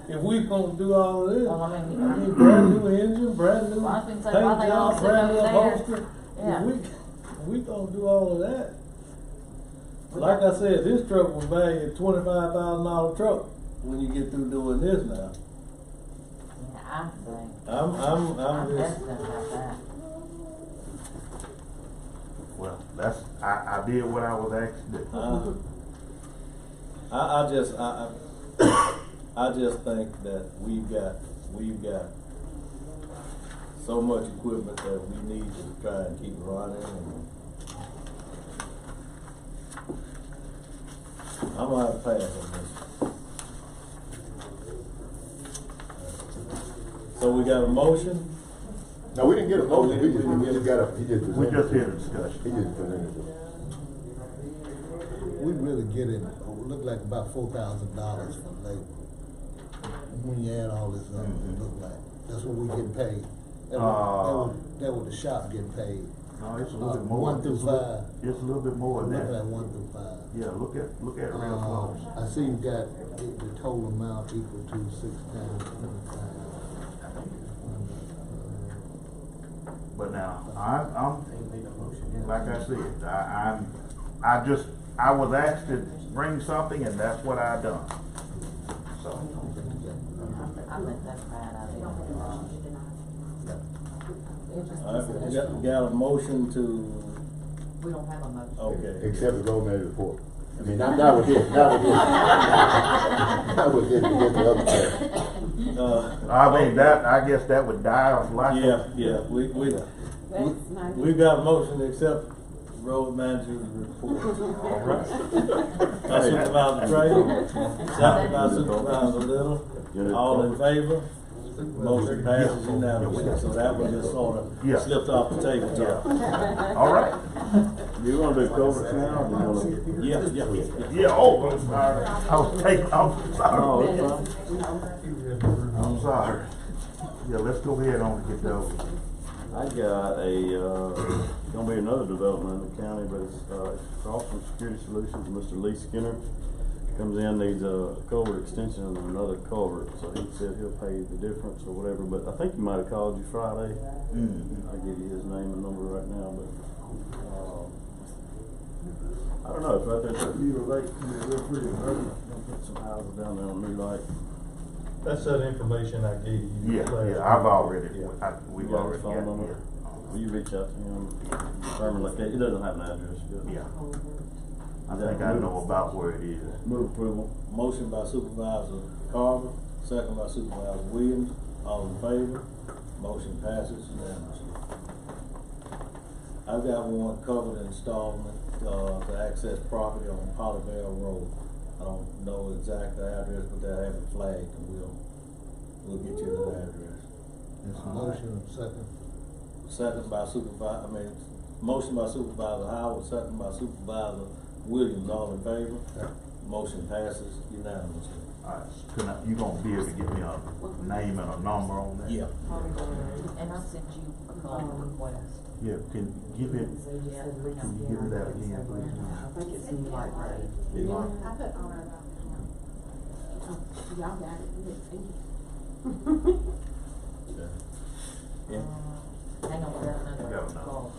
If we gonna do all of this, Well, I mean, brand new engine, brand new Well, I was gonna say, paint why they all job, sit brand new over there? upholstery. Yeah. If we gonna do all of that. Like I said, this truck was valued $25,000 truck when you get through doing this now. Yeah, I think. I'm just. hesitant about that. well, I did what I was asked to do. I just think that we've got so much equipment that we need to try and keep running. And I'm gonna have to pass on this. So we got a motion? No, we didn't get a motion. We just presented. We just had a discussion. He just presented it. We really get it, look like about $4,000 for labor. When you add all this up, it look like, that's what we get paid. That was the shop getting paid. No, it's a little bit more. 1 through 5. It's a little bit more than Look that. like 1 through 5. Yeah, look at it real close. I see you got the total amount equal to 6 times 25. But now, I'm like I said, I was asked to bring something, and that's what I done. So. I think that's a bad idea. We got a motion to, We don't have a motion. okay. Except the road manager report. I mean, not with this, not with this. Not with this, but the other thing. I mean, I guess that would die of life. Yeah, we've got a motion to accept road manager's report. All right. By Supervisor Trey, second by Supervisor Little, all in favor? Motion passes unanimously, so that one just sort of slipped off the table. All right. You wanna do culverts now, or you wanna? Yeah, oh, I'm sorry. I'm sorry. Oh, that's fine. I'm sorry. Yeah, let's go ahead on and get those. I got a gonna be another development in the county, but it's Crossing Security Solutions. Mr. Lee Skinner comes in, needs a culvert extension and another culvert, so he said he'll pay the difference or whatever, but I think he might have called you Friday. I'll give you his name and number right now, but, I don't know, if right there at Beaver Lake, real pretty, gonna put some houses down there on New Lake. That's that information I gave you. Yeah, I've already, we've got already his phone number? it. Will you reach out to him, determine like that, he doesn't have an address, does he? Yeah. I think I know about where it is. Move approval. Motion by Supervisor Carver, second by Supervisor Williams. All in favor? Motion passes unanimously. I've got one covered installment, to access property on Pollybell Road. I don't know exact address, but they have it flagged, and we'll get you the address. It's a motion, second. Second by motion by Supervisor Howard, second by Supervisor Williams. All in favor? Motion passes unanimously. Alright, you gonna be able to give me a name and a number on that? Yeah. And I sent you a call request. Yeah, can you give it, can you give me that again, please? I think it's in light gray. I put owner about Y'all got it, good, thank you. Yeah. Hang on, we got Got another another. call.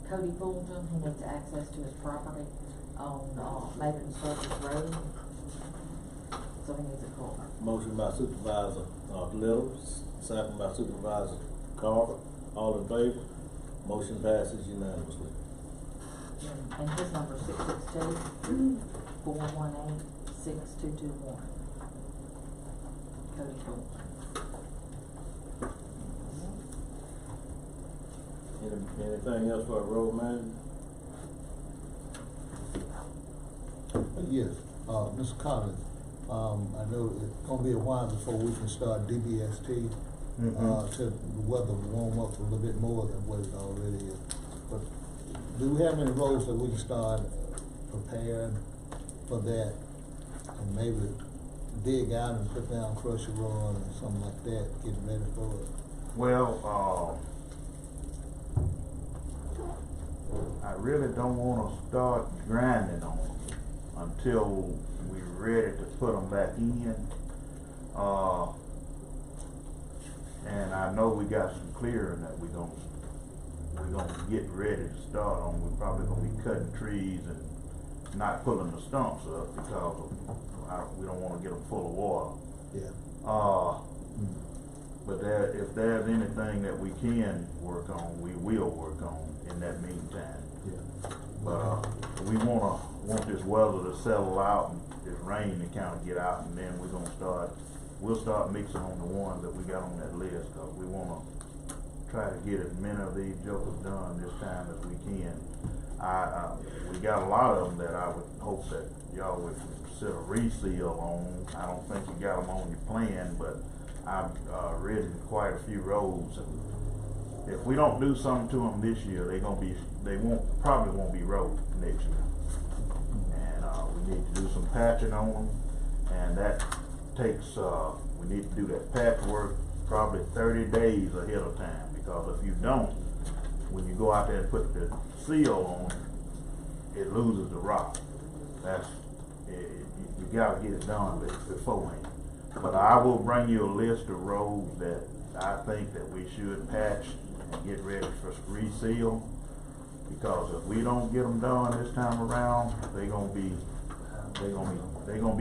Cody Fulton, he needs access to his property on Maiden Circus Road, so he needs a call. Motion by Supervisor Little, second by Supervisor Carver. All in favor? Motion passes unanimously. And his number is 662-418-6221. Cody Fulton. Anything else for a road manager? Yes, Mr. Collins, I know it's gonna be a while before we can start DBST, to the weather warm up a little bit more than what it already is. But do we have any roads that we can start preparing for that? And maybe dig out and put down crusher rod or something like that, getting ready for it? Well, I really don't wanna start grinding on them until we're ready to put them back in. And I know we got some clearing that we're gonna get ready to start on. We're probably gonna be cutting trees and not pulling the stumps up because we don't wanna get them full of water. Yeah. But if there's anything that we can work on, we will work on in that meantime. Yeah. But we want this weather to settle out and this rain to kind of get out, and then we'll start mixing on the ones that we got on that list, because we want to try to get as many of these jokers done this time as we can. We got a lot of them that I would hope that y'all would consider reseal on. I don't think you got them on your plan, but I've ridden quite a few roads, and if we don't do something to them this year, probably won't be roads next year. And we need to do some patching on them, and that takes, we need to do that patchwork probably 30 days ahead of time, because if you don't, when you go out there and put the seal on it loses the rock. You gotta get it done beforehand. But I will bring you a list of roads that I think that we should patch and get ready for reseal, because if we don't get them done this time around, they're gonna be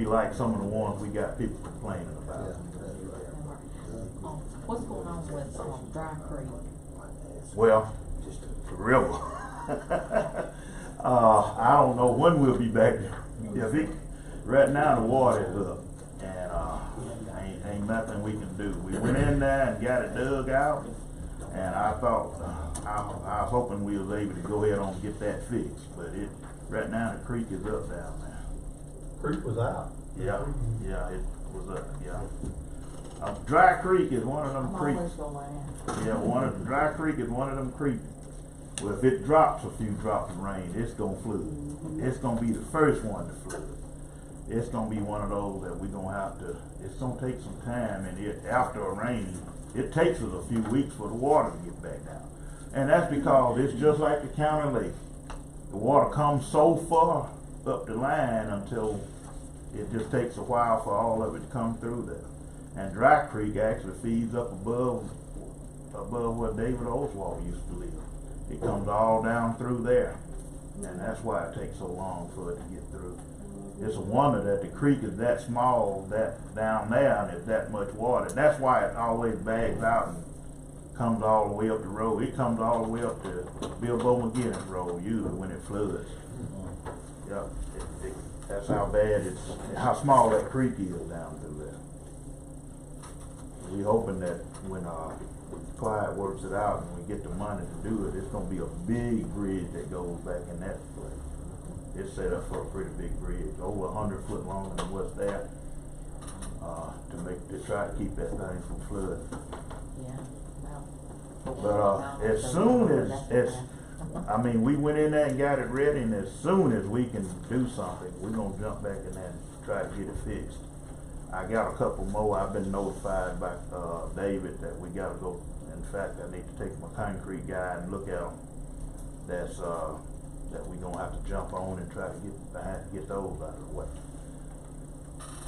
like some of the ones we got people complaining about. Yeah. What's going on with Dry Creek? Well, the river. I don't know when we'll be back there. Right now the water is up, and ain't nothing we can do. We went in there and got it dug out, and I thought I was hoping we was able to go ahead and get that fixed, but right now the creek is up down there. Creek was out. Yeah, it was up. Yeah. Dry Creek is one of them creeks. Yeah, Dry Creek is one of them creeks. Well, if it drops a few drops of rain, it's gonna flood. It's gonna be the first one to flood. it's gonna be one of those that we gonna have to, it's gonna take some time, and after a rain, it takes us a few weeks for the water to get back down. And that's because it's just like the county lake. The water comes so far up the line until it just takes a while for all of it to come through there. And Dry Creek actually feeds up above where David Oswald used to live. It comes all down through there. And that's why it takes so long for it to get through. It's a wonder that the creek is that small, that down there, and it's that much water. That's why it always bags out and comes all the way up the road. It comes all the way up to Bilbo McGinnis Road usually when it floods. Yep. That's how bad how small that creek is down through there. We're hoping that when Clyde works it out and we get the money to do it, it's gonna be a big bridge that goes back in that place. It's set up for a pretty big bridge, over 100 foot longer than what's there, to try to keep that thing from flooding. Yeah. But as soon as I mean, we went in there and got it ready, and as soon as we can do something, we're gonna jump back in there and try to get it fixed. I got a couple more. I've been notified by David that we gotta go. In fact, I need to take my concrete guy and look at them. That's that we're gonna have to jump on and try to get those out of the way.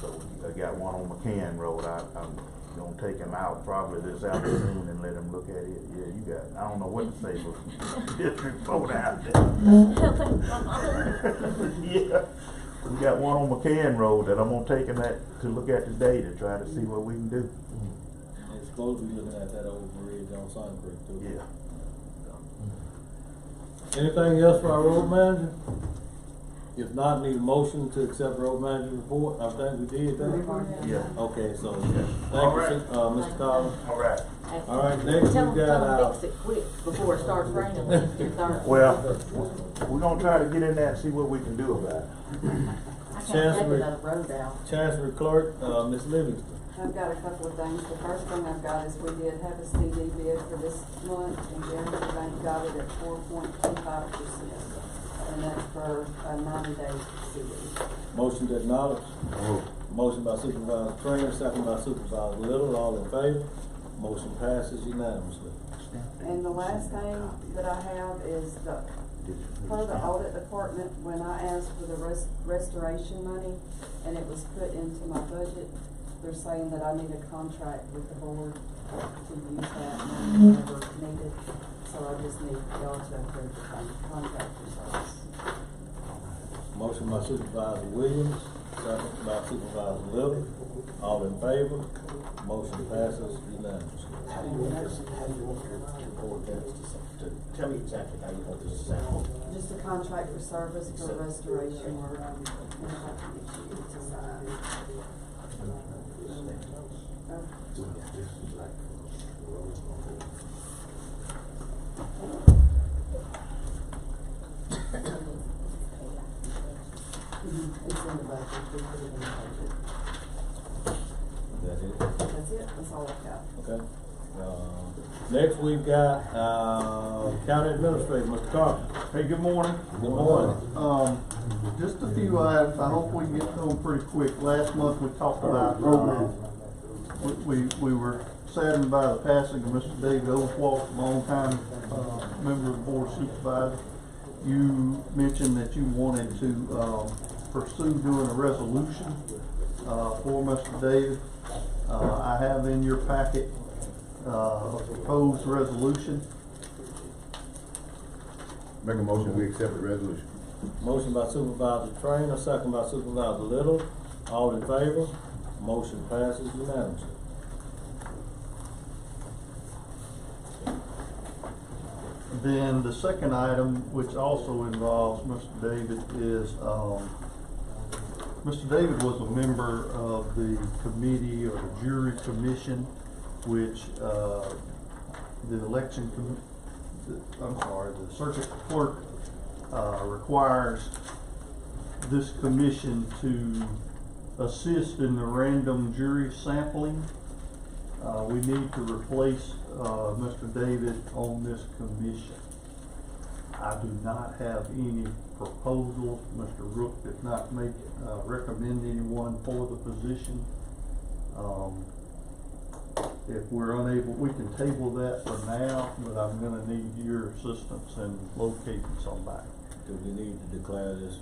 So I got one on McCann Road. I'm gonna take him out probably this afternoon and let him look at it. Yeah, you got it. I don't know what to say, but district vote out there. Yeah. We got one on McCann Road that I'm gonna take him to look at today to try to see what we can do. It's supposed to be looking at that old bridge on Sun Creek too. Yeah. Anything else for our road manager? If not, need a motion to accept road manager report. I think we did that. Yeah. Okay, so All thank right. you, Mr. Collins. All right. All right, next Tell we them got fix it quick before it starts raining. Well, we're gonna try to get in there and see what we can do about it. I can't take another road out. Chancery Clerk, Ms. Livingston. I've got a couple of things. The first thing I've got is we did have a CD bid for this month, and Guaranty Bank got it at 4.25%. And that's for a 90-day CD. Motion to acknowledge. Motion by Supervisor Trainer, second by Supervisor Little. All in favor? Motion passes unanimously. And the last thing that I have is per the audit department, when I asked for the restoration money and it was put into my budget, they're saying that I need a contract with the board to use that whenever needed. So I just need y'all to approve the contract for service. Motion by Supervisor Williams, second by Supervisor Little. All in favor? Motion passes unanimously. How do you want this report to tell me exactly how you want this to sound? Just a contract for service for restoration work. And I have to get you to sign. It's in the budget. We put it in the budget. That's it? That's it. That's all I've got. Okay. Next we've got, County Administrator, Mr. Carter. Hey, good morning. Good morning. Just a few items. I hope we can get through them pretty quick. Last month we talked about, we were saddened by the passing of Mr. David Oswald, longtime member of the Board of Supervisors. You mentioned that you wanted to pursue doing a resolution for Mr. David. I have in your packet a proposed resolution. Make a motion, we accept the resolution. Motion by Supervisor Trainer, second by Supervisor Little. All in favor? Motion passes unanimously. Then the second item, which also involves Mr. David, is Mr. David was a member of the committee or the jury commission, which the circuit clerk requires this commission to assist in the random jury sampling. We need to replace Mr. David on this commission. I do not have any proposals. Mr. Rook did not recommend anyone for the position. If we're unable, we can table that for now, but I'm gonna need your assistance in locating somebody. Do we need to declare this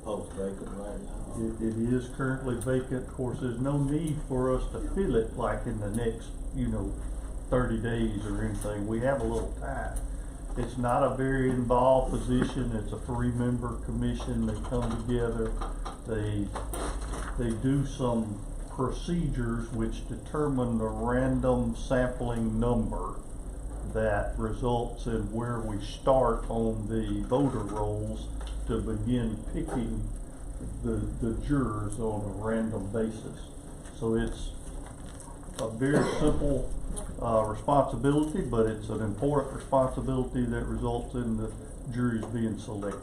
post vacant right now? It is currently vacant. Of course, there's no need for us to fill it like in the next, 30 days or anything. We have a little time. It's not a very involved position. It's a 3-member commission. They come together. They do some procedures which determine the random sampling number that results in where we start on the voter rolls to begin picking the jurors on a random basis. So it's a very simple responsibility, but it's an important responsibility that results in the juries being selected.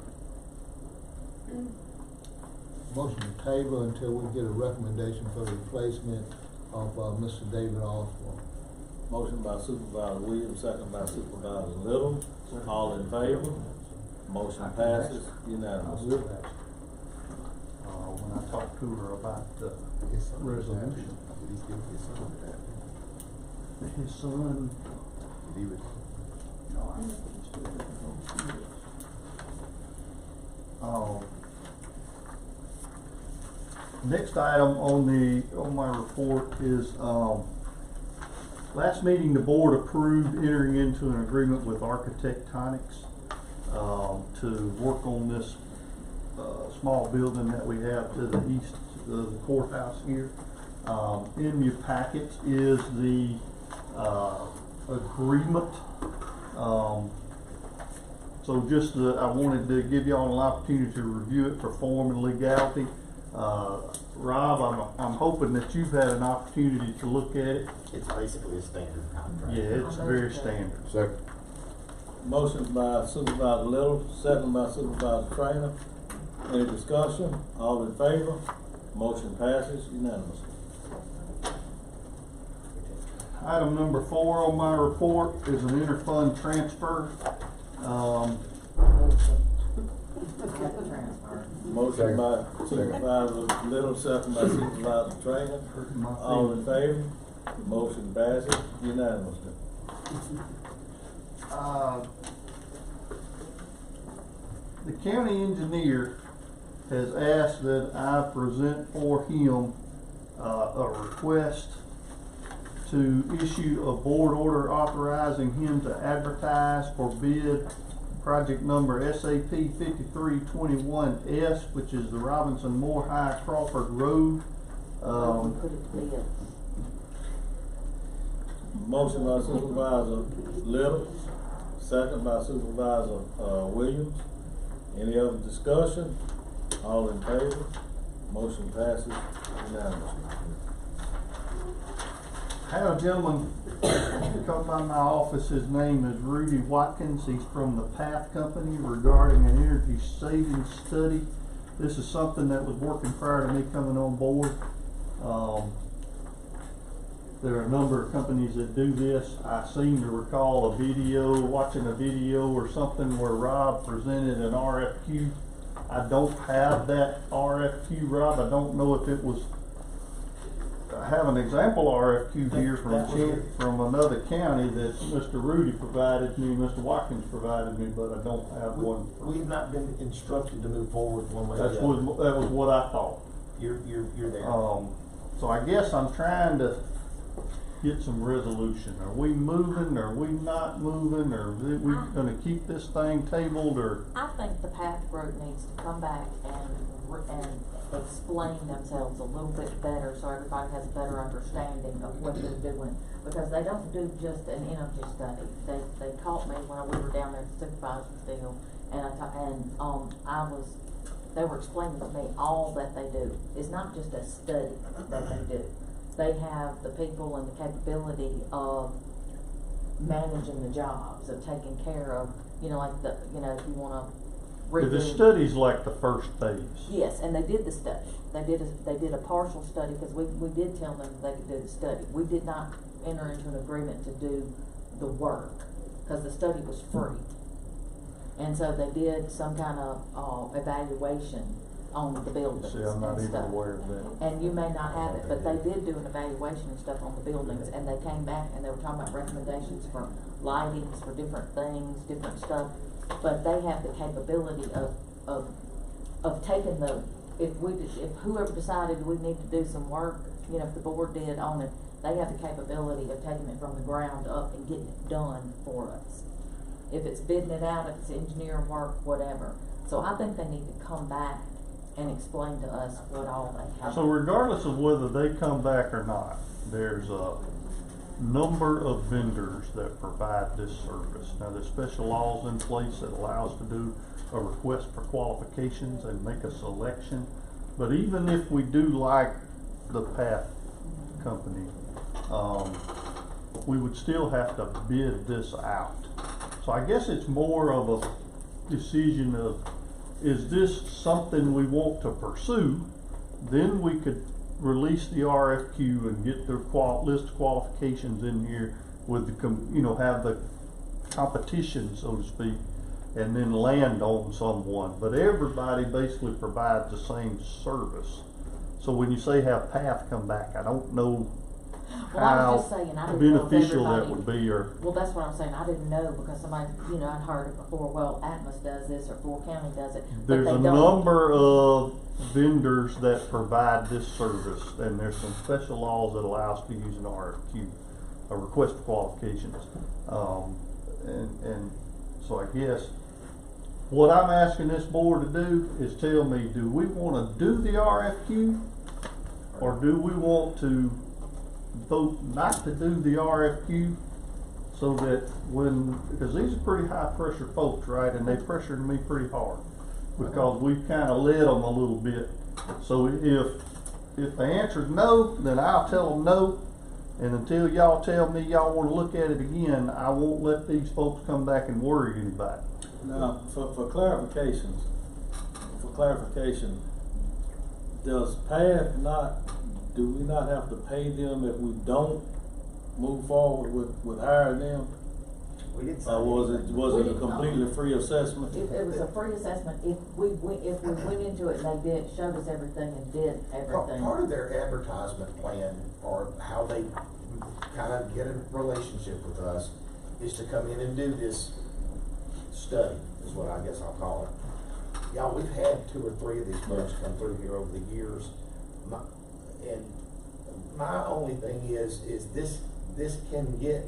Motion to table until we get a recommendation for the replacement of Mr. David Osborne. Motion by Supervisor Williams, second by Supervisor Little. All in favor? Motion passes unanimously. When I talked to her about the resolution, his son. Next item on my report is last meeting the board approved entering into an agreement with Architectonics to work on this small building that we have to the east of the courthouse here. In your packets is the agreement. So just I wanted to give y'all an opportunity to review it for form and legality. Rob, I'm hoping that you've had an opportunity to look at it. It's basically a standard contract. Yeah, it's very standard. Second. Motion by Supervisor Little, second by Supervisor Trainer. Any discussion? All in favor? Motion passes unanimously. Item number 4 on my report is an interfund transfer. Motion by Supervisor Little, second by Supervisor Trainer. All in favor? Motion passes unanimously. The county engineer has asked that I present for him a request to issue a board order authorizing him to advertise for bid project number SAP 5321S, which is the Robinson Moore High Crawford Road. Motion by Supervisor Little, second by Supervisor Williams. Any other discussion? All in favor? Motion passes unanimously. I had a gentleman come by my office. His name is Rudy Watkins. He's from the Path Company regarding an energy savings study. This is something that was working prior to me coming on board. There are a number of companies that do this. I seem to recall watching a video or something where Rob presented an RFQ. I don't have that RFQ, Rob. I don't know if it was, I have an example RFQ here from another county that Mr. Rudy provided me, Mr. Watkins provided me, but I don't have one. We've not been instructed to move forward one way or the other. That was what I thought. You're there. So I guess I'm trying to get some resolution. Are we moving? Are we not moving? Are we going to keep this thing tabled? Or I think the Path Group needs to come back and explain themselves a little bit better so everybody has a better understanding of what they're doing, because they don't do just an energy study. They taught me when we were down there at the Supervisors deal, and they were explaining to me all that they do. It's not just a study that they do. They have the people and the capability of managing the jobs, of taking care of, if you want to redo. the study's like the first phase. Yes, and they did the study. They did a partial study, because we did tell them they could do the study. We did not enter into an agreement to do the work, because the study was free. And so they did some kind of, evaluation on the buildings See, I'm not and even stuff. aware of that. And you may not have it, but they did do an evaluation and stuff on the buildings, and they came back and they were talking about recommendations for lightings, for different things, different stuff. But they have the capability of taking if whoever decided we need to do some work, you know, if the board did on it, they have the capability of taking it from the ground up and getting it done for us. If it's bidding it out, if it's engineering work, whatever. So I think they need to come back and explain to us what all they have. So regardless of whether they come back or not, there's a number of vendors that provide this service. Now, there's special laws in place that allow us to do a request for qualifications and make a selection. But even if we do like the Path company, we would still have to bid this out. So I guess it's more of a decision of, is this something we want to pursue? Then we could release the RFQ and get their list of qualifications in here with the, have the competition, so to speak, and then land on someone. But everybody basically provides the same service. So when you say have Path come back, I don't know Well, I was just saying, I didn't know if beneficial that everybody- would be, or Well, that's what I'm saying, I didn't know, because somebody, I'd heard it before, well, Atmos does this, or Floyd County does it, but there's they a don't. number of vendors that provide this service, and there's some special laws that allow us to use an RFQ, a request for qualifications. And so I guess what I'm asking this board to do is tell me, do we wanna do the RFQ? Or do we want to vote not to do the RFQ, so that because these are pretty high pressure folks, right, and they pressured me pretty hard, because we've kinda led them a little bit. So if the answer is no, then I'll tell them no, and until y'all tell me y'all wanna look at it again, I won't let these folks come back and worry anybody. Now, for clarification, do we not have to pay them if we don't move forward with hiring them? We didn't say. Or was it a completely free assessment? It was a free assessment, if we went into it and they showed us everything and did everything. Part of their advertisement plan, or how they kind of get a relationship with us, is to come in and do this study, is what I guess I'll call it. Y'all, we've had 2 or 3 of these folks come through here over the years. My only thing is this can get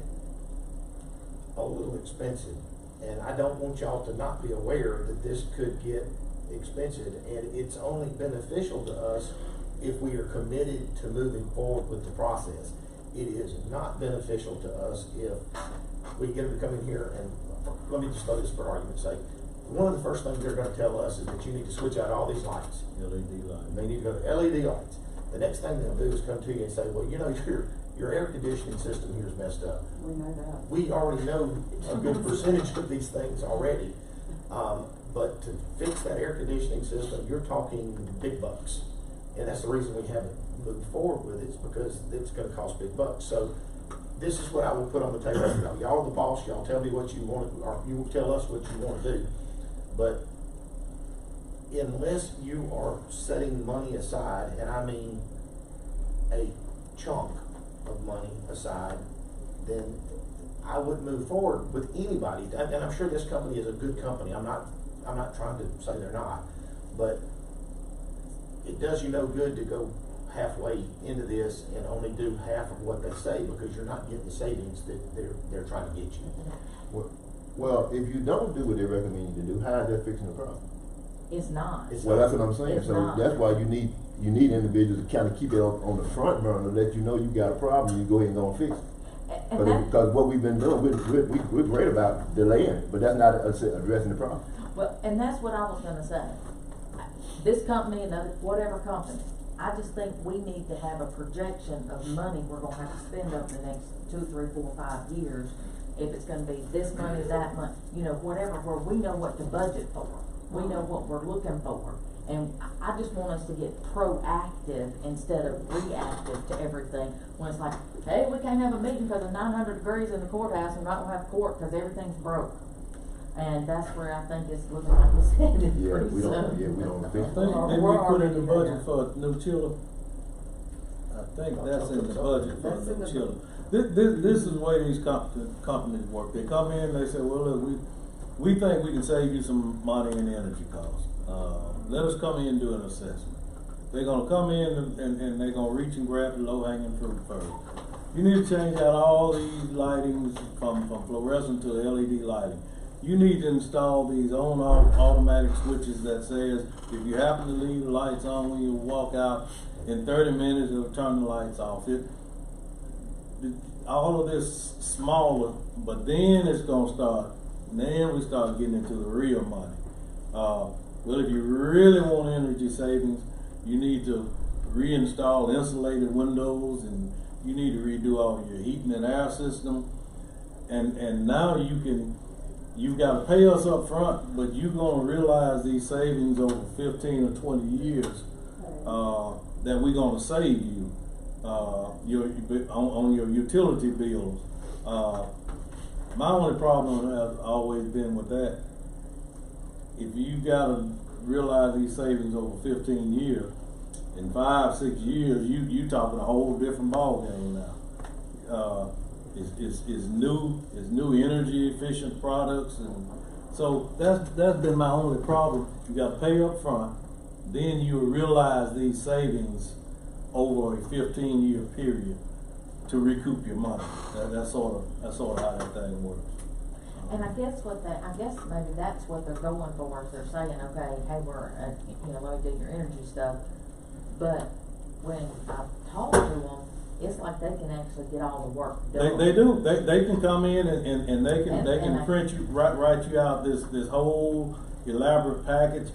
a little expensive, and I don't want y'all to not be aware that this could get expensive, and it's only beneficial to us if we are committed to moving forward with the process. It is not beneficial to us if we get them to come in here and, let me just throw this for argument's sake. One of the first things they're gonna tell us is that you need to switch out all these lights. LED lights. They need to go to LED lights. The next thing they'll do is come to you and say, well, your air conditioning system here is messed up. We know that. We already know a good percentage of these things already. But to fix that air conditioning system, you're talking big bucks. And that's the reason we haven't moved forward with it, is because it's gonna cost big bucks. So this is what I will put on the table for y'all. Y'all are the boss, y'all tell me what you want, or you will tell us what you want to do. But unless you are setting money aside, and I mean a chunk of money aside, then I wouldn't move forward with anybody. And I'm sure this company is a good company. I'm not trying to say they're not, but it does you no good to go halfway into this and only do half of what they say, because you're not getting the savings that they're trying to get you. Well, if you don't do what they recommend you to do, how is that fixing the problem? It's not. Well, that's what I'm saying. It's So not. that's why you need individuals to kind of keep it on the front burner, let you know you got a problem, you go ahead and go and fix it. Because what we've been doing, we're great about delaying, but that's not addressing the problem. Well, and that's what I was gonna say. This company and whatever company, I just think we need to have a projection of money we're gonna have to spend over the next 2, 3, 4, 5 years. If it's gonna be this money, that money, whatever, where we know what to budget for. We know what we're looking for. And I just want us to get proactive instead of reactive to everything. When it's like, hey, we can't have a meeting because of 900 degrees in the courthouse and we're not gonna have court because everything's broke. And that's where I think it's looking like it's headed Yeah, pretty we don't, soon. yeah, we don't I fix think, it. did we put in the budget for a new chiller? I think that's in the budget for That's a in new the chiller. This is the way these companies work. They come in, they say, well, look, we think we can save you some money in energy costs. Let us come in and do an assessment. They're gonna come in and they're gonna reach and grab the low hanging fruit first. You need to change out all these lightings from fluorescent to LED lighting. You need to install these on-off automatic switches that says if you happen to leave the lights on when you walk out, in 30 minutes it'll turn the lights off. All of this smaller, but then it's gonna start. Then we start getting into the real money. Well, if you really want energy savings, you need to reinstall insulated windows, and you need to redo all your heating and air system. And now you've got to pay us up front, but you're gonna realize these savings over 15 or 20 years that we're gonna save you on your utility bills. My only problem has always been with that. If you gotta realize these savings over 15 years, in 5-6 years, you talking a whole different ballgame now. It's new energy efficient products, and so that's been my only problem. You got to pay up front, then you realize these savings over a 15-year period to recoup your money. That's sort of how that thing works. And I guess maybe that's what they're going for, is they're saying, okay, hey, let me do your energy stuff. But when I talk to them, it's like they can actually get all the work done. They do. They can come in and they can print you, write you out this whole elaborate package,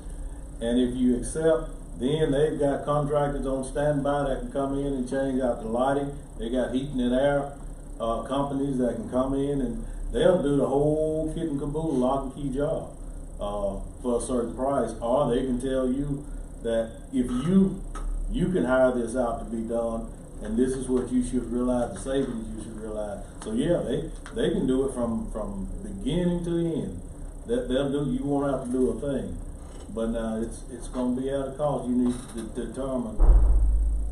and if you accept, then they've got contractors on standby that can come in and change out the lighting. They got heating and air companies that can come in and they'll do the whole kit and caboodle, lock and key job for a certain price, or they can tell you that if you can hire this out to be done, and this is what you should realize, the savings you should realize. So yeah, they can do it from beginning to the end. They'll do. You won't have to do a thing. But now it's going to be at a cost. You need to determine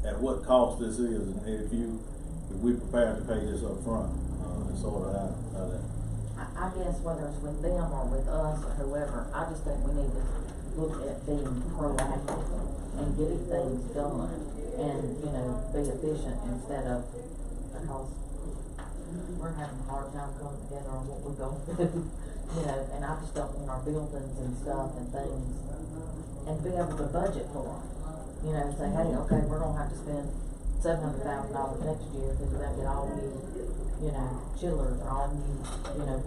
at what cost this is, and if we're prepared to pay this up front. Sort of how that. I guess whether it's with them or with us or whoever, I just think we need to look at being proactive and getting things done, and be efficient instead of, because we're having a hard time coming together on what we're going to do. And I just don't want our buildings and stuff and things, and be able to budget for them. And say, hey, okay, we're gonna have to spend $700,000 next year because we gotta get all new, chillers or all new,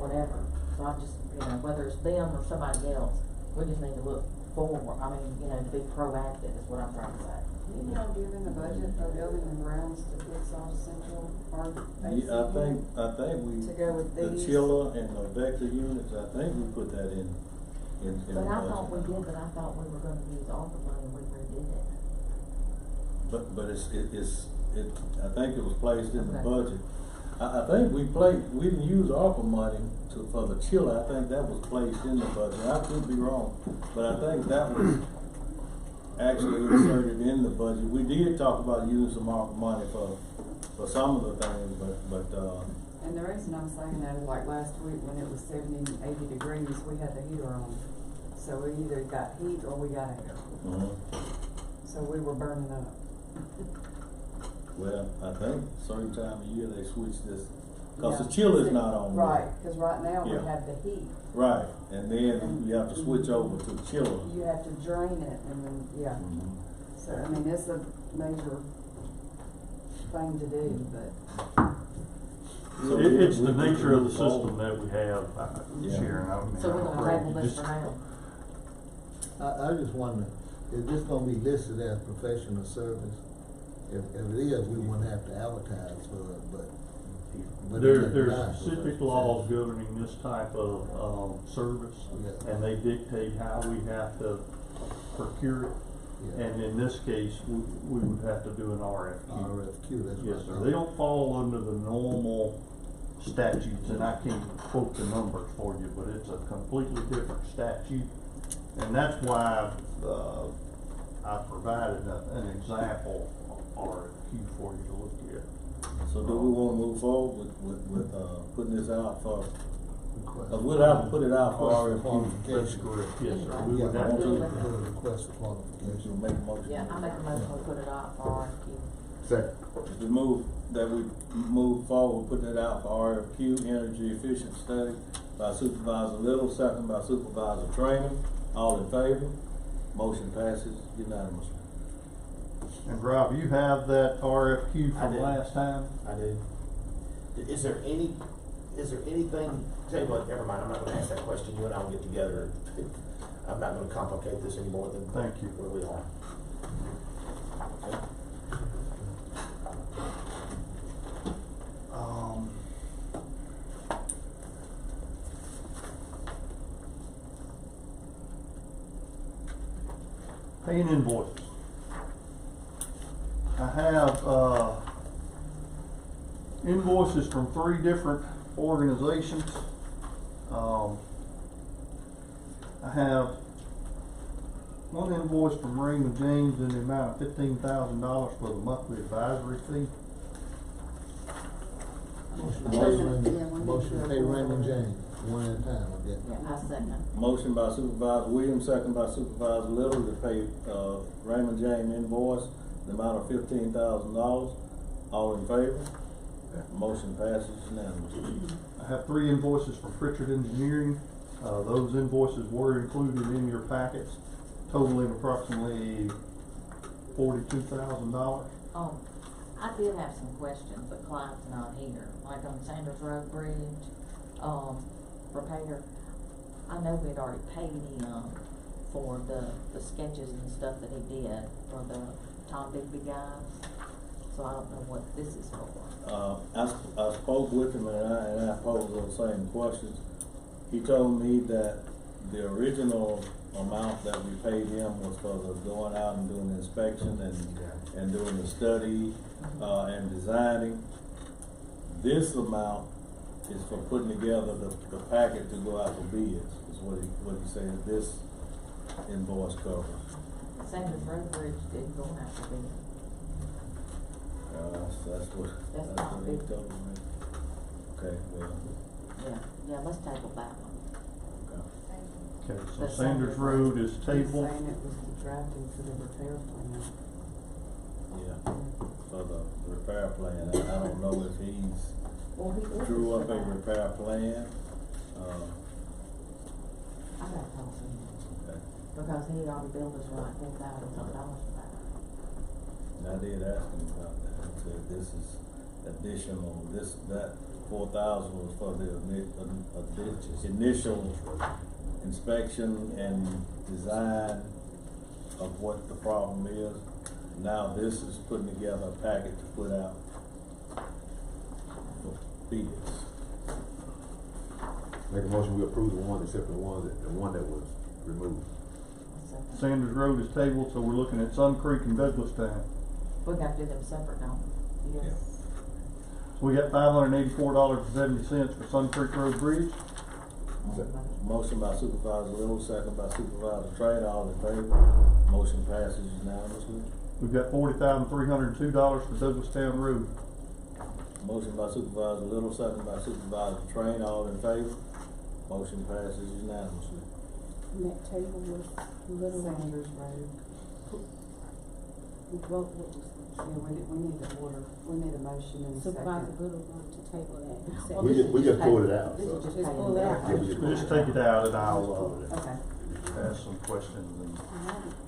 whatever. So I just, whether it's them or somebody else, we just need to look forward. To be proactive is what I'm trying to say. Didn't y'all give in the budget for building and grounds to fix all central or AC? Yeah, I think we to go with the these. chiller and the vector units. I think we put that in But the I thought we budget. did, but I thought we were gonna use ARPA money and we redid it. But I think it was placed in the Okay. budget. I think we didn't use ARPA money for the chiller. I think that was placed in the budget. I could be wrong, but I think that was actually inserted in the budget. We did talk about using some ARPA money for some of the things, but And the reason I'm saying that is like last week when it was 70, 80 degrees, we had the heater on. So we either got heat or we got air. So we were burning up. well, I think certain time of year they switch this, cause the chiller's not on. Right, cause right now we Yeah. have the heat. Right, and then you have to switch over to the chiller. You have to drain it and then, yeah. So, it's a major thing to do, but. So It's the we nature of the move forward. system that we have, Yeah. Sharon. So we're gonna table this for now. I just wonder, is this gonna be listed as professional service? If it is, we wouldn't have to advertise for it, but. There's specific laws governing this type of service, Yeah. and they dictate how we have to procure it. Yeah. And in this case, we would have to do an RFQ. RFQ, that's Yes, what sir. I They don't fall under the normal statutes, and I can't quote the numbers for you, but it's a completely different statute. And that's why, I provided an example RFQ for you to look at. So do we wanna move forward with putting this out for, we'll have to put it out for RFQ. That's correct, yes, sir. We Yeah, would have put to. a request for qualification. Make a motion. Yeah, I make a motion to put it out for RFQ. Second. To move, that we move forward, putting it out for RFQ, energy efficient study by Supervisor Little, second by Supervisor Trainer. All in favor? Motion passes unanimously. And Rob, you have that RFQ I from did. last time? I do. Is there anything, tell you what, never mind, I'm not gonna ask that question, you and I will get together. I'm not gonna complicate this any more than Thank you. where we are. Paying invoices. I have, invoices from 3 different organizations. I have one invoice from Raymond James in the amount of $15,000 for the monthly advisory fee. Motion to pay Raymond James, one at a time, I guess. Yeah, I second. Motion by Supervisor Williams, second by Supervisor Little to pay, Raymond James invoice, the amount of $15,000. All in favor? Motion passes unanimously. I have 3 invoices from Pritchard Engineering. Those invoices were included in your packets, totaling approximately $42,000. I did have some questions, but Clyde's not here, like on Sanders Road Bridge, repair. I know we'd already paid him for the sketches and stuff that he did for the Tom Bigby guys, so I don't know what this is for. I spoke with him and I posed those same questions. He told me that the original amount that we paid him was for the going out and doing the inspection and doing the study, and designing. This amount is for putting together the packet to go out for bids, is what he said this invoice covers. Sanders Road Bridge didn't go out for bid. That's what he told me. Okay, well. Yeah, let's table that one. Okay, so The Sanders Road is tabled. Saying it was the drafting for the repair plan. Yeah, for the repair plan. I don't know if he's Well, he drew up a repair plan. I gotta talk to him, Okay. because he already billed us like $4,000 for that. And I did ask him about that. He said this is additional, that 4,000 was for the initial inspection and design of what the problem is. Now this is putting together a packet to put out for bids. Make a motion, we approve the one except for the one that was removed. Sanders Road is tabled, so we're looking at Sun Creek and Douglastown. We got to do them separate, don't we? Yes. So we got $584.70 for Sun Creek Road Bridge. Motion by Supervisor Little, second by Supervisor Trade, all in favor. Motion passes unanimously. We've got $40,302 for Douglastown Road. Motion by Supervisor Little, second by Supervisor Train, all in favor. Motion passes unanimously. And that table was Little Sanders Road. We vote what was Yeah, we need to order, we need a motion and a Supervisor second. Little wanted to table that. Well, We just pulled it out, This so. is just Just paying pull it out. it. Yeah, We'll just take it out and I'll, Okay. ask some questions and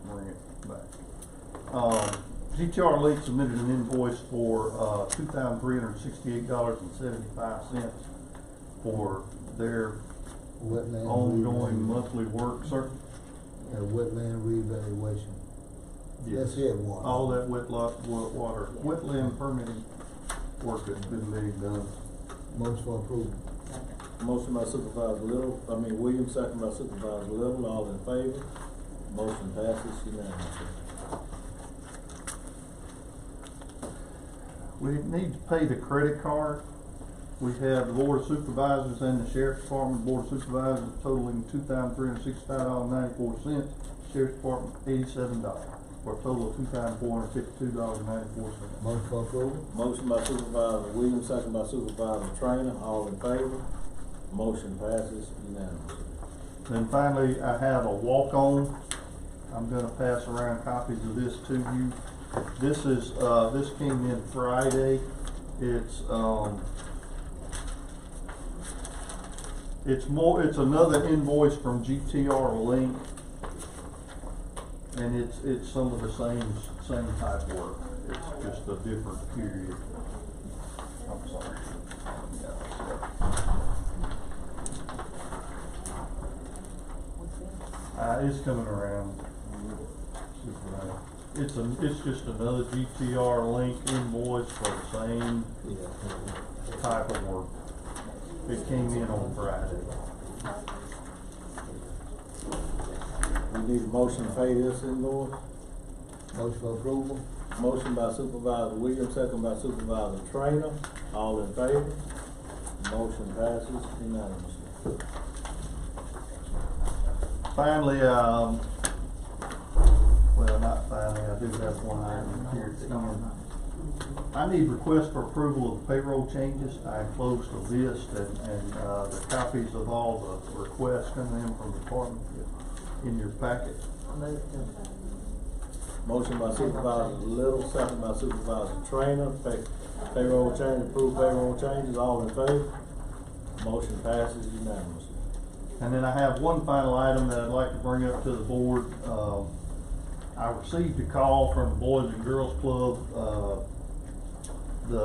bring it back. GTR League submitted an invoice for, $2,368.75 for their Wetland ongoing reevaluation. monthly work, sir. Wetland reevaluation. That's it, water. All that wetland permitting work that's been being done. Motion for approval. Motion by Supervisor Williams, second by Supervisor Little, all in favor. Motion passes unanimously. We need to pay the credit card we have the Board of Supervisors and the Sheriff's Department. Board of Supervisors totaling $2,365.94. Sheriff's Department $87, for a total of $2,452.94. Motion for approval? Motion by Supervisor Williams, second by Supervisor Trainer, all in favor? Motion passes unanimously. Then finally, I have a walk-on. I'm gonna pass around copies of this to you. This is, this came in Friday. It's another invoice from GTR Link. And it's some of the same type work. It's just a different period. I'm sorry. It's coming around. It's just another GTR Link invoice for the same type of work. It came in on Friday. We need a motion to pay this invoice. Motion for approval? Motion by Supervisor Williams, second by Supervisor Trainer, all in favor? Motion passes unanimously. Finally, well, not finally, I do have one item here at the end. I need request for approval of payroll changes. I enclosed a list and the copies of all the requests coming in from the department in your packet. Motion by Supervisor Little, second by Supervisor Trainer, payroll change, approve payroll changes, all in favor? Motion passes unanimously. And then I have one final item that I'd like to bring up to the board. I received a call from the Boys and Girls Club. I'm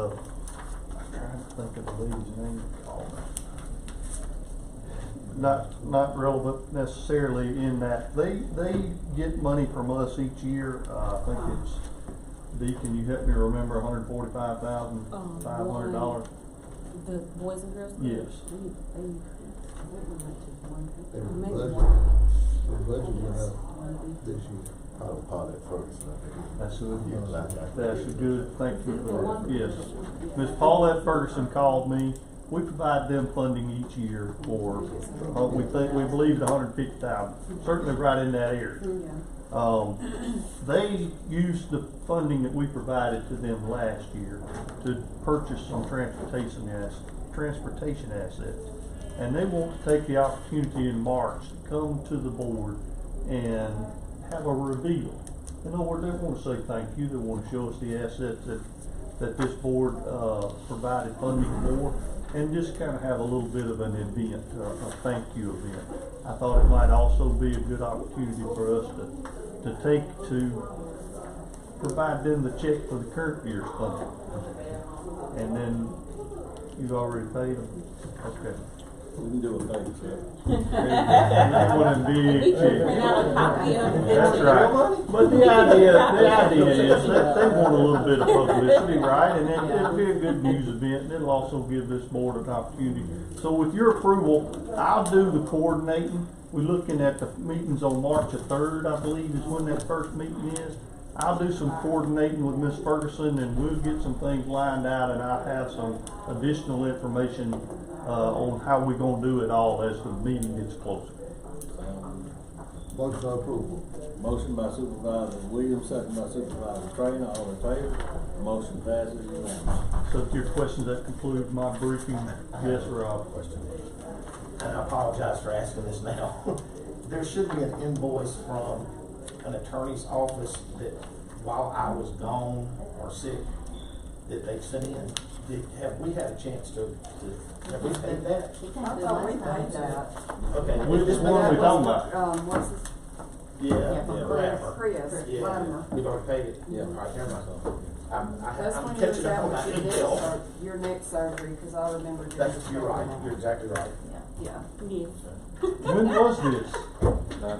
trying to think of the lady's name. Not relevant necessarily in that they get money from us each year. I think it's, Dee, can you help me remember, $145,500? The Boys and Girls Club? Yes. The budget went up this year. Paulette Ferguson, I think. That's a good, thank you for that. Yes. Ms. Paulette Ferguson called me. We provide them funding each year for, we believe $150,000, certainly right in that area. They used the funding that we provided to them last year to purchase some transportation assets. And they want to take the opportunity in March to come to the board and have a reveal. In other words, they want to say thank you. They want to show us the assets that this board provided funding for, and just kind of have a little bit of an event, a thank you event. I thought it might also be a good opportunity for us to provide them the check for the current year's funding. And then you've already paid them? Okay. We can do a thank you. That wouldn't be That's right. But the idea is that they want a little bit of publicity, right? And it'll be a good news event, and it'll also give this board an opportunity. So with your approval, I'll do the coordinating. We're looking at the meetings on March the 3rd, I believe, is when that first meeting is. I'll do some coordinating with Ms. Ferguson, and we'll get some things lined out, and I'll have some additional information on how we're going to do it all as the meeting gets closer. Motion for approval. Motion by Supervisor Williams, second by Supervisor Trainer, all in favor? Motion passes unanimously. So to your questions, that concludes my briefing. Yes, Rob? And I apologize for asking this now. There should be an invoice from an attorney's office that while I was gone or sick, that they sent in. Have we had a chance to have we paid that? I thought we paid that. Okay. Which one are we talking about? What's his? Chris. Yeah, Lammer. we've already paid it. Yeah. All right, never mind. That's I'm when you was catching up out on my with email. your neck surgery, because I remember. You're right, you're exactly right. Yeah. When was this?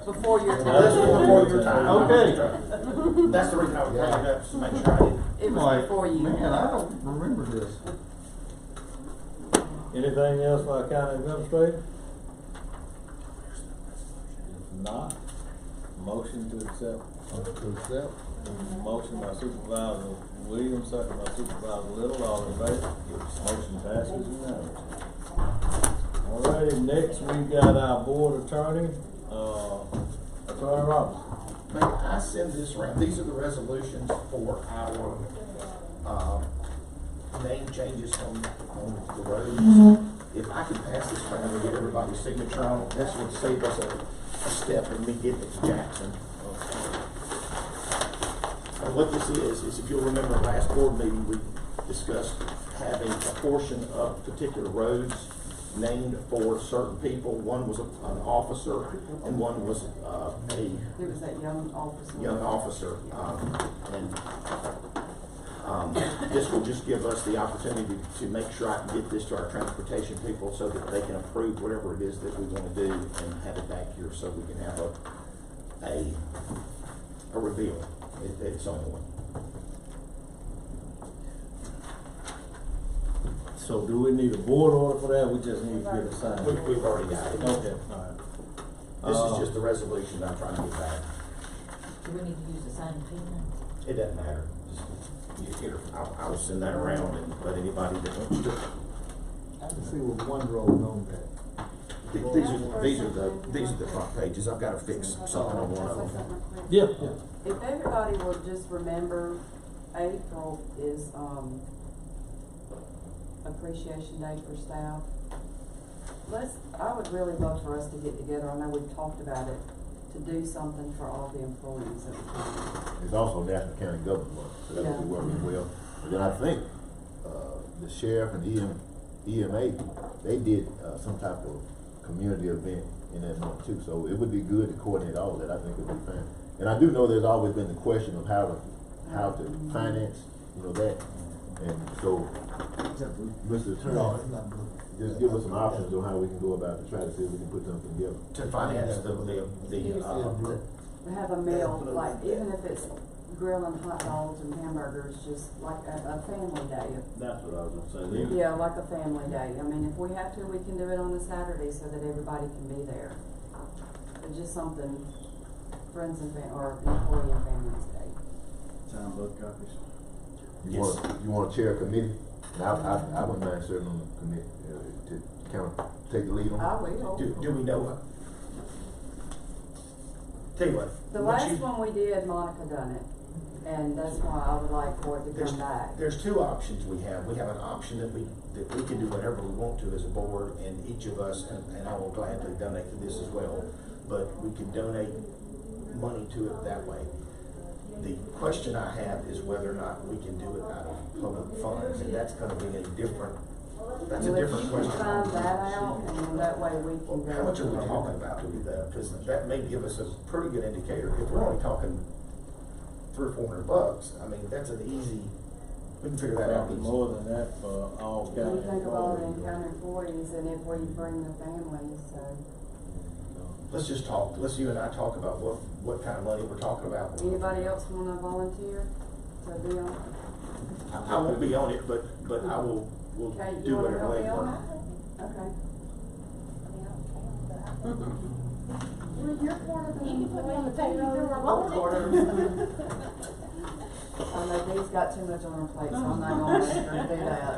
Before your time. This was before your time. Okay. That's the reason I was bringing it up, just to make sure I didn't. It was Like, before you. man, I don't remember this. Anything else by county administrator? If not, Motion to accept. To accept. Motion by Supervisor Williams, second by Supervisor Little, all in favor? Motion passes unanimously. Alrighty, next we got our board attorney, Attorney Robertson. May I send this around? These are the resolutions for our, name changes on the roads. If I could pass this around and get everybody's signature on it, this would save us a step in me getting it to Jackson. What this is if you'll remember last board meeting, we discussed having a portion of particular roads named for certain people. One was an officer and one was It was that young officer. young officer. This will just give us the opportunity to make sure I can get this to our transportation people so that they can approve whatever it is that we want to do and have it back here so we can have a reveal at some point. So do we need a board order for that? We just need to get a sign. We've already got it. Okay, alright. This is just the resolution I'm trying to get back. Do we need to use the same pen? It doesn't matter. Just, here, I will send that around and let anybody that wants to. Let's see what one road on that. These are the front pages. I've got to fix something on one of them. Yeah. If everybody will just remember, April is, Appreciation Day for staff. I would really love for us to get together, I know we've talked about it, to do something for all the employees of the county. It's also National County Government Month, so that will be working well. And then I think, the sheriff and EMA, they did, some type of community event in that month too, so it would be good to coordinate all of that. I think it would be fine. And I do know there's always been the question of how to finance, that. And so, Mr. Attorney, just give us some options on how we can go about to try to see if we can put something together. To finance To have a meal, like, even if it's grilling hot dogs and hamburgers, just like a family day. That's what I was gonna say. Yeah, like a family day. I mean, if we have to, we can do it on a Saturday so that everybody can be there. It's just something friends and or employee and families day. Time book copies. You want to chair a committee? And I wouldn't mind serving on the committee to kind of take the lead on it. I will. Do we know what? Tell you what. The last one we did, Monica done it, and that's why I would like for it to come back. There's two options we have. We have an option that we can do whatever we want to as a board, and each of us, and I will gladly donate to this as well, but we can donate money to it that way. The question I have is whether or not we can do it out of public funds, and that's gonna be a different question. If you can find that out, and then that way we can go. How much are we talking about, do we though? Because that may give us a pretty good indicator. If we're only talking $300 or $400, I mean, that's an easy, we can figure that out easy. More than that for all county We think of all the employees. county employees, and if we bring the families, so. Let's just talk, you and I talk about what kind of money we're talking about. Anybody else wanna volunteer to be on? I won't be on it, but I will Okay, do you wanna whatever help they me on want. that? Okay. You're part of the, you can put me on the payroll. I know Dee's got too much on her plate, so I'm not gonna let her do that.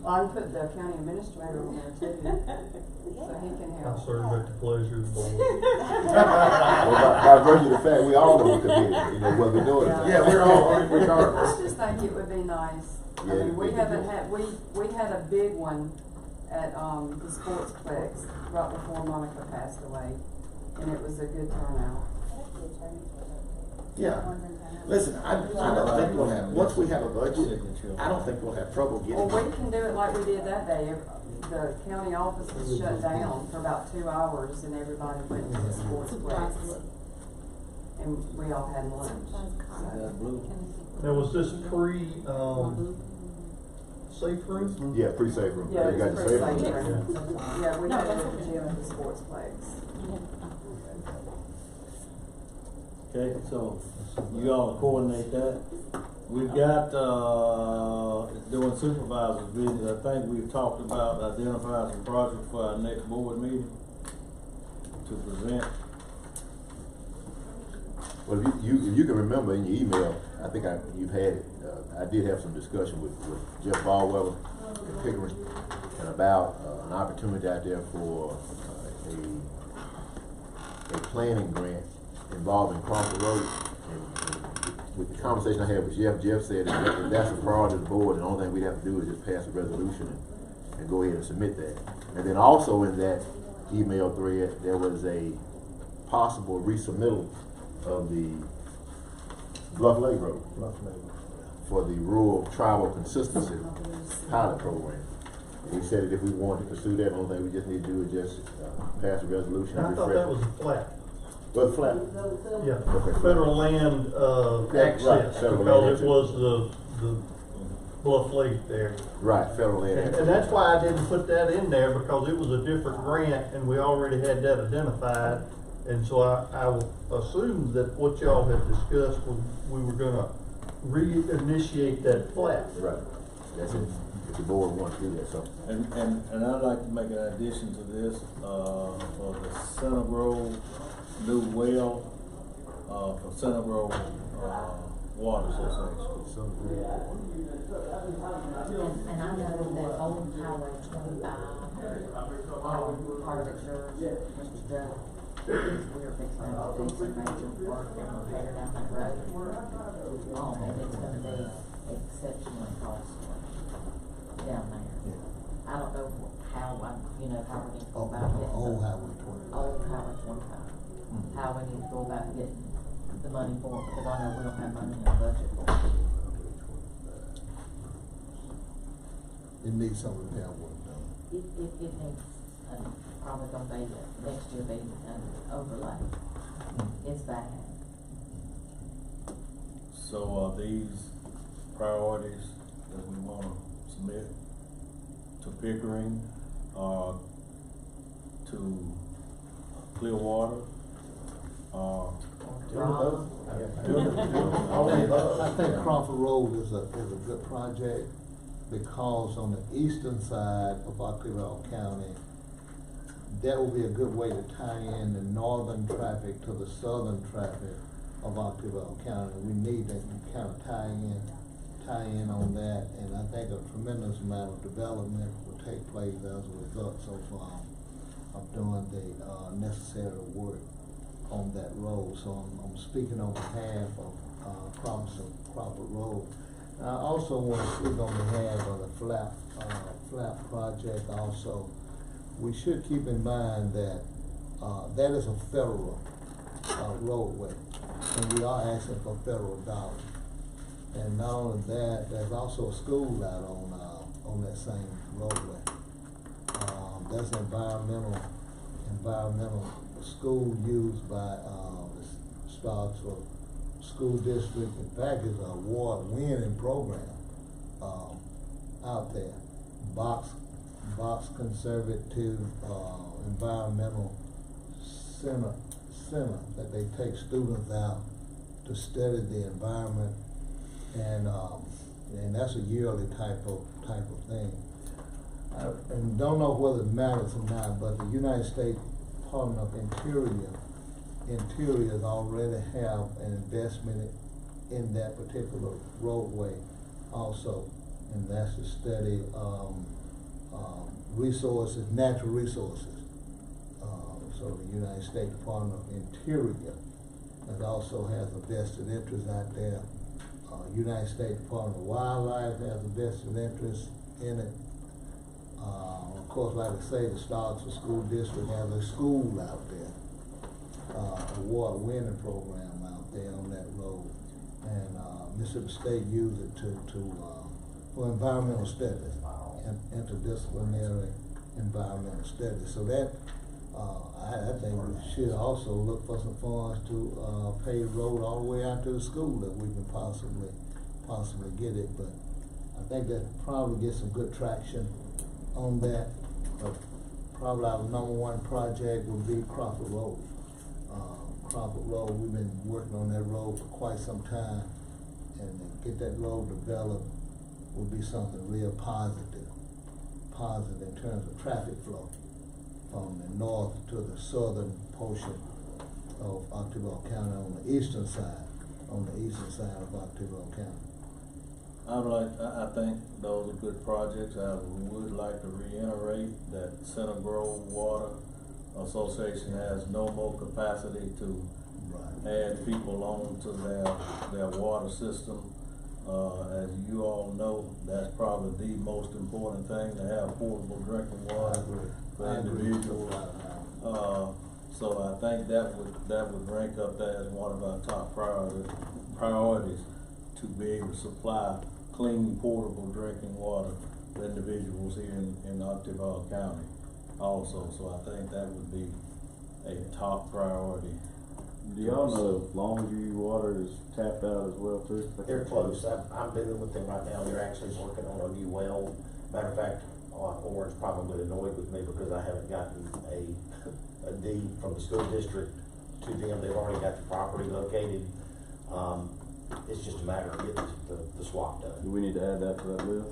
Well, I can put the county administrator on there too, so he can I help. serve at the pleasure of the board. Well, by virtue of the fact, we all on the committee, whether we know it or not. Yeah, we're all on it regardless. I just think it would be nice. I Yeah, mean, we we haven't do. had, we had a big one at, the Sportsplex right before Monica passed away, and it was a good turnout. Yeah. Listen, I don't think we'll have, once we have a budget, I don't think we'll have trouble Well, getting. we can do it like we did that day. The county office was shut down for about 2 hours, and everybody went to the Sportsplex. And we all had lunch. So. Now, was this safe room? Yeah, pre-safe room. Yeah, They got it's the a safe pretty room. safe room. Yeah, we had it at the gym at the Sportsplex. Okay, so you all coordinate that. We've got, doing supervisors meetings. I think we've talked about identifying some projects for our next board meeting to present. Well, if you can remember in your email, I think you've had it, I did have some discussion with Jeff Ballweather in Pickering, and about an opportunity out there for a planning grant involving Crawford Road. And with the conversation I had with Jeff said if that's a priority of the board, the only thing we'd have to do is just pass a resolution and go ahead and submit that. And then also in that email thread, there was a possible resubmittal of the Bluff Lake Road for the Rural Tribal Consistency Pilot Program. And he said that if we wanted to pursue that, the only thing we just need to do is just pass a resolution. I thought that was a flat. Well, flat. Yeah, Okay. federal land, access, right, federal because land it was the Bluff Lake there. Right, federal land. And that's why I didn't put that in there, because it was a different grant, and we already had that identified. And so I will assume that what y'all had discussed was we were gonna reinitiate that flat. Right, that's it, if the board wants to do that, so. And I'd like to make an addition to this, for the Center Grove new well, for Center Grove, Water Association. And I know that old Highway 25, part of it's yours, Mr. Joe. We're fixing to do some major work and repair down that road. And it's gonna be exceptionally costly down there. I don't know how we're gonna go about getting. Old Highway 25. Old Highway 25. How we need to go about getting the money for it, because I know we don't have money in the budget for it. It needs some repair work done. It needs, probably gonna be, next year be an overlay. It's bad. So are these priorities that we wanna submit to Pickering, to Clearwater, I think Crawford Road is a good project, because on the eastern side of Occidental County, that will be a good way to tie in the northern traffic to the southern traffic of Occidental County. We need to kind of tie in on that, and I think a tremendous amount of development will take place as a result so far of doing the necessary work on that road. So I'm speaking on behalf of Crawford Road. I also want to speak on behalf of the flap project also. We should keep in mind that that is a federal roadway, and we are asking for federal dollars. And not only that, there's also a school out on that same roadway. That's an environmental school used by the Starksville School District. In fact, it's an award-winning program out there. Box Conservative Environmental Center that they take students out to study the environment, and that's a yearly type of thing. And don't know whether it matters or not, but the United States Department of Interior already have an investment in that particular roadway also, and that's to study resources, natural resources. So the United States Department of Interior that also has a vested interest out there. United States Department of Wildlife has a vested interest in it. Of course, like I say, the Starksville School District has a school out there, award-winning program out there on that road, and Mississippi State used it for environmental studies, interdisciplinary environmental studies. So that I think we should also look for some funds to pay the road all the way out to the school if we can possibly get it. But I think that probably get some good traction on that. But probably our #1 project would be Crawford Road. Crawford Road, we've been working on that road for quite some time, and to get that road developed would be something real positive in terms of traffic flow from the north to the southern portion of Octaville County on the eastern side of Octaville County. I think those are good projects. I would like to reiterate that Center Grove Water Association has no more capacity to add people on to their water system. As you all know, that's probably the most important thing, to have portable drinking water for individuals. So I think that would rank up there as one of our top priorities to be able to supply clean, portable drinking water for individuals here in Octaville County also. So I think that would be a top priority. Do y'all know if Longview Water is tapped out as well too? They're close. I'm dealing with them right now. They're actually working on a new well. Matter of fact, Orange probably annoyed with me because I haven't gotten a deed from the school district to them. They've already got the property located. It's just a matter of getting the swap done. Do we need to add that to that list,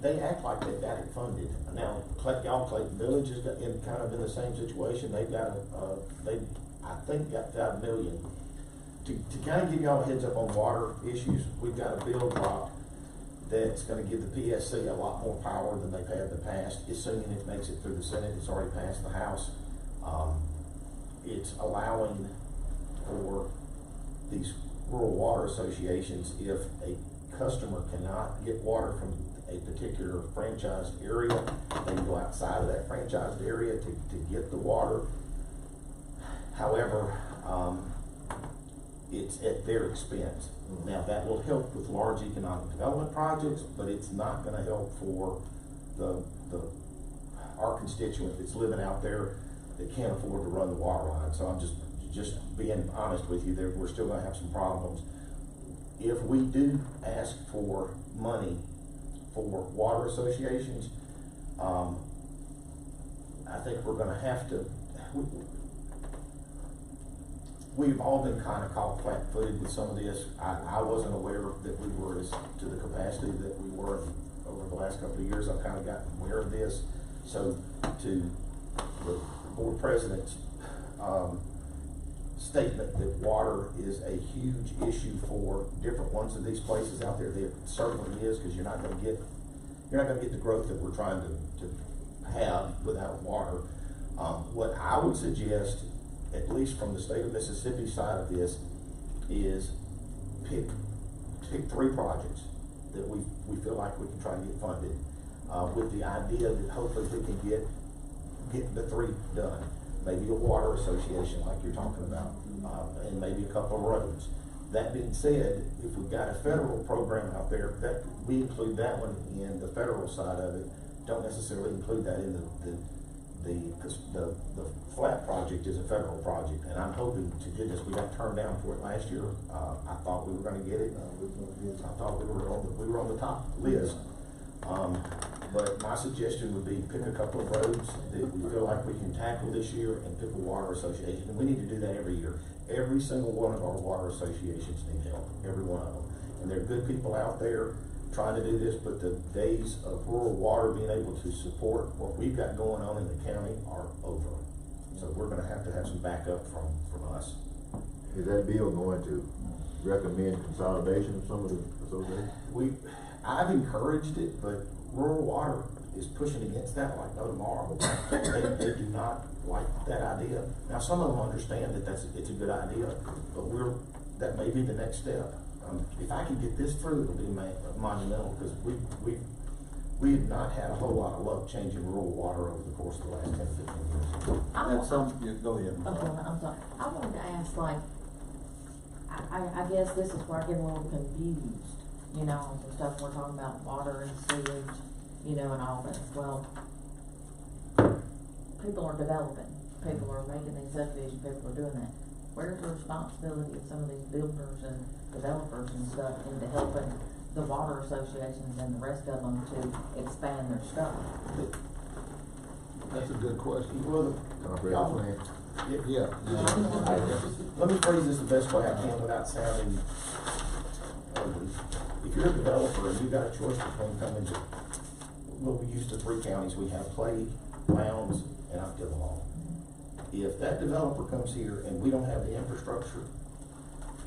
They act like they've got it funded. Now, Clayton Village is kind of in the same situation. They've got, I think got $5 million. To kind of give y'all a heads up on water issues, we've got a bill block that's gonna give the PSC a lot more power than they've had in the past. Assuming it makes it through the Senate, it's already passed the House. It's allowing for these rural water associations, if a customer cannot get water from a particular franchised area, they can go outside of that franchised area to get the water. However, it's at their expense. Now, that will help with large economic development projects, but it's not gonna help for our constituent that's living out there that can't afford to run the water line. So I'm just being honest with you, we're still gonna have some problems. If we do ask for money for water associations, I think we're gonna have to, we've all been kind of caught flat-footed with some of this. I wasn't aware that we were as to the capacity that we were over the last couple of years. I've kind of gotten aware of this. So to the board president's statement that water is a huge issue for different ones of these places out there, it certainly is, because you're not going to get the growth that we're trying to have without water. What I would suggest, at least from the state of Mississippi side of this, is pick 3 projects that we feel like we can try and get funded, with the idea that hopefully we can get the 3 done. Maybe a water association like you're talking about, and maybe a couple of roads. That being said, if we've got a federal program out there, that we include that one in the federal side of it. Don't necessarily include that in because the flat project is a federal project, and I'm hoping to goodness we got turned down for it last year. I thought we were going to get it. I thought we were on the top list. But my suggestion would be pick a couple of roads that we feel like we can tackle this year, and pick a water association. And we need to do that every year. Every single one of our water associations need help, every one of them. And there are good people out there trying to do this, but the days of rural water being able to support what we've got going on in the county are over. So we're gonna have to have some backup from us. Is that bill going to recommend consolidation of some of the associations? I've encouraged it, but rural water is pushing against that like no tomorrow. They do not like that idea. Now, some of them understand that it's a good idea, but that may be the next step. If I can get this through, it'll be monumental, because we have not had a whole lot of luck changing rural water over the course of the last 10 to 15 years. Go ahead. Okay, I'm sorry. I wanted to ask, like, I guess this is where I get a little confused, you know, the stuff we're talking about, water and sewage, you know, and all this. Well, people are developing, people are making these subdivisions, people are doing that. Where's the responsibility of some of these builders and developers and stuff into helping the water associations and the rest of them to expand their stuff? That's a good question. Yeah. Let me phrase this the best way I can without sounding ugly. If you're a developer and you've got a choice between coming to, well, we used to 3 counties. We have Clay, Lowndes, and Octaville. if that developer comes here and we don't have the infrastructure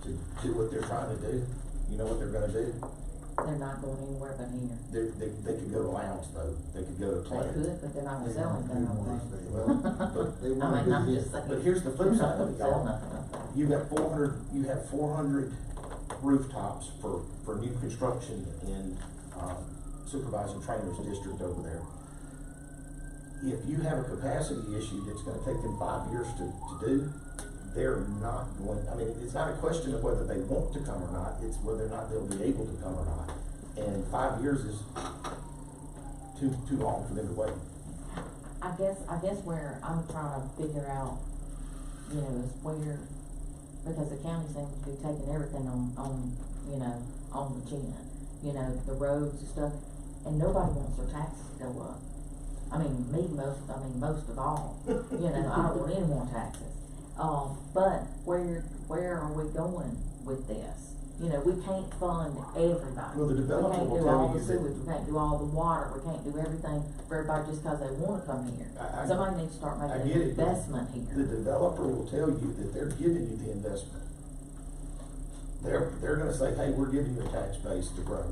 to do what they're trying to do, you know what they're gonna do? They're not going anywhere but here. They could go to Lounge though, they could go to They Clan. could, but they're not gonna sell anything on there. Well, but They I wanna mean, I'm do just saying. But here's the flip side of it, Sell y'all. nothing up there. You have 400 rooftops for new construction in, Supervisor Trainer's district over there. If you have a capacity issue that's gonna take them 5 years to do, they're not going, I mean, it's not a question of whether they want to come or not, it's whether or not they'll be able to come or not. And 5 years is too long for them to wait. I guess where I'm trying to figure out, you know, is where, because the county seems to be taking everything on, you know, on the chin. You know, the roads and stuff, and nobody wants their taxes to go up. I mean, most of all, you know, I don't want any more taxes. But where are we going with this? You know, we can't fund everybody. Well, the developer will We can't do tell all you the that- sewage, we can't do all the water, we can't do everything for everybody just cause they wanna come here. Somebody needs to start I making get an it, but investment the here. developer will tell you that they're giving you the investment. They're gonna say, hey, we're giving you a tax base to grow.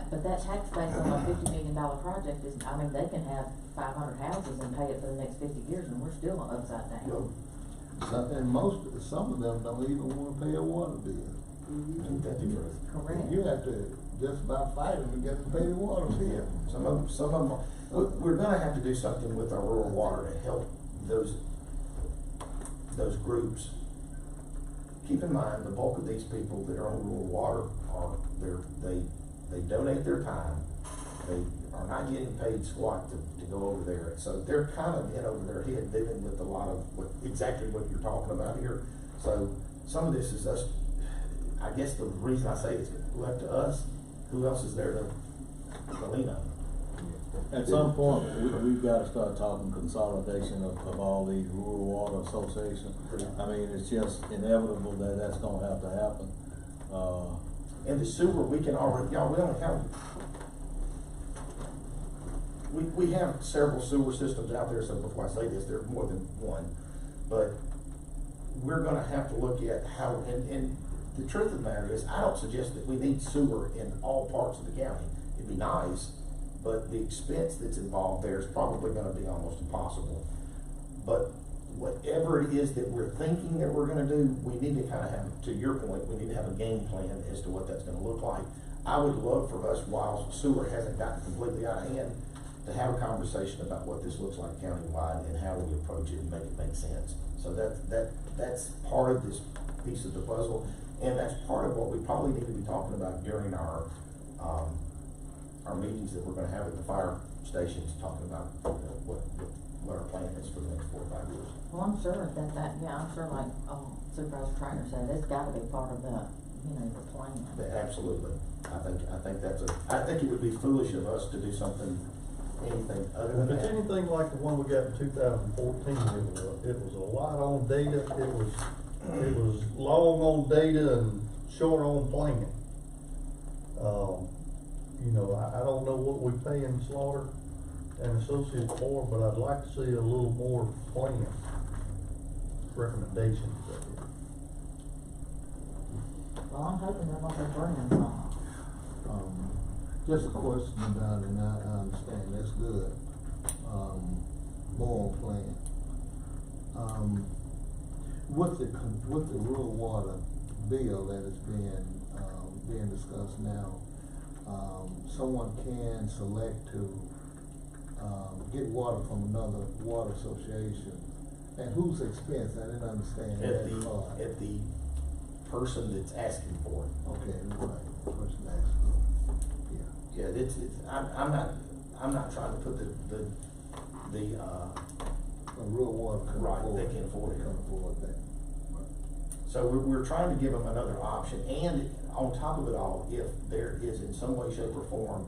But that tax base on a $50 million project is, I mean, they can have 500 houses and pay it for the next 50 years and we're still upside down. Well, And some of them don't even wanna pay a water bill. ain't that the truth? Correct. You have to just about fight them to get them to pay the water bill. Some of them, we're gonna have to do something with our rural water to help those groups. Keep in mind, the bulk of these people that are on rural water they donate their time. They are not getting paid squat to go over there. So they're kind of in over their head dealing with a lot of exactly what you're talking about here. So some of this is us, I guess the reason I say it's left to us, who else is there to lean on? At some point, we've gotta start talking consolidation of all these rural water associations. I mean, it's just inevitable that that's gonna have to happen. And the sewer, we can already, y'all, we don't have, we have several sewer systems out there, so before I say this, there's more than one. But we're gonna have to look at how, and the truth of the matter is, I don't suggest that we need sewer in all parts of the county. It'd be nice, but the expense that's involved there is probably gonna be almost impossible. But whatever it is that we're thinking that we're gonna do, we need to kinda have, to your point, we need to have a game plan as to what that's gonna look like. I would love for us, while sewer hasn't gotten completely out of hand, to have a conversation about what this looks like countywide and how we approach it and make it make sense. So that's part of this piece of the puzzle, and that's part of what we probably need to be talking about during our meetings that we're gonna have at the fire stations, talking about what our plan is for the next 4 or 5 years. Well, I'm sure I'm sure like, Supervisor Trainer said, it's gotta be part of the, you know, the plan. Absolutely. I think it would be foolish of us to do anything other than If it's that. anything like the one we got in 2014, it was a lot on data, it was long on data and short on planning. You know, I don't know what we pay in Slaughter and Associates for, but I'd like to see a little more plan recommendations. Well, I'm hoping they're gonna bring them some. Just a question about it, and I understand, that's good. More plan. With the rural water bill that is being discussed now, someone can select to, get water from another water association. At whose expense? I didn't understand that part. At the person that's asking for it. Okay, right, person asking for it, yeah. Yeah, I'm not trying to put the rural water can right, afford they can afford it. Can afford that. So we're trying to give them another option, and on top of it all, if there is in some way, shape, or form,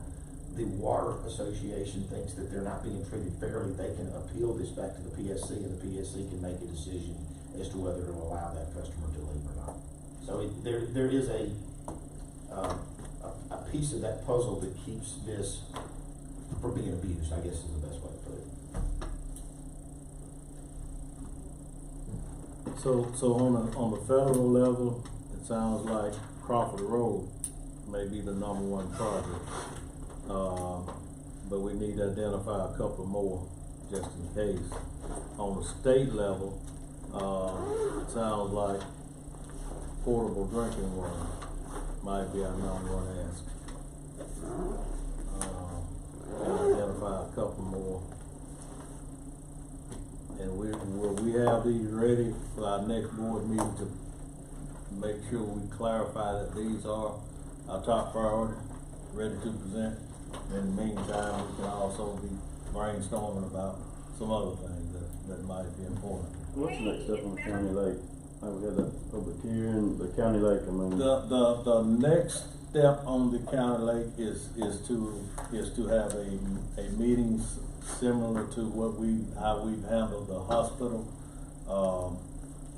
the water association thinks that they're not being treated fairly, they can appeal this back to the PSC, and the PSC can make a decision as to whether to allow that customer to leave or not. So there is a piece of that puzzle that keeps this from being abused, I guess is the best way to put it. So on the federal level, it sounds like Crawford Road may be the number one project. But we need to identify a couple more just in case. On the state level, it sounds like portable drinking water might be our number one ask. And identify a couple more. And will we have these ready for our next board meeting to make sure we clarify that these are our top priority, ready to present? In the meantime, we can also be brainstorming about some other things that might be important. What's the next step on the county lake? We had that public hearing, the county lake, I mean. The next step on the county lake is to have a meeting similar to how we've handled the hospital,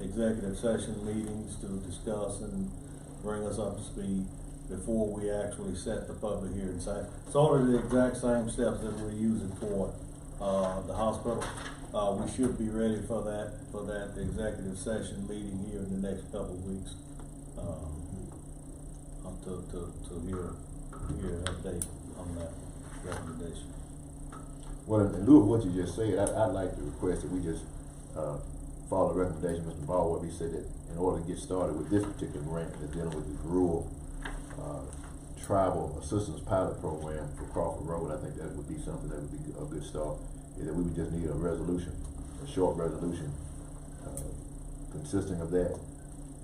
executive session meetings to discuss and bring us up to speed before we actually set the public hearing. So sort of the exact same steps that we're using for the hospital. We should be ready for that executive session meeting here in the next couple of weeks to hear an update on that recommendation. Well, in lieu of what you just said, I'd like to request that we just follow the recommendation of Mr. Baldwin. He said that in order to get started with this particular grant that's dealing with the rural tribal assistance pilot program for Crawford Road, I think that would be something that would be a good start. Is that we would just need a resolution, a short resolution consisting of that.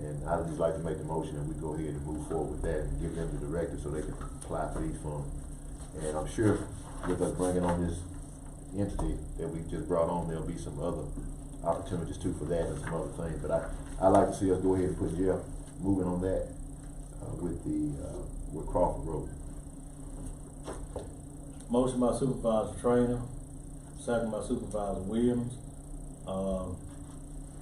And I'd just like to make the motion that we go ahead and move forward with that and give them the directive so they can apply for these funds. And I'm sure with us bringing on this entity that we just brought on, there'll be some other opportunities too for that and some other things. But I'd like to see us go ahead and put Jeff moving on that with Crawford Road. Motion by Supervisor Trainer, second by Supervisor Williams,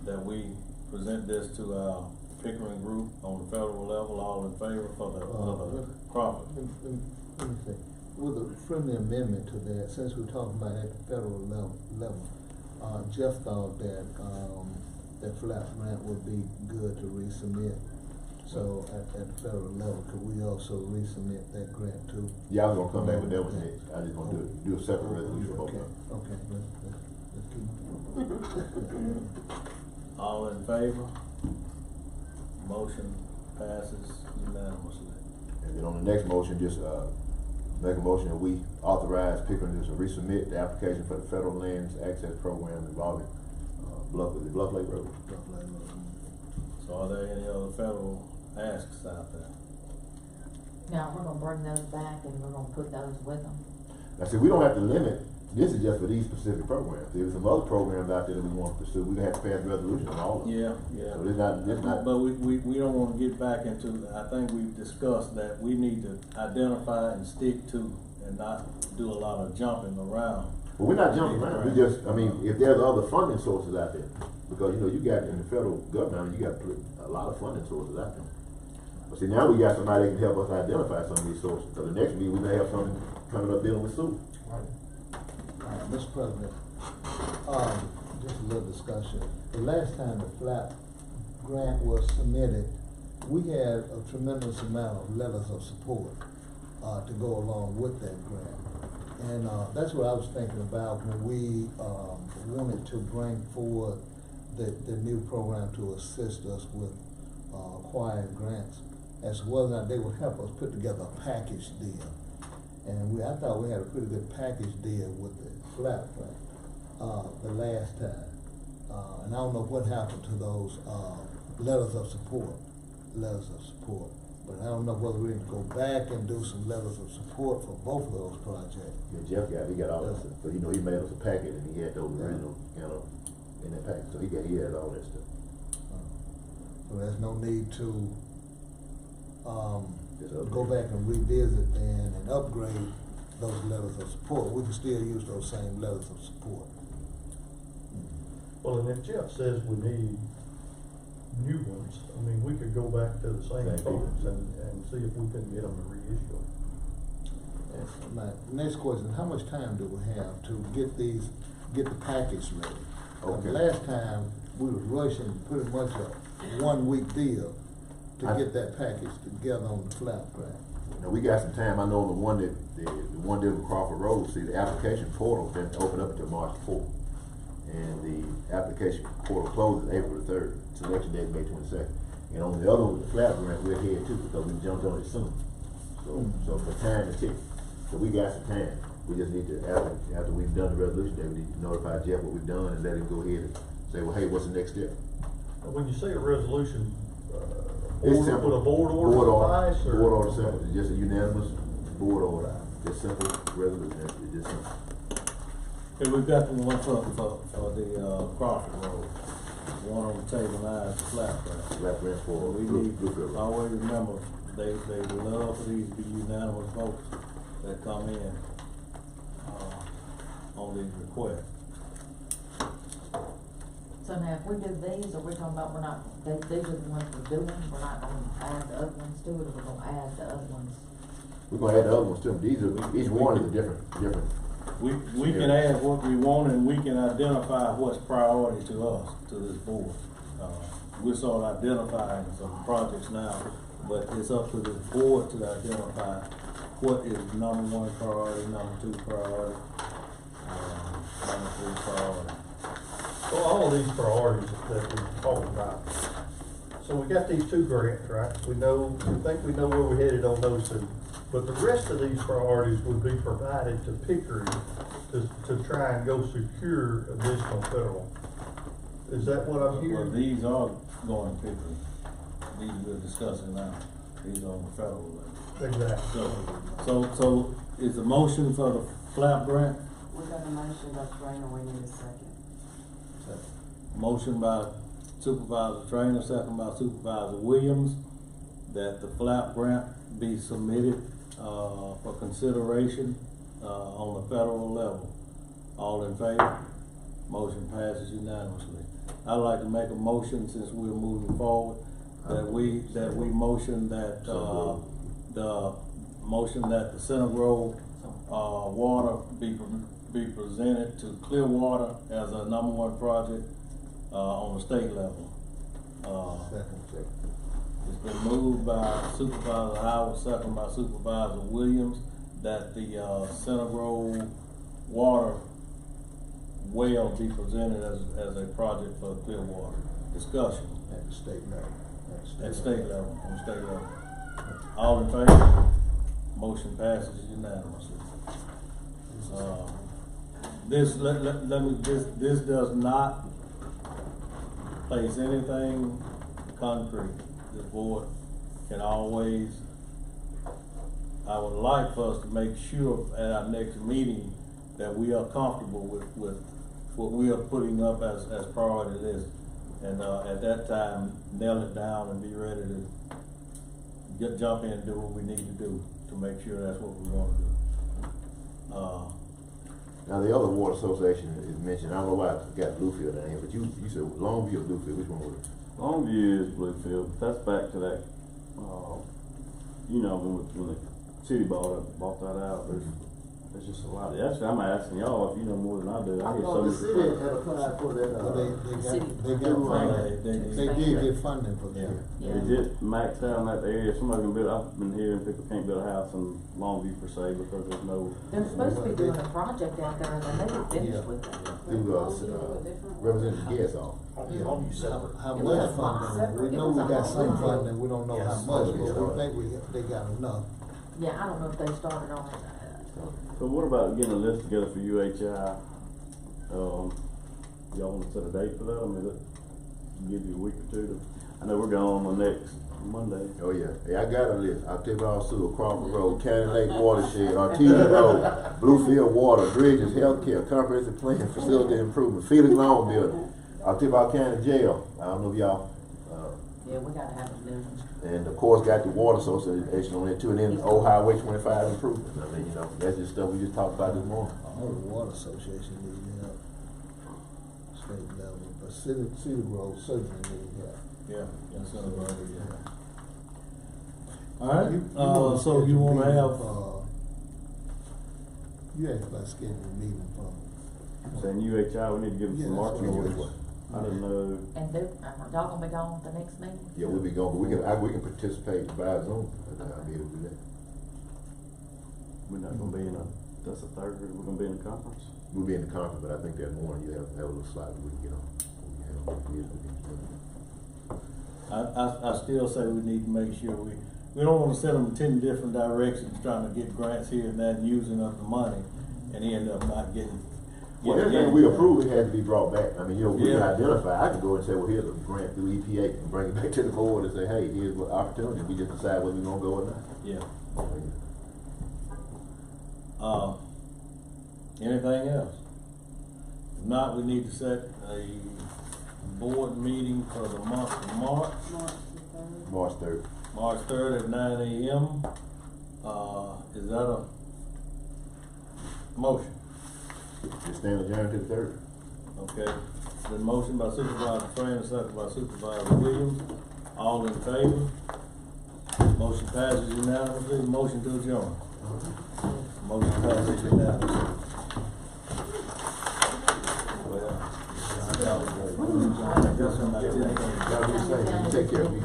that we present this to our Pickering group on the federal level. All in favor for the Crawford? Let me say, with a friendly amendment to that, since we're talking about at the federal level, Jeff thought that that flat grant would be good to resubmit. So at the federal level, could we also resubmit that grant too? Yeah, I was gonna come back with that one next. I just gonna do a separate resolution for both of them. Okay, let's keep. All in favor? Motion passes unanimously. And then on the next motion, just make a motion that we authorize Pickering to resubmit the application for the federal lands access program involving Bluff Lake Road. So are there any other federal asks out there? Now, we're gonna bring those back and we're gonna put those with them. Now, see, we don't have to limit. This is just for these specific programs. There's some other programs out there that we want to pursue. We have to pass a resolution on all of them. Yeah. So it's not. But we don't want to get back into. I think we've discussed that we need to identify and stick to, and not do a lot of jumping around. Well, we're not jumping around. We just, I mean, if there's other funding sources out there, because you got in the federal government, you got a lot of funding sources out there. But see, now we got somebody that can help us identify some of these sources. So the next meeting we may have something coming up dealing with Sue. Mr. President, just a little discussion. The last time the flat grant was submitted, we had a tremendous amount of letters of support to go along with that grant. And that's what I was thinking about when we wanted to bring forward the new program to assist us with acquiring grants, as well as they would help us put together a package deal. And I thought we had a pretty good package deal with the flat grant the last time. And I don't know what happened to those letters of support. But I don't know whether we need to go back and do some letters of support for both of those projects. Yeah, Jeff got all that stuff. So he made us a packet and he had those original, in that packet. So he had all that stuff. So there's no need to go back and revisit then and upgrade those letters of support. We can still use those same letters of support. Well, and if Jeff says we need new ones, I mean, we could go back to the same folks and see if we can get them to reissue them. My next question, how much time do we have to get the package ready? Okay. Last time, we was rushing pretty much a 1 week deal to get that package together on the flat grant. Now, we got some time. I know the one dealing with Crawford Road, see, the application portal didn't open up until March 4th. And the application portal closes April the 3rd. Selection date May 22nd. And on the other one, the flat grant, we're ahead too, because we jumped on it soon. So for time to tick. So we got some time. We just need to, after we've done the resolution, we need to notify Jeff what we've done and let him go ahead and say, well, hey, what's the next step? When you say a resolution, It's would simple. a board order suffice, or? Board order simple. It's just a unanimous board order. Just simple resolution. It's just simple. Okay, we've got the one for the Crawford Road. One on the table now is the flat grant. Flat grant for We need to always remember, they love for these to be unanimous votes that come in, on these requests. So now, if we do these, are we talking about we're not, these are the ones we're doing, we're not gonna add the other ones to it, or we're gonna add the other ones? We're gonna add the other ones to them. These are, each one is a different. We can add what we want, and we can identify what's priority to us, to this board. We're sort of identifying some projects now, but it's up to this board to identify what is number one priority, number two priority, number three priority. So all of these priorities that we talked about, so we got these two grants, right? We think we know where we're headed on those two. But the rest of these priorities would be provided to Pickering to try and go secure additional federal. Is that what I'm hearing? Well, these are going to Pickering. These we're discussing now. These are on the federal level. Exactly. So is the motion for the flap grant? We got a motion by Trainer, we need a second. Motion by Supervisor Trainer, second by Supervisor Williams, that the flap grant be submitted, for consideration, on the federal level. All in favor? Motion passes unanimously. I'd like to make a motion, since we're moving forward, that we motion that, the motion that the Center Grove, water be presented to Clearwater as a number one project, on the state level. Second. It's been moved by Supervisor Howard, second by Supervisor Williams, that the Center Grove water well be presented as a project for Clearwater. Discussion. At the state level. At state level, on state level. All in favor? Motion passes unanimously. This does not place anything concrete. The board can always, I would like for us to make sure at our next meeting that we are comfortable with what we are putting up as priority list. And at that time, nail it down and be ready to jump in and do what we need to do to make sure that's what we want to do. Now, the other water association is mentioned. I don't know why I got Bluefield down here, but you said Longview or Bluefield, which one was it? Longview is Bluefield. That's back to that, when the city bought that out, there's just a lot. Actually, I'm asking y'all if you know more than I do. I hear thought the some city had applied for that, they did get funding for that. It just maxed out in that area. Somebody can build, I've been hearing people can't build a house in Longview per se because there's no. They're supposed to be doing a project out there, and they may be finished with it. Representative Gasol. How much funding? We know we got some funding, we don't know how much, but we think they got enough. Yeah, I don't know if they started on it. So what about getting a list together for UHI? Y'all want to set a date for that? I mean, give you a week or two to, I know we're going on the next Monday. Oh yeah, hey, I got a list. Arterial Sewer, Crawford Road, County Lake Watershed, Arterial Road, Bluefield Water, Bridges, Healthcare, Comprehensive Plan, Facility Improvement, Felix Lawn Building, Arterial County Jail. I don't know if y'all. Yeah, we gotta have a new one. And of course, got the water association on there too, and then Old Highway 25 improvement. I mean, that's just stuff we just talked about this morning. All the water association need help. State level, but City Grove certainly need help. Yeah, that's Center Grove, yeah. All right, so you want to have, you asked about scheduling a meeting for. Saying UHI, we need to give them some marching orders. I didn't know. And y'all gonna be gone at the next meeting? Yeah, we'll be gone, but we can participate by Zoom, I'll be able to do that. We're not gonna be in that's a third, we're gonna be in a conference. We'll be in the conference, but I think that morning you have a little slot that we can get on. I still say we need to make sure we don't wanna send them 10 different directions trying to get grants here and that and using up the money and end up not getting. Well, everything we approve, it has to be brought back. I mean, we can Yeah. identify, I can go and say, well, here's a grant through EPA, and bring it back to the board and say, hey, here's what opportunity, we just decide whether we're gonna go or not. Yeah. Anything else? If not, we need to set a board meeting for the month of March. March 3rd. March 3rd at 9 a.m. Is that a motion? Just stand adjourned to the 3rd. Okay. The motion by Supervisor Fran, second by Supervisor Williams. All in favor? Motion passes unanimously. Motion to adjourn. Motion passes unanimously. Take care of me.